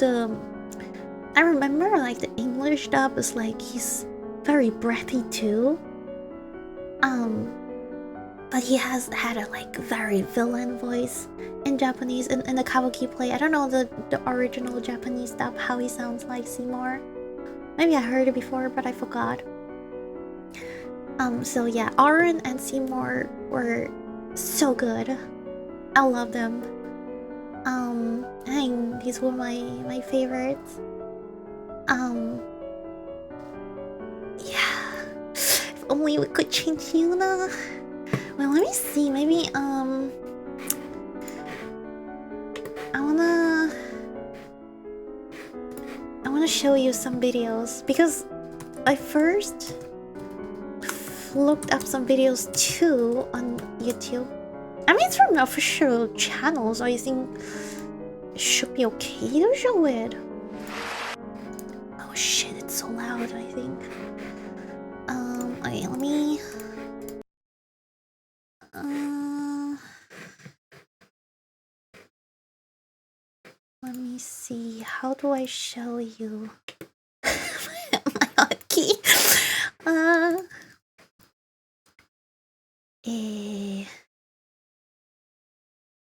I remember like the English dub is like he's very breathy too. But he has had a like very villain voice in Japanese in the Kabuki play. I don't know the original Japanese dub how he sounds like Seymour. Maybe I heard it before, but I forgot. So yeah, Aaron and Seymour were so good. I love them. I think he's one of my favorites. Yeah. If only we could change Yuna. Well, let me see. Maybe I wanna show you some videos because I first looked up some videos too on YouTube. I mean, it's from the official channel, so I think it should be okay to show it. Oh shit, it's so loud, I think. Okay, let me... let me see, how do I show you? My hotkey.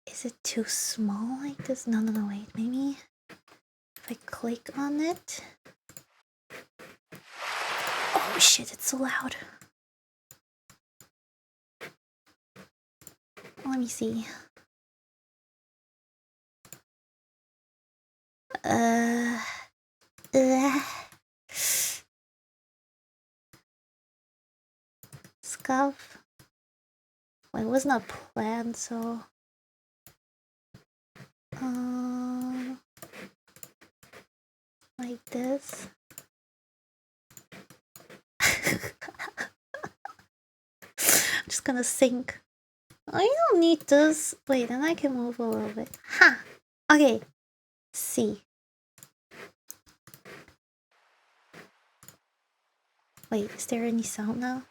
Is it too small like this? No, wait, maybe if I click on it. Oh shit, it's so loud. Let me see. Scuff. Well, it was not planned, so like this. I'm just gonna sink. I don't need this. Wait, then I can move a little bit. Ha! Okay. See. Wait, is there any sound now?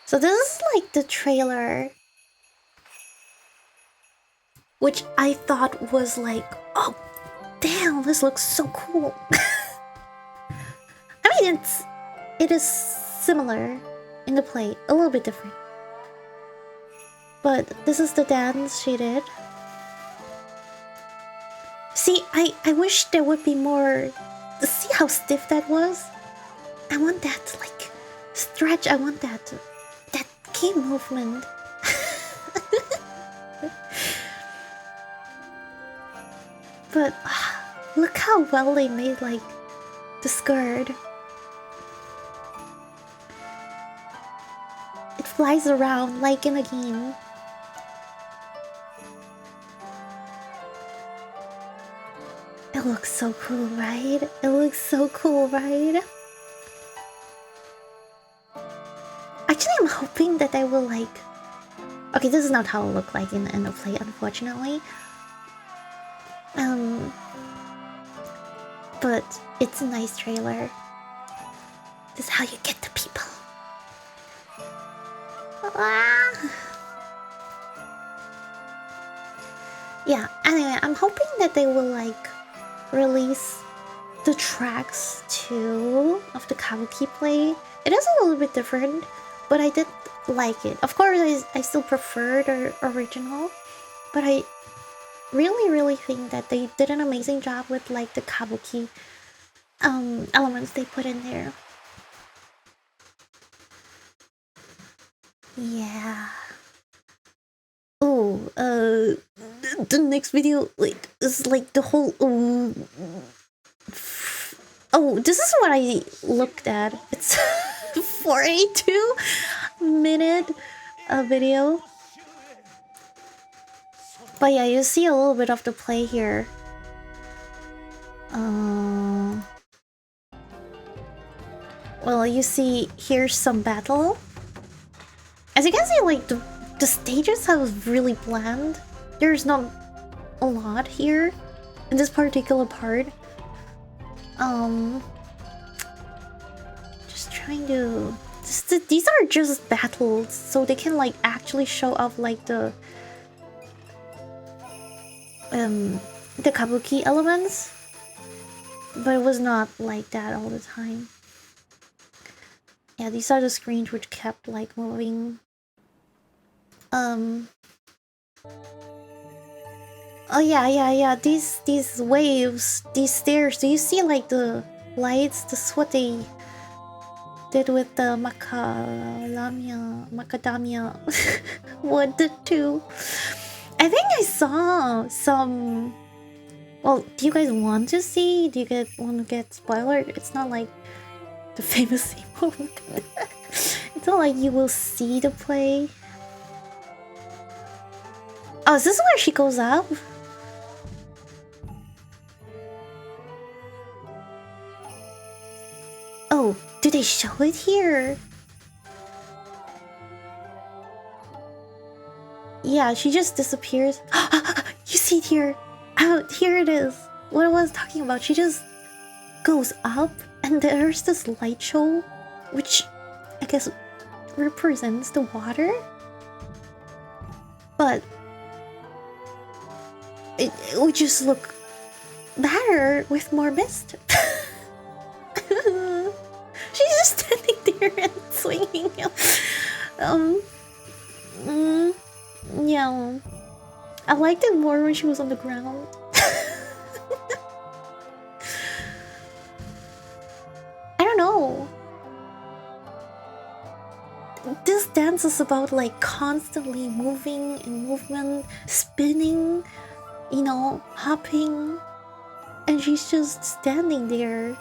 So this is like the trailer, which I thought was like, oh damn, this looks so cool. I mean, it is similar in the play, a little bit different. But this is the dance she did. See, I wish there would be more. See how stiff that was? I want that like stretch. I want that key movement. But look how well they made like the skirt. It flies around like in a game. It looks so cool, right? It looks so cool, right? Actually, I'm hoping that I will like... Okay, this is not how it looked like in the end of play, unfortunately. But it's a nice trailer. This is how you get the people. Yeah, anyway, I'm hoping that they will like release the tracks too of the Kabuki play. It is a little bit different, but I did like it. Of course, I still prefer the original, but I really think that they did an amazing job with like the Kabuki elements they put in there. Yeah. Oh, the next video like is like the whole oh, this is what I looked at. It's 42-minute video. But yeah, you see a little bit of the play here. Well, you see here's some battle. As you can see, like the stages have really bland. There's not a lot here in this particular part. Just trying to... These are just battles, so they can like actually show off like the Kabuki elements. But it was not like that all the time. Yeah, these are the screens which kept like moving. Oh yeah. These waves, these stairs. Do you see like the lights? This is what they did with the macadamia wood too. I think I saw some. Well, do you guys want to see? Do you guys want to get spoiled? It's not like the famous scene. It's not like you will see the play. Oh, is this where she goes up? Oh, do they show it here? Yeah, she just disappears. You see it here. Oh, here it is. What I was talking about. She just goes up and there's this light show, which I guess represents the water. But it would just look better with more mist. She's just standing there and swinging. Yeah. I liked it more when she was on the ground. I don't know. This dance is about like constantly moving and movement, spinning, you know, hopping, and she's just standing there.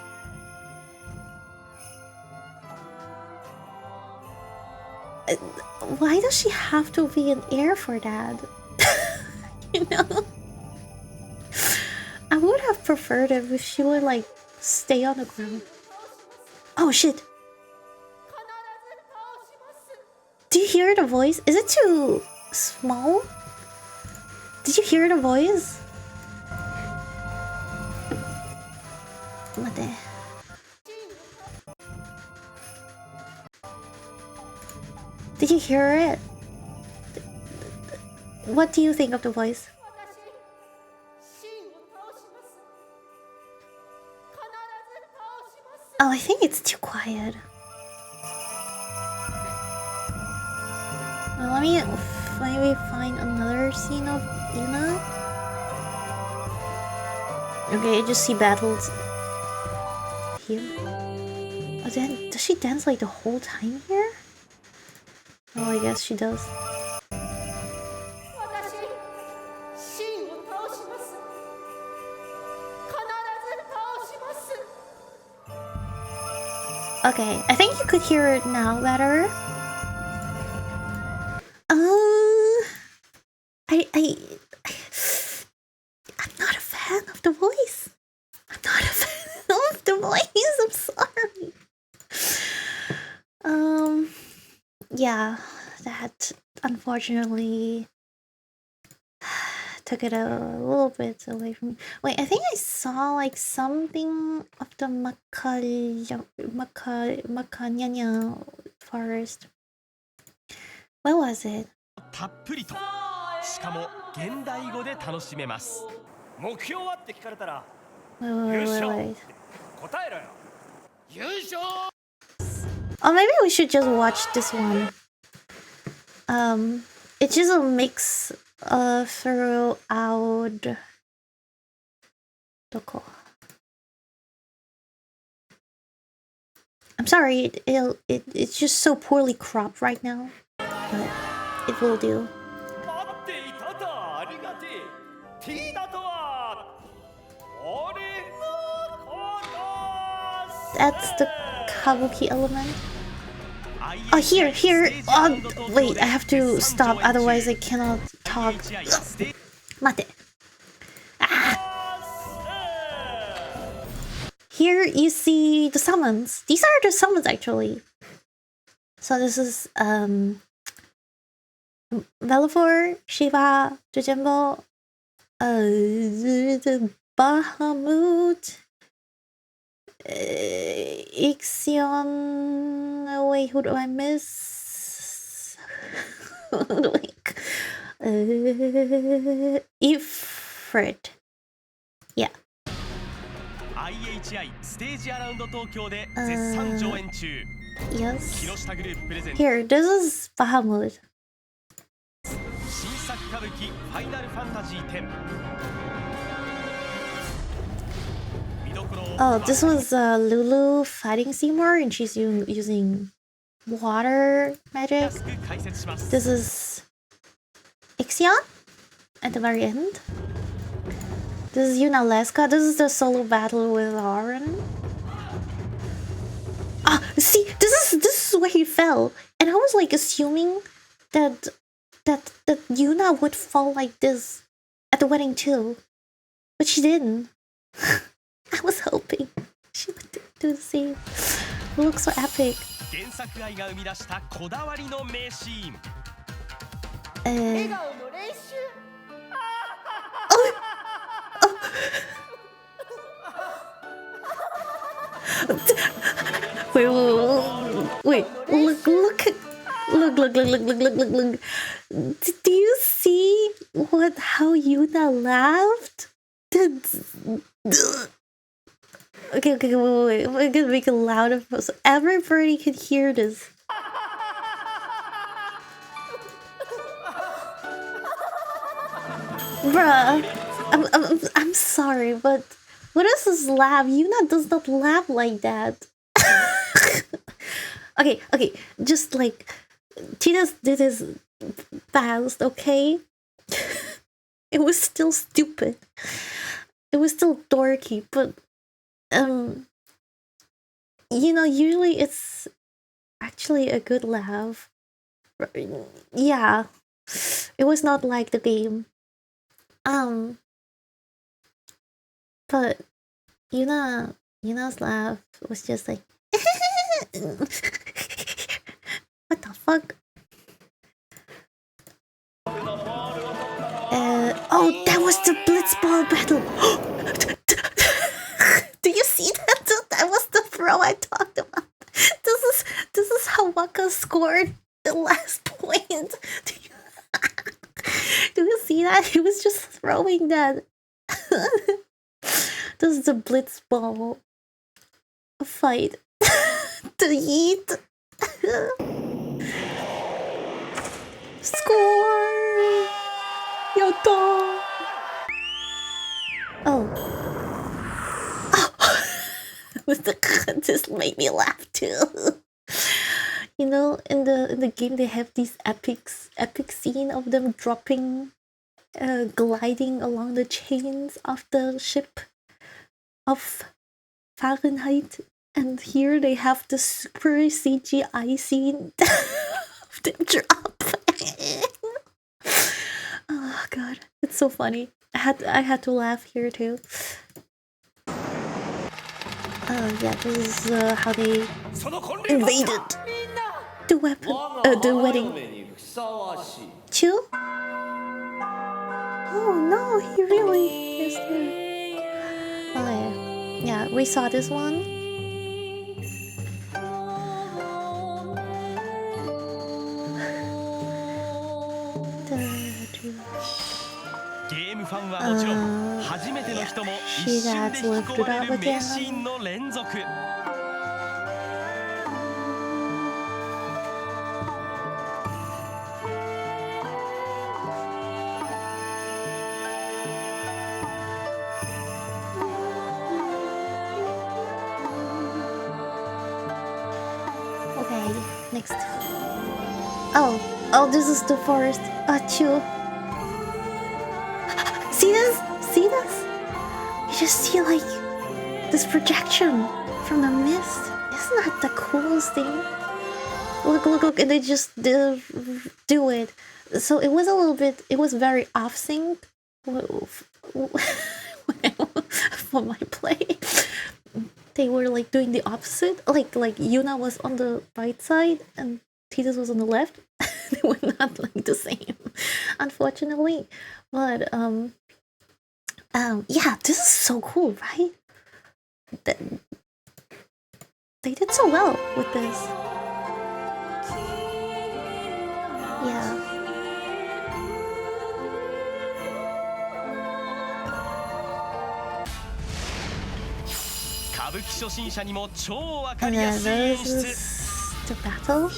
Why does she have to be in air for that? You know? I would have preferred it if she would like stay on the ground. Oh shit! Do you hear the voice? Is it too small? Did you hear the voice? What the? Did you hear it? What do you think of the voice? Oh, I think it's too quiet. Well, let me maybe find another scene of Ina. Okay, I just see battles here. Oh, then does she dance like the whole time here? Oh, I guess she does. Okay, I think you could hear it now better. I'm not a fan of the voice. I'm not a fan of the voice. I'm sorry. Yeah, that unfortunately took it a little bit away from me. Wait, I think I saw like something of the Macanyanya forest. What was it? たっぷりとしかも現代語で楽しめます。目標はって聞かれたら Wait. 答えろよ。優勝 Oh, maybe we should just watch this one. It's just a mix throughout. I'm sorry, it's just so poorly cropped right now, but it will do. 待っていただ。ありがてえ。T だとは俺のこと。 That's the Kabuki element. Oh, here. Oh, wait, I have to stop, otherwise I cannot talk. Mate. Ah. Here you see the summons. These are the summons actually. So this is Velafor, Shiva, Dojimbo, Bahamut, Ixion. Wait, who do I miss? Ifrit. Yeah. IHI ステージアラウンド東京で絶賛上演中。 Yes. 木下グループプレゼンツ Here, this is Bahamut. 新作歌舞伎ファイナルファンタジー10。 見どころを Oh, this was Lulu fighting Seymour, and she's using water magic. 安く解説します。 This is Ixion at the very end. This is Yuna Leska. This is the solo battle with Aaron. Ah, see, this is where he fell, and I was like assuming that Yuna would fall like this at the wedding too, but she didn't. I was hoping she would do the same. It looks so epic. 原作愛が生み出したこだわりの名シーン。 Wait, look. Do you see how Yuna laughed? Okay, wait. I'm gonna make it louder so everybody can hear this. Bruh, I'm sorry, but what is this laugh? Yuna does not laugh like that. Okay, just like Tina's did his fast, okay? It was still stupid. It was still dorky, but usually it's actually a good laugh. Yeah. It was not like the game. But Yuna's laugh was just like what the fuck? Oh, that was the Blitzball battle. Do you see that? That was the throw I talked about. This is how Waka scored the last point. Do you see that? He was just throwing that. This is the Blitzball fight. To eat. Score! Yatta! Oh. This made me laugh too. In the game they have these epic scene of them dropping, gliding along the chains of the ship of Fahrenheit. And here they have the super CGI scene of them drop. Oh god, it's so funny. I had to laugh here too. Yeah, this is how they invaded the wedding. Chill? Oh no, he really is there. Oh yeah, we saw this one. ゲームファンはもちろん初めての人も一瞬で引き込まれる名シーンの連続。Okay, next. Oh, this is the forest. Achoo. See this? See this? You just see like this projection from the mist. Isn't that the coolest thing? Look, and they just do it. So it was a little bit, it was very off sync for my play. They were like doing the opposite. Like Yuna was on the right side and Titus was on the left. They were not like the same, unfortunately. But yeah, this is so cool, right? They did so well with this. Yeah. Kabuki 初心者にも超わか And りや then すい演 this 出。 is the battle.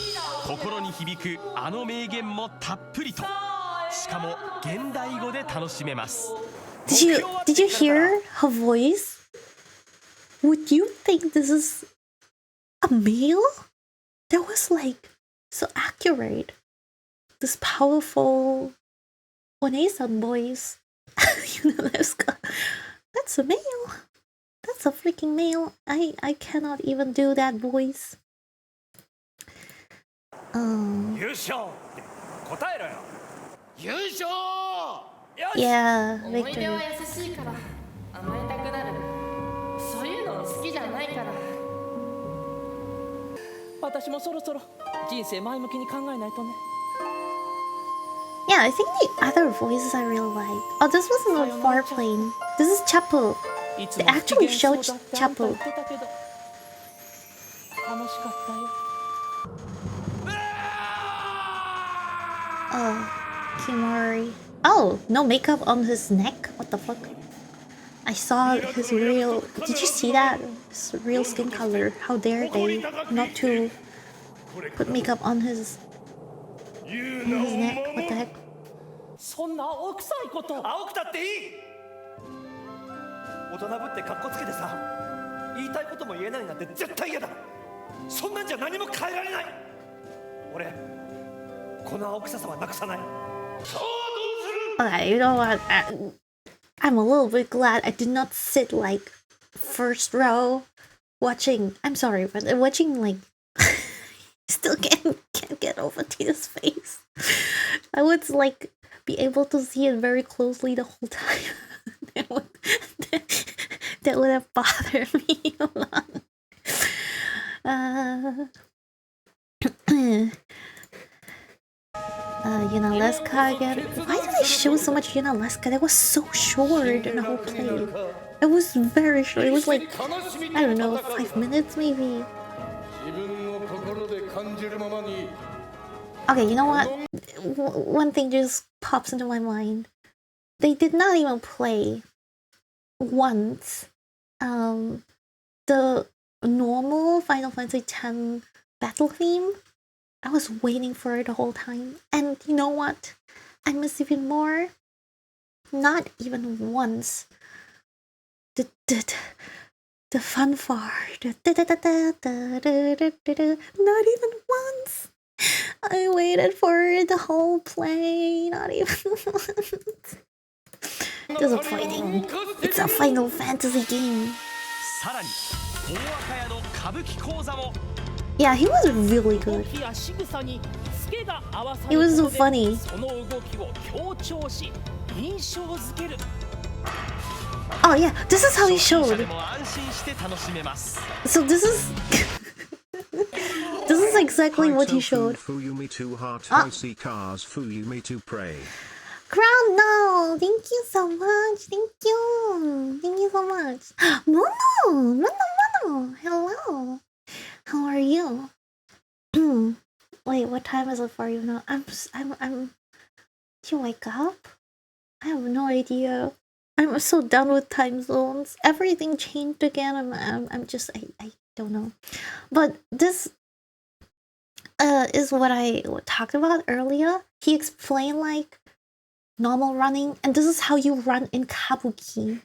心に響くあの名言もたっぷりと。しかも現代語で楽しめます。Did you hear her voice? Would you think this is a male? That was like so accurate. This powerful Onesan voice. You know, that's a male. That's a freaking male. I cannot even do that voice. 優勝答えろよ。優勝。 Yeah, 思い出は victory. 優しいから甘えたくなる。そういうの好きじゃないから。私もそろそろ人生前向きに考えないとね。 Yeah, I think the other voices I really like. Oh, this wasn't a far plane. This is Chapel. いつ They も actually 不機嫌 showed そうだってあんた Chapel. 言ってたけど楽しかったよ。 Oh, Kimori. Oh, no makeup on his neck? What the fuck? I saw his real... Did you see that? His real skin color. How dare they not to put makeup on his neck? What the heck? そんな青臭いこと。青くたっていい。大人ぶってカッコつけてさ、言いたいことも言えないなんて絶対嫌だ。そんなんじゃ何も変えられない。俺、この青臭さはなくさない。さあどうする。 Okay, you know what? I'm a little bit glad I did not sit like first row watching. I'm sorry, but watching like still can't get over Tina's face. I would like be able to see it very closely the whole time. that would have bothered me a lot. Yunalesca again. Why did they show so much Yunalesca? That was so short in the whole play. It was very short. It was like, I don't know, 5 minutes maybe. Okay, you know what? One thing just pops into my mind. They did not even play once the normal Final Fantasy X battle theme. I was waiting for it the whole time. And you know what? I miss even more. Not even once. The fanfare. Not even once. I waited for it the whole play. Not even once. Disappointing. It's a Final Fantasy game. さらに Yeah, he was really good. It was so funny. Oh yeah, this is how he showed. So this is this is exactly what he showed. Fuyumi to heart, Ah. see cars, Fuyumi to pray. Crown, no! Thank you so much. Thank you. Thank you so much. Mono! Mono! Hello. How are you? Wait, what time is it for you now? Did you wake up? I have no idea. I'm so done with time zones. Everything changed again. I'm just I don't know. But this is what I talked about earlier. He explained like normal running, and this is how you run in Kabuki.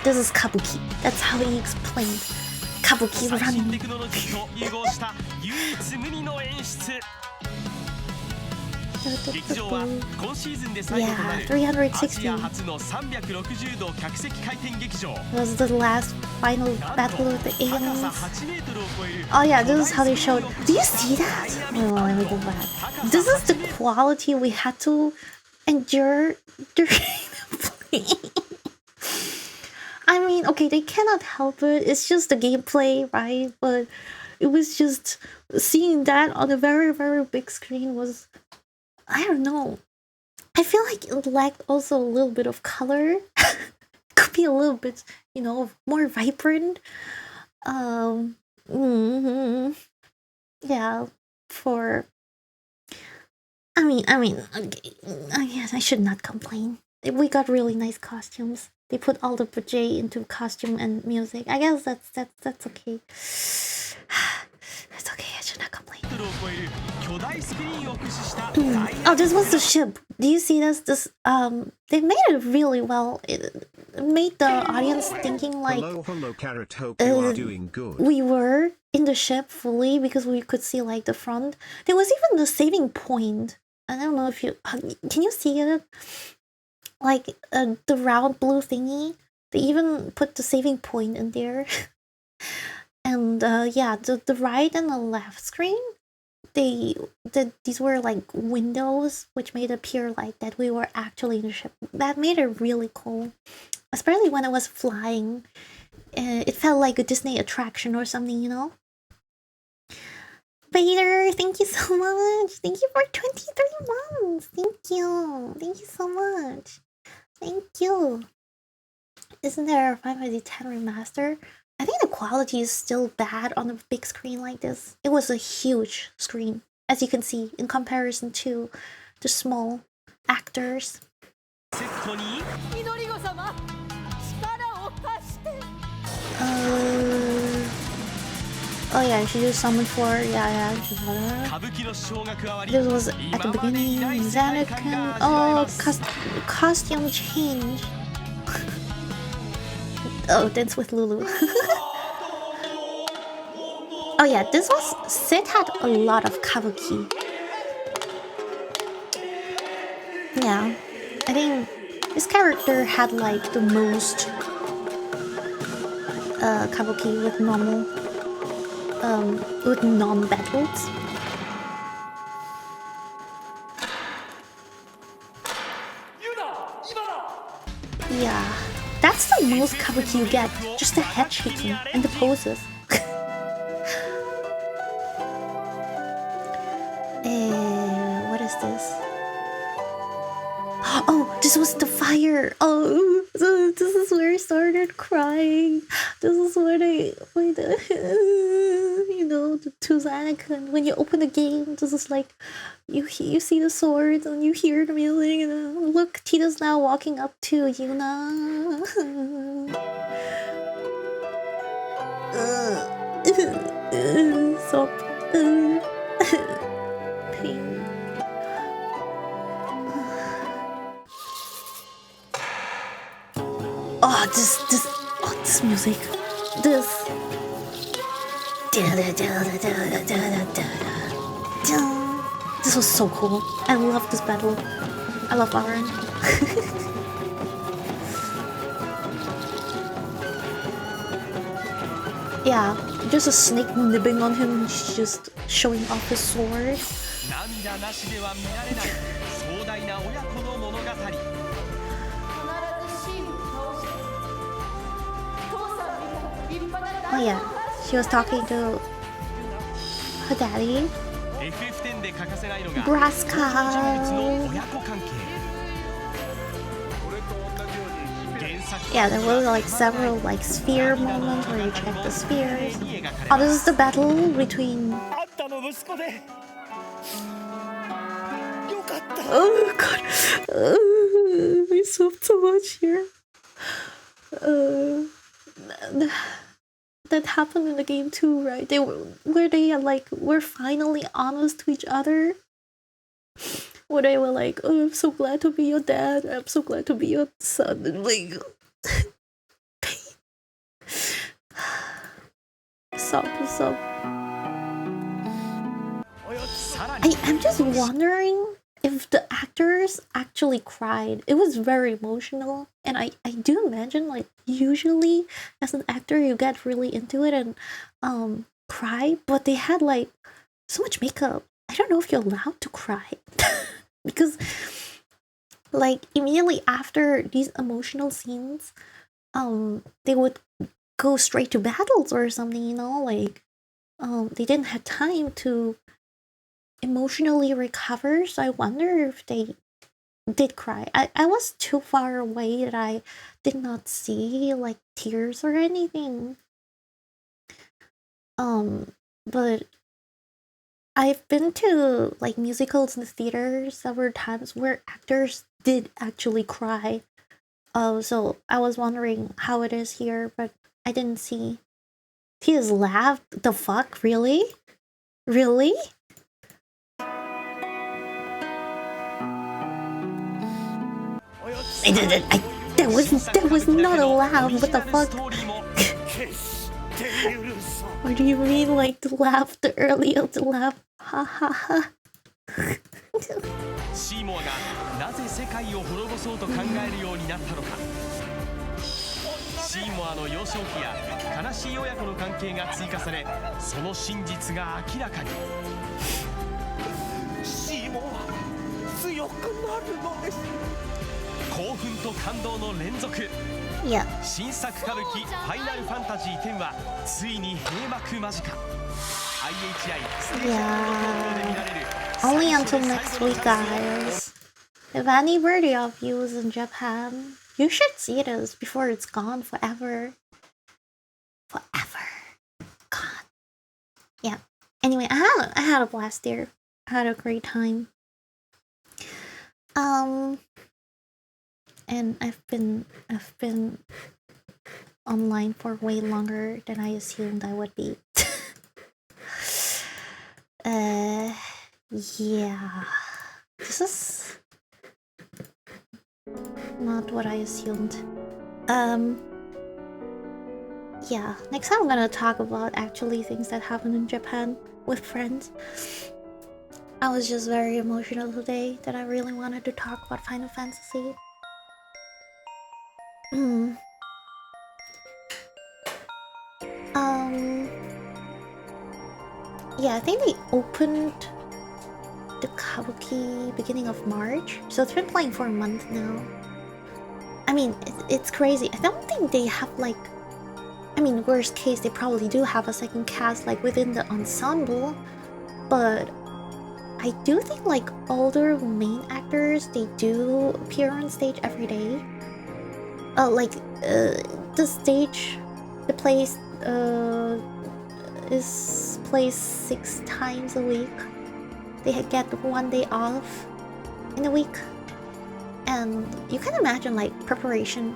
This is Kabuki. That's how he explained Kabuki running. Yeah, 360. Was the last final battle of the aliens. Oh yeah, this is how they showed. Do you see that? Wait, let me go back. This is the quality we had to endure during the play. I mean, okay, they cannot help it. It's just the gameplay, right? But it was just seeing that on a very, very big screen was, I don't know. I feel like it lacked also a little bit of color. Could be a little bit, you know, more vibrant. Yeah, for. I mean, okay, I guess I should not complain. We got really nice costumes. They put all the budget into costume and music. I guess that's okay. It's okay. I should not complain. Oh, this was the ship. Do you see this? They made it really well. It made the audience thinking like Hello, Carrot. Hope you are doing good. we were in the ship fully because we could see like the front. There was even the saving point. I don't know if you can you see it? Like the round blue thingy. They even put the saving point in there. And yeah, the right and the left screen, these were like windows which made it appear like that we were actually in the ship. That made it really cool, especially when it was flying. It felt like a Disney attraction or something, you know. Vader, thank you so much. Thank you for 23 months. Thank you so much. Thank you. Isn't there a 5x10 remaster? I think the quality is still bad on a big screen like this. It was a huge screen, as you can see, in comparison to the small actors. Oh yeah, she just summoned for yeah. This was at the beginning. Zanakan. Oh, costume change. Oh, Dance with Lulu. Oh yeah, this was Sid had a lot of Kabuki. Yeah, I think this character had like the most Kabuki with normal with non-battles. Yeah, that's the most Kabuki you get. Just the head shaking and the poses. What is this? Oh, this was the fire. Oh, this is where I started crying. This is where you know, to Anakin. When you open the game, this is like you see the swords and you hear the music. And look, Tita's now walking up to Yuna. So pain. Oh, this music. This was so cool. I love this battle. I love Baron. Yeah, just a snake nibbling on him. He's just showing off his sword. 涙なしでは見られない壮大な親子の物語。必ずシーンを倒して父さんみたいな立派な Oh 大 yeah, she was talking to her daddy. FF10 で欠かせないのが Brass 登場人物 cow. の親子関係。原作 Yeah, there were like several like sphere moments where you check the spheres. Oh, this is the battle between. あんたの息子でよかった。 Oh god, I sobbed so much here. That happened in the game too, right? They were finally honest to each other. Where they were like, "Oh, I'm so glad to be your dad. I'm so glad to be your son." And like, sob. さらに I'm just wondering if the actors actually cried. It was very emotional, and I do imagine like usually as an actor you get really into it and cry, but they had like so much makeup. I don't know if you're allowed to cry because like immediately after these emotional scenes, they would go straight to battles or something, you know, like they didn't have time to emotionally recover, so I wonder if they did cry. I was too far away that I did not see like tears or anything. But I've been to like musicals in the theater several times where actors did actually cry. So I was wondering how it is here, but I didn't see. He just laughed. The fuck? Really? Really? That was not a laugh. What the fuck? What do you mean, like the laugh, the earlier the laugh? Ha ha ha. シーモアがなぜ世界を滅ぼそうと考えるようになったのか。シーモアの幼少期や悲しい親子の関係が追加され、その真実が明らかに。シーモア強くなるのです。興奮と感動の連続。 Yeah. 新作歌舞伎ファイナルファンタジー10はついに閉幕間近。IHI ステージアート東京で見られる。 Only until next week, guys. If anybody of you is in Japan, you should see this before it's gone forever. Forever. God. Yeah. Anyway, I had a blast there. I had a great time. And I've been online for way longer than I assumed I would be. Yeah. This is not what I assumed. Yeah, next time I'm gonna talk about actually things that happened in Japan with friends. I was just very emotional today that I really wanted to talk about Final Fantasy. Yeah, I think they opened the Kabuki beginning of March, so it's been playing for a month now. I mean, it's crazy. I don't think they have like, I mean, worst case, they probably do have a second cast like within the ensemble, but I do think like older main actors, they do appear on stage every day. The stage, the place is placed 6 times a week. They get 1 day off in a week, and you can imagine like preparation.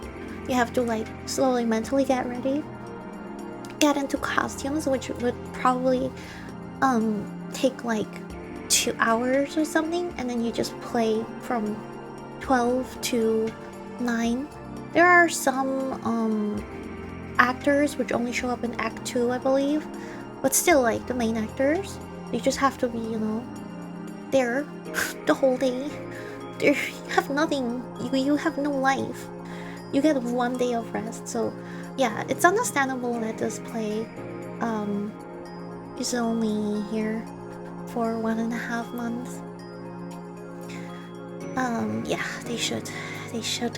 You have to like slowly mentally get ready, get into costumes, which would probably take like 2 hours or something, and then you just play from 12 to 9. There are some actors which only show up in Act 2, I believe, but still like the main actors, you just have to be, you know, there the whole day. There, you have nothing, you have no life. You get 1 day of rest, so yeah, it's understandable that this play is only here for 1.5 months. Yeah, they should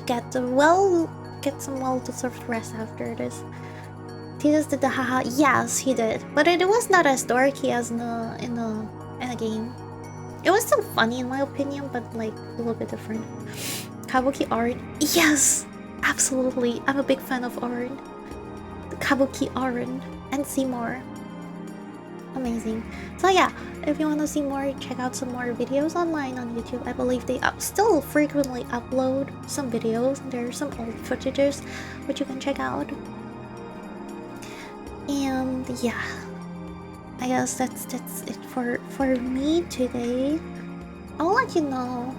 get some well-deserved rest after this. Titus did the haha. Yes, he did, but it was not as dorky as in the game. It was still funny in my opinion, but like a little bit different. Kabuki art, yes, absolutely. I'm a big fan of art. The Kabuki art and see more. Amazing. So yeah, if you want to see more, check out some more videos online on YouTube. I believe they still frequently upload some videos. There are some old footages which you can check out. And yeah, I guess that's it for me today. I'll let you know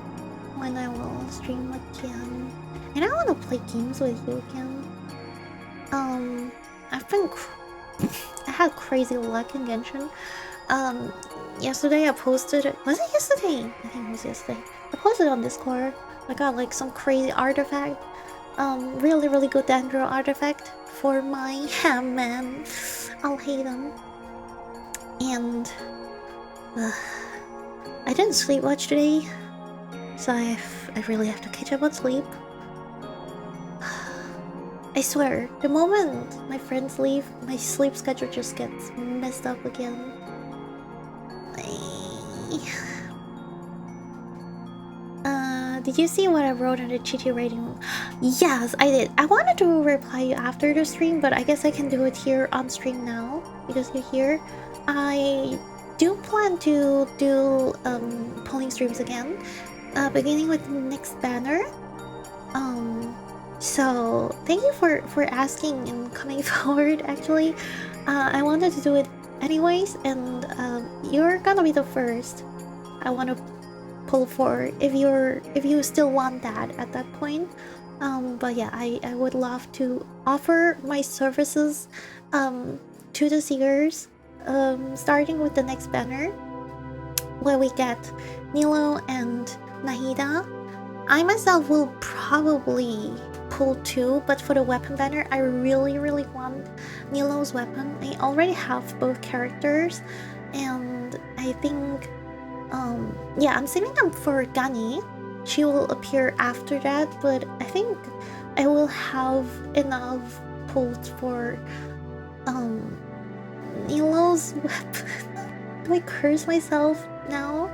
when I will stream again, and I want to play games with you again. I had crazy luck in Genshin. Yesterday I posted. Was it yesterday? I think it was yesterday. I posted on Discord. I got like some crazy artifact. Really good Dendro artifact for my ham man. I'll hate him. And I didn't sleep much today, so I really have to catch up on sleep. I swear, the moment my friends leave, my sleep schedule just gets messed up again. Did you see what I wrote in the Chichi rating? Yes, I did. I wanted to reply you after the stream, but I guess I can do it here on stream now because you're here. I do plan to do polling streams again, beginning with the next banner. So thank you for asking and coming forward. Actually, I wanted to do it anyways, and you're gonna be the first I want to pull for if you still want that at that point. But yeah, I would love to offer my services to the seers, starting with the next banner where we get Nilo and Nahida. I myself will probably pull 2, but for the weapon banner, I really want Nilo's weapon. I already have both characters, and I think, yeah, I'm saving them for Gani. She will appear after that, but I think I will have enough pulls for Nilo's weapon. Do I curse myself now?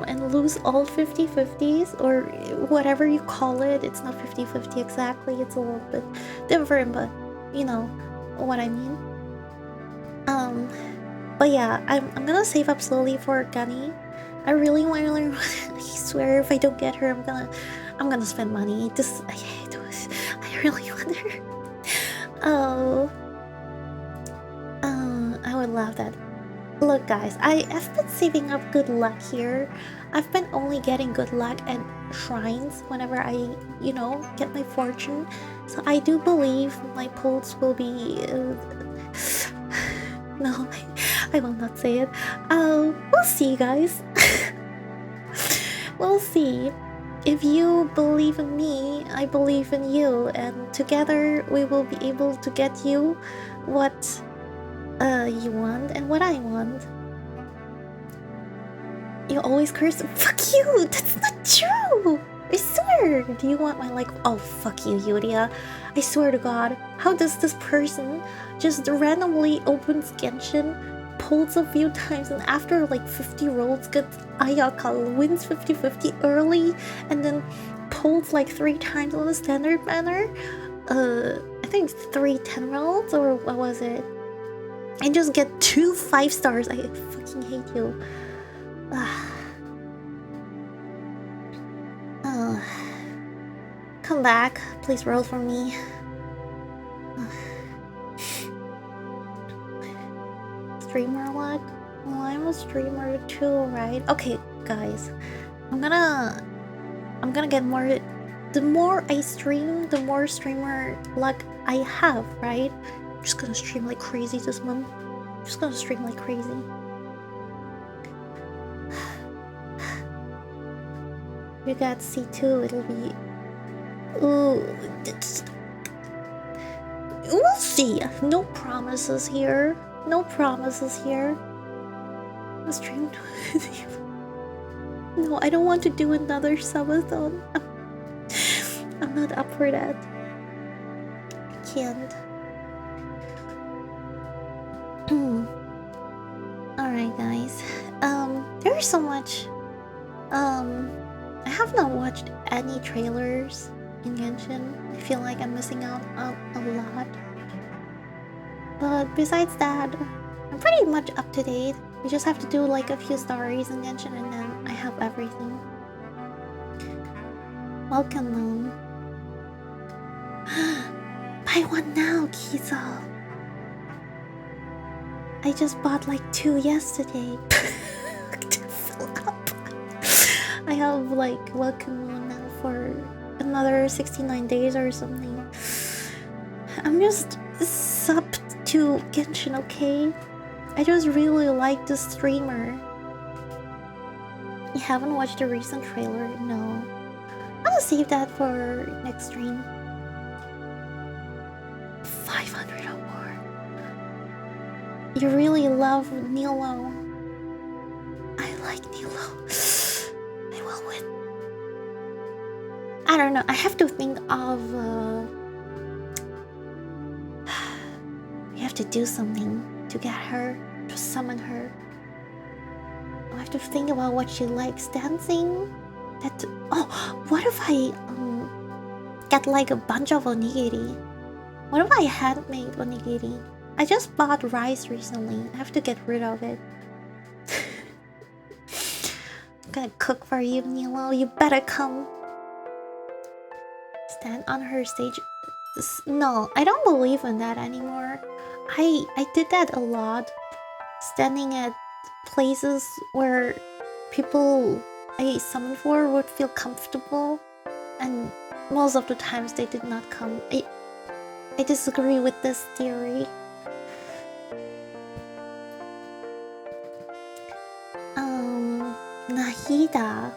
And lose all 50/50s or whatever you call it. It's not 50/50 exactly, it's a little bit different, but you know what I mean. But yeah, I'm gonna save up slowly for Gani. I really want to learn. I swear if I don't get her, I'm gonna spend money. I really want her. I would love that. Look guys, I've been saving up good luck here. I've been only getting good luck at shrines whenever I, get my fortune. So I do believe my pulls will be... no, I will not say it. We'll see guys. We'll see. If you believe in me, I believe in you. And together we will be able to get you what... you want and what I want. You always curse. Fuck you! That's not true! I swear! Do you want my oh fuck you, Yuria. I swear to god. How does this person just randomly opens Genshin, pulls a few times, and after 50 rolls gets Ayaka, wins 50/50 early, and then pulls 3 times on the standard banner? I think it's 3 10 rolls, or what was it? And just get 2 5 stars. I fucking hate you. Come back. Please roll for me. Streamer luck? Well, I'm a streamer too, right? Okay, guys. I'm gonna get more... The more I stream, the more streamer luck I have, right? I'm just gonna stream like crazy this month. I'm just gonna stream like crazy. We got C2, it'll be... Ooh... We'll see. No promises here. No promises here. The stream. No, I don't want to do another subathon. I'm not up for that. I can't. Alright guys. There's so much. I have not watched any trailers in Genshin. I feel like I'm missing out on a lot. But besides that, I'm pretty much up to date. We just have to do like a few stories in Genshin and then I have everything. Welcome, Moon. Buy one now, Kizo. I just bought like 2 yesterday. To fill up. I have like Welcome Moon now for another 69 days or something. I'm just subbed to Genshin, okay? I just really like the streamer. You haven't watched the recent trailer? No. I'll save that for next stream. 500 or more. You really love Nilo. I like Nilo. I will win. I don't know. I have to think of. We have to do something to get her, to summon her. I have to think about what she likes. Dancing. That. Oh, what if I get like a bunch of onigiri? What if I handmade onigiri? I just bought rice recently. I have to get rid of it. I'm gonna cook for you, Nilo. You better come. Stand on her stage. No, I don't believe in that anymore. I did that a lot. Standing at places where people I summoned for would feel comfortable. And most of the times they did not come. I disagree with this theory. Nahida.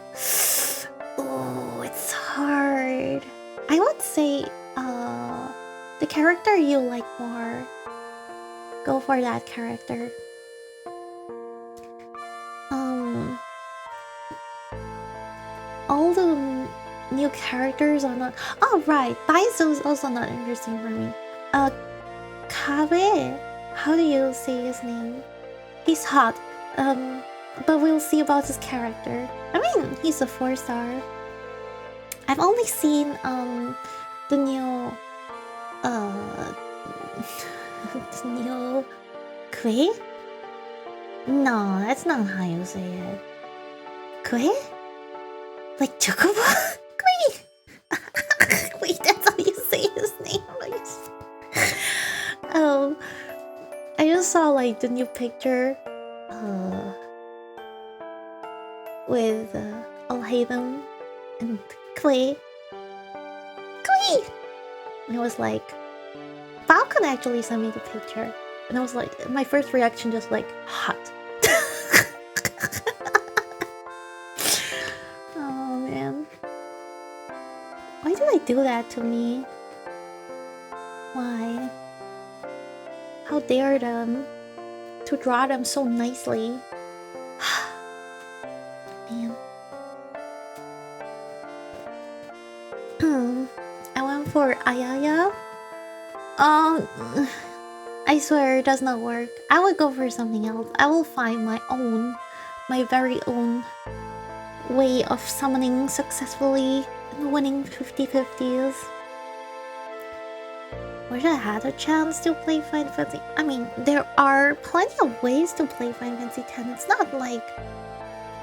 Oh, it's hard. I would say, the character you like more. Go for that character. All the new characters are not. Oh right, Daiso is also not interesting for me. Kabe. How do you say his name? He's hot. But we'll see about his character. I mean, he's a 4-star. I've only seen the new the new Kue? No, that's not how you say it. Kue? Like Chocobo? Kue! Wait, that's how you say his name. I just saw like the new picture with Alhaitham and Kue. And it was like, Falcon actually sent me the picture. And I was like, my first reaction just like, hot. Oh man. Why did I do that to me? Why? How dare them to draw them so nicely. Man. I went for Ayaya. I swear it does not work. I would go for something else. I will find my very own way of summoning successfully and winning 50/50s. Wish I had a chance to play Final Fantasy. I mean, there are plenty of ways to play Final Fantasy X. It's not like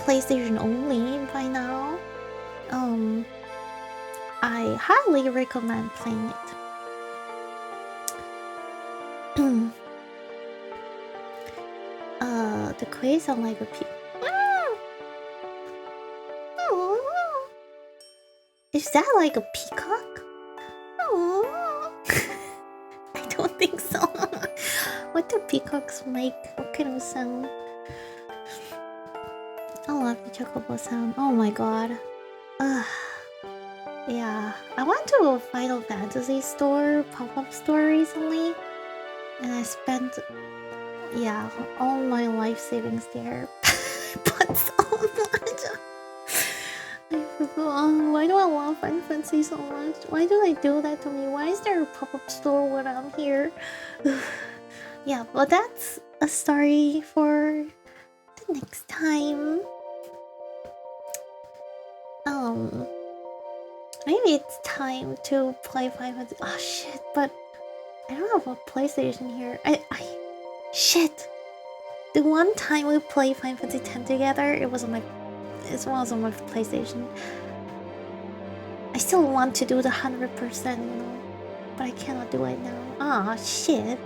PlayStation only by now. I highly recommend playing it. The Kue sound like a Is that like a peacock? I don't think so. What do peacocks make? What kind of sound? I love the chocobo sound. Oh my god. Yeah, I went to a Final Fantasy store, pop-up store recently, and I spent, yeah, all my life savings there. But so much. Why do I love Final Fantasy so much? Why do they do that to me? Why is there a pop-up store when I'm here? Yeah, but that's a story for the next time. Maybe it's time to play Final Fantasy. Oh shit! But I don't have a PlayStation here. Shit. The one time we played Final Fantasy X together, it was on my PlayStation. I still want to do the 100%, you know, but I cannot do it now. Ah, shit.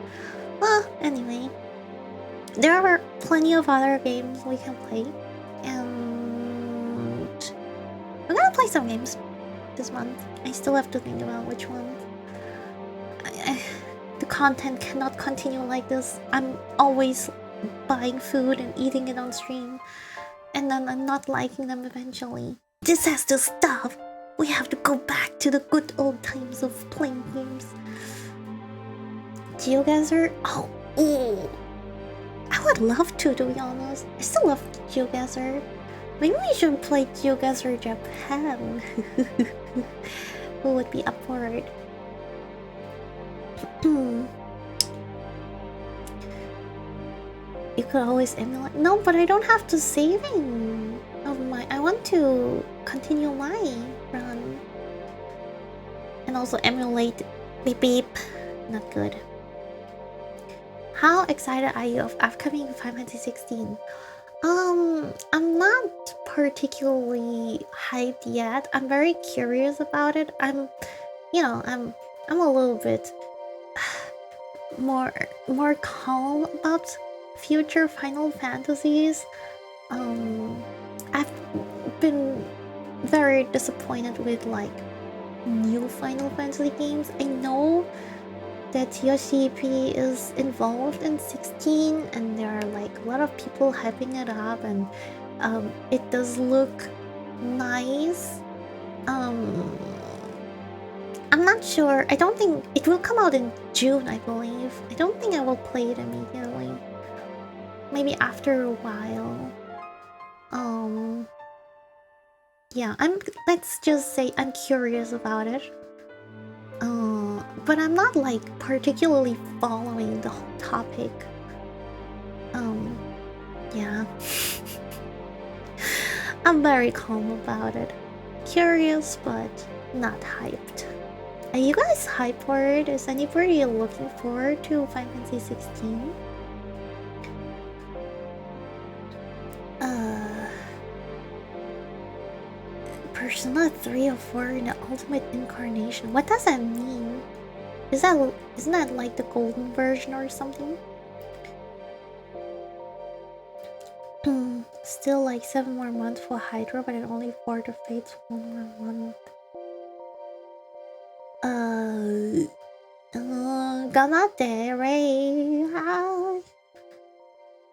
Well, anyway, there are plenty of other games we can play, and we're gonna play some games this month. I still have to think about which ones. The content cannot continue like this. I'm always buying food and eating it on stream, and then I'm not liking them eventually. This has to stop. We have to go back to the good old times of playing games. GeoGuessr? Oh, I would love to be honest. I still love GeoGuessr. Maybe we should play GeoGuessr Japan. Who would be up for it? You could always emulate. No, but I don't have to saving of my. I want to continue my run and also emulate. Beep beep. Not good. How excited are you of upcoming Final Fantasy 16? I'm not particularly hyped yet. I'm very curious about it. I'm a little bit more calm about future Final Fantasies. I've been very disappointed with like new Final Fantasy games. I know that Yoshi P is involved in 16 and there are like a lot of people hyping it up, and it does look nice. I'm not sure. I don't think it will come out in June, I believe. I don't think I will play it immediately. Maybe after a while. Yeah, let's just say I'm curious about it. But I'm not like particularly following the whole topic. Yeah. I'm very calm about it. Curious, but not hyped. Are you guys hyped for it? Is anybody looking forward to Final Fantasy 16? Persona 3 or 4 in the ultimate incarnation. What does that mean? Isn't that like the golden version or something? Still like 7 more months for Hydra, but it only 4 to Fates 1 more month. Got there, Ray.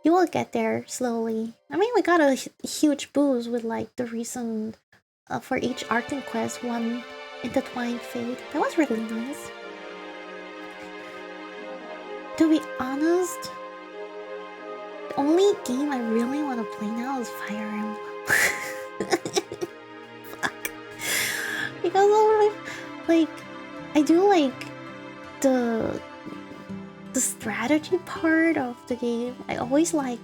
You will get there slowly. I mean, we got a huge boost with like the recent for each art and quest one intertwined fate. That was really nice. To be honest, the only game I really want to play now is Fire Emblem. Fuck. Because I do like the strategy part of the game. I always like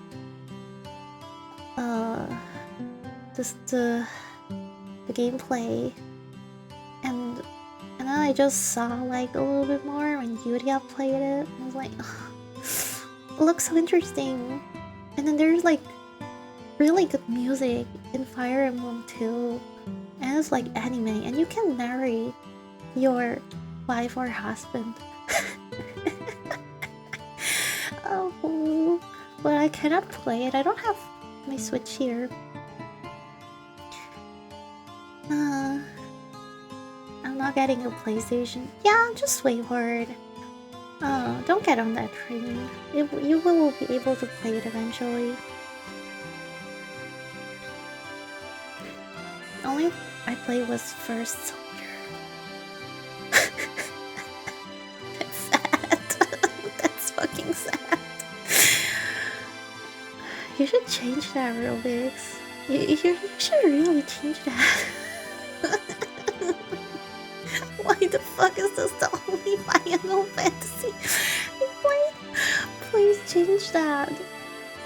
just the gameplay, and then I just saw like a little bit more when Yuria played it. I was like, it looks so interesting. And then there's like really good music in Fire Emblem too, and it's like anime, and you can marry your wife or husband. Oh, but I cannot play it. I don't have my Switch here. I'm not getting a PlayStation. Yeah, just wait for it. Don't get on that train. You will be able to play it eventually. Only I played was First Soldier. fucking sad. You should change that, Rubix. You should really change that. Why the fuck is this the only Final Fantasy? Please change that.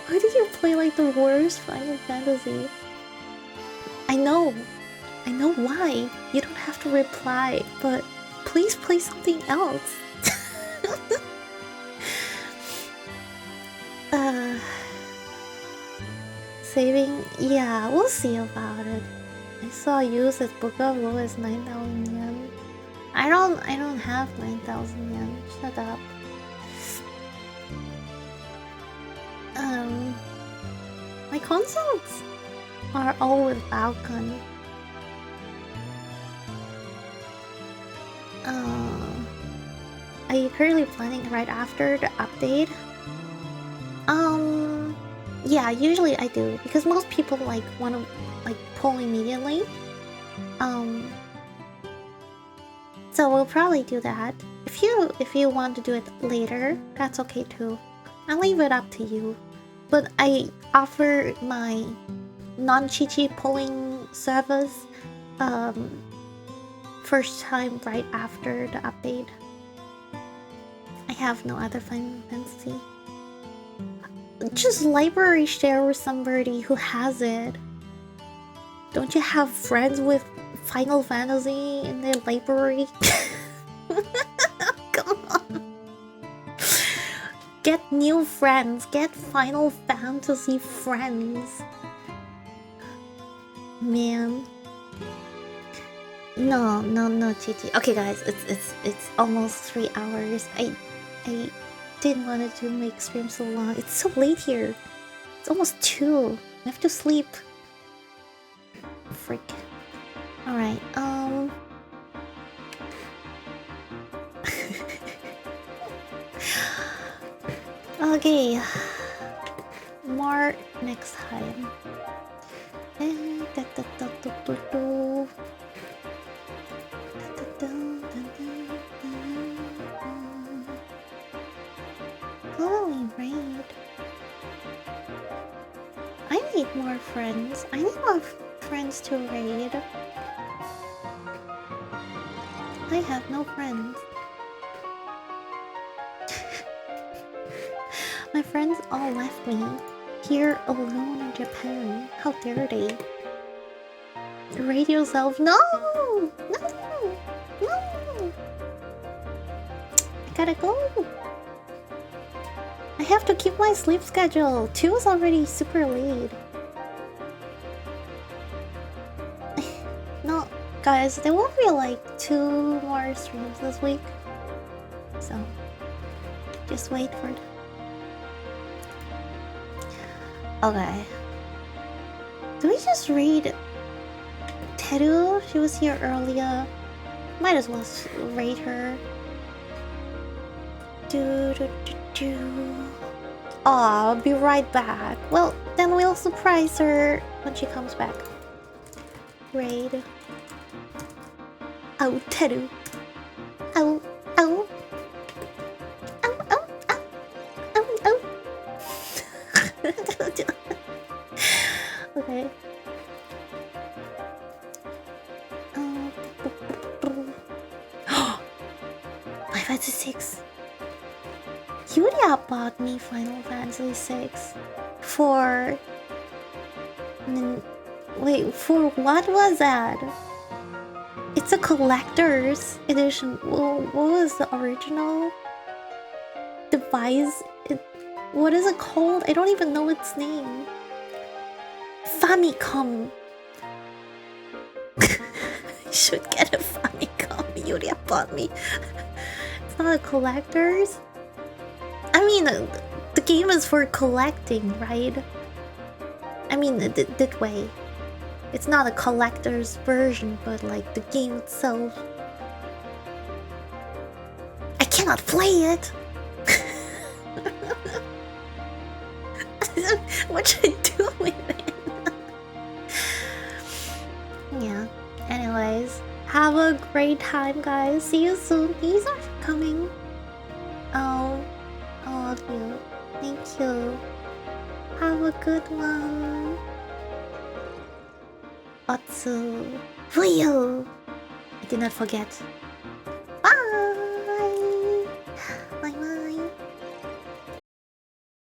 Why did you play like the worst Final Fantasy? I know why. You don't have to reply, but please play something else. Saving? Yeah, we'll see about it. I saw use at book of low as 9,000 yen. I don't have 9,000 yen. Shut up. My consoles are all with balcony. Are you currently planning right after the update? Yeah, usually I do because most people like want to like pull immediately. So we'll probably do that. If you want to do it later, that's okay too. I'll leave it up to you. But I offer my non-chichi pulling service first time right after the update. I have no other Final Fantasy. Just library share with somebody who has it. Don't you have friends with Final Fantasy in their library? Come on. Get new friends. Get Final Fantasy friends. Man. No, Chichi. Okay, guys, it's almost 3 hours. I didn't want to make stream so long. It's so late here. It's almost 2. I have to sleep. Freak. Alright, okay. More next time. Glowing raid. I need more friends. I need more friends to raid. I have no friends. My friends all left me here alone in Japan. How dare they? The radio self. No! I gotta go. I have to keep my sleep schedule. 2 is already super late. No, guys, there will be like 2 more streams this week. So, just wait for it. Okay. Do we just read Teru? She was here earlier. Might as well raid her. Aw, I'll be right back. Well, then we'll surprise her when she comes back. Raid. Oh, Teru. Oh. Okay. Final Fantasy 6. Yuria bought me Final Fantasy 6 for... Wait, for what was that? It's a collector's edition. What was the original device? What is it called? I don't even know its name. Famicom. I should get a Famicom. Yuria bought me. It's not a collector's. I mean, the game is for collecting, right? I mean, that way. It's not a collector's version, but like the game itself. I cannot play it! What should I do with it? Yeah. Anyways, have a great time, guys. See you soon. These are coming. all of you. Thank you. Have a good one. Otsu. Fuyu. I did not forget.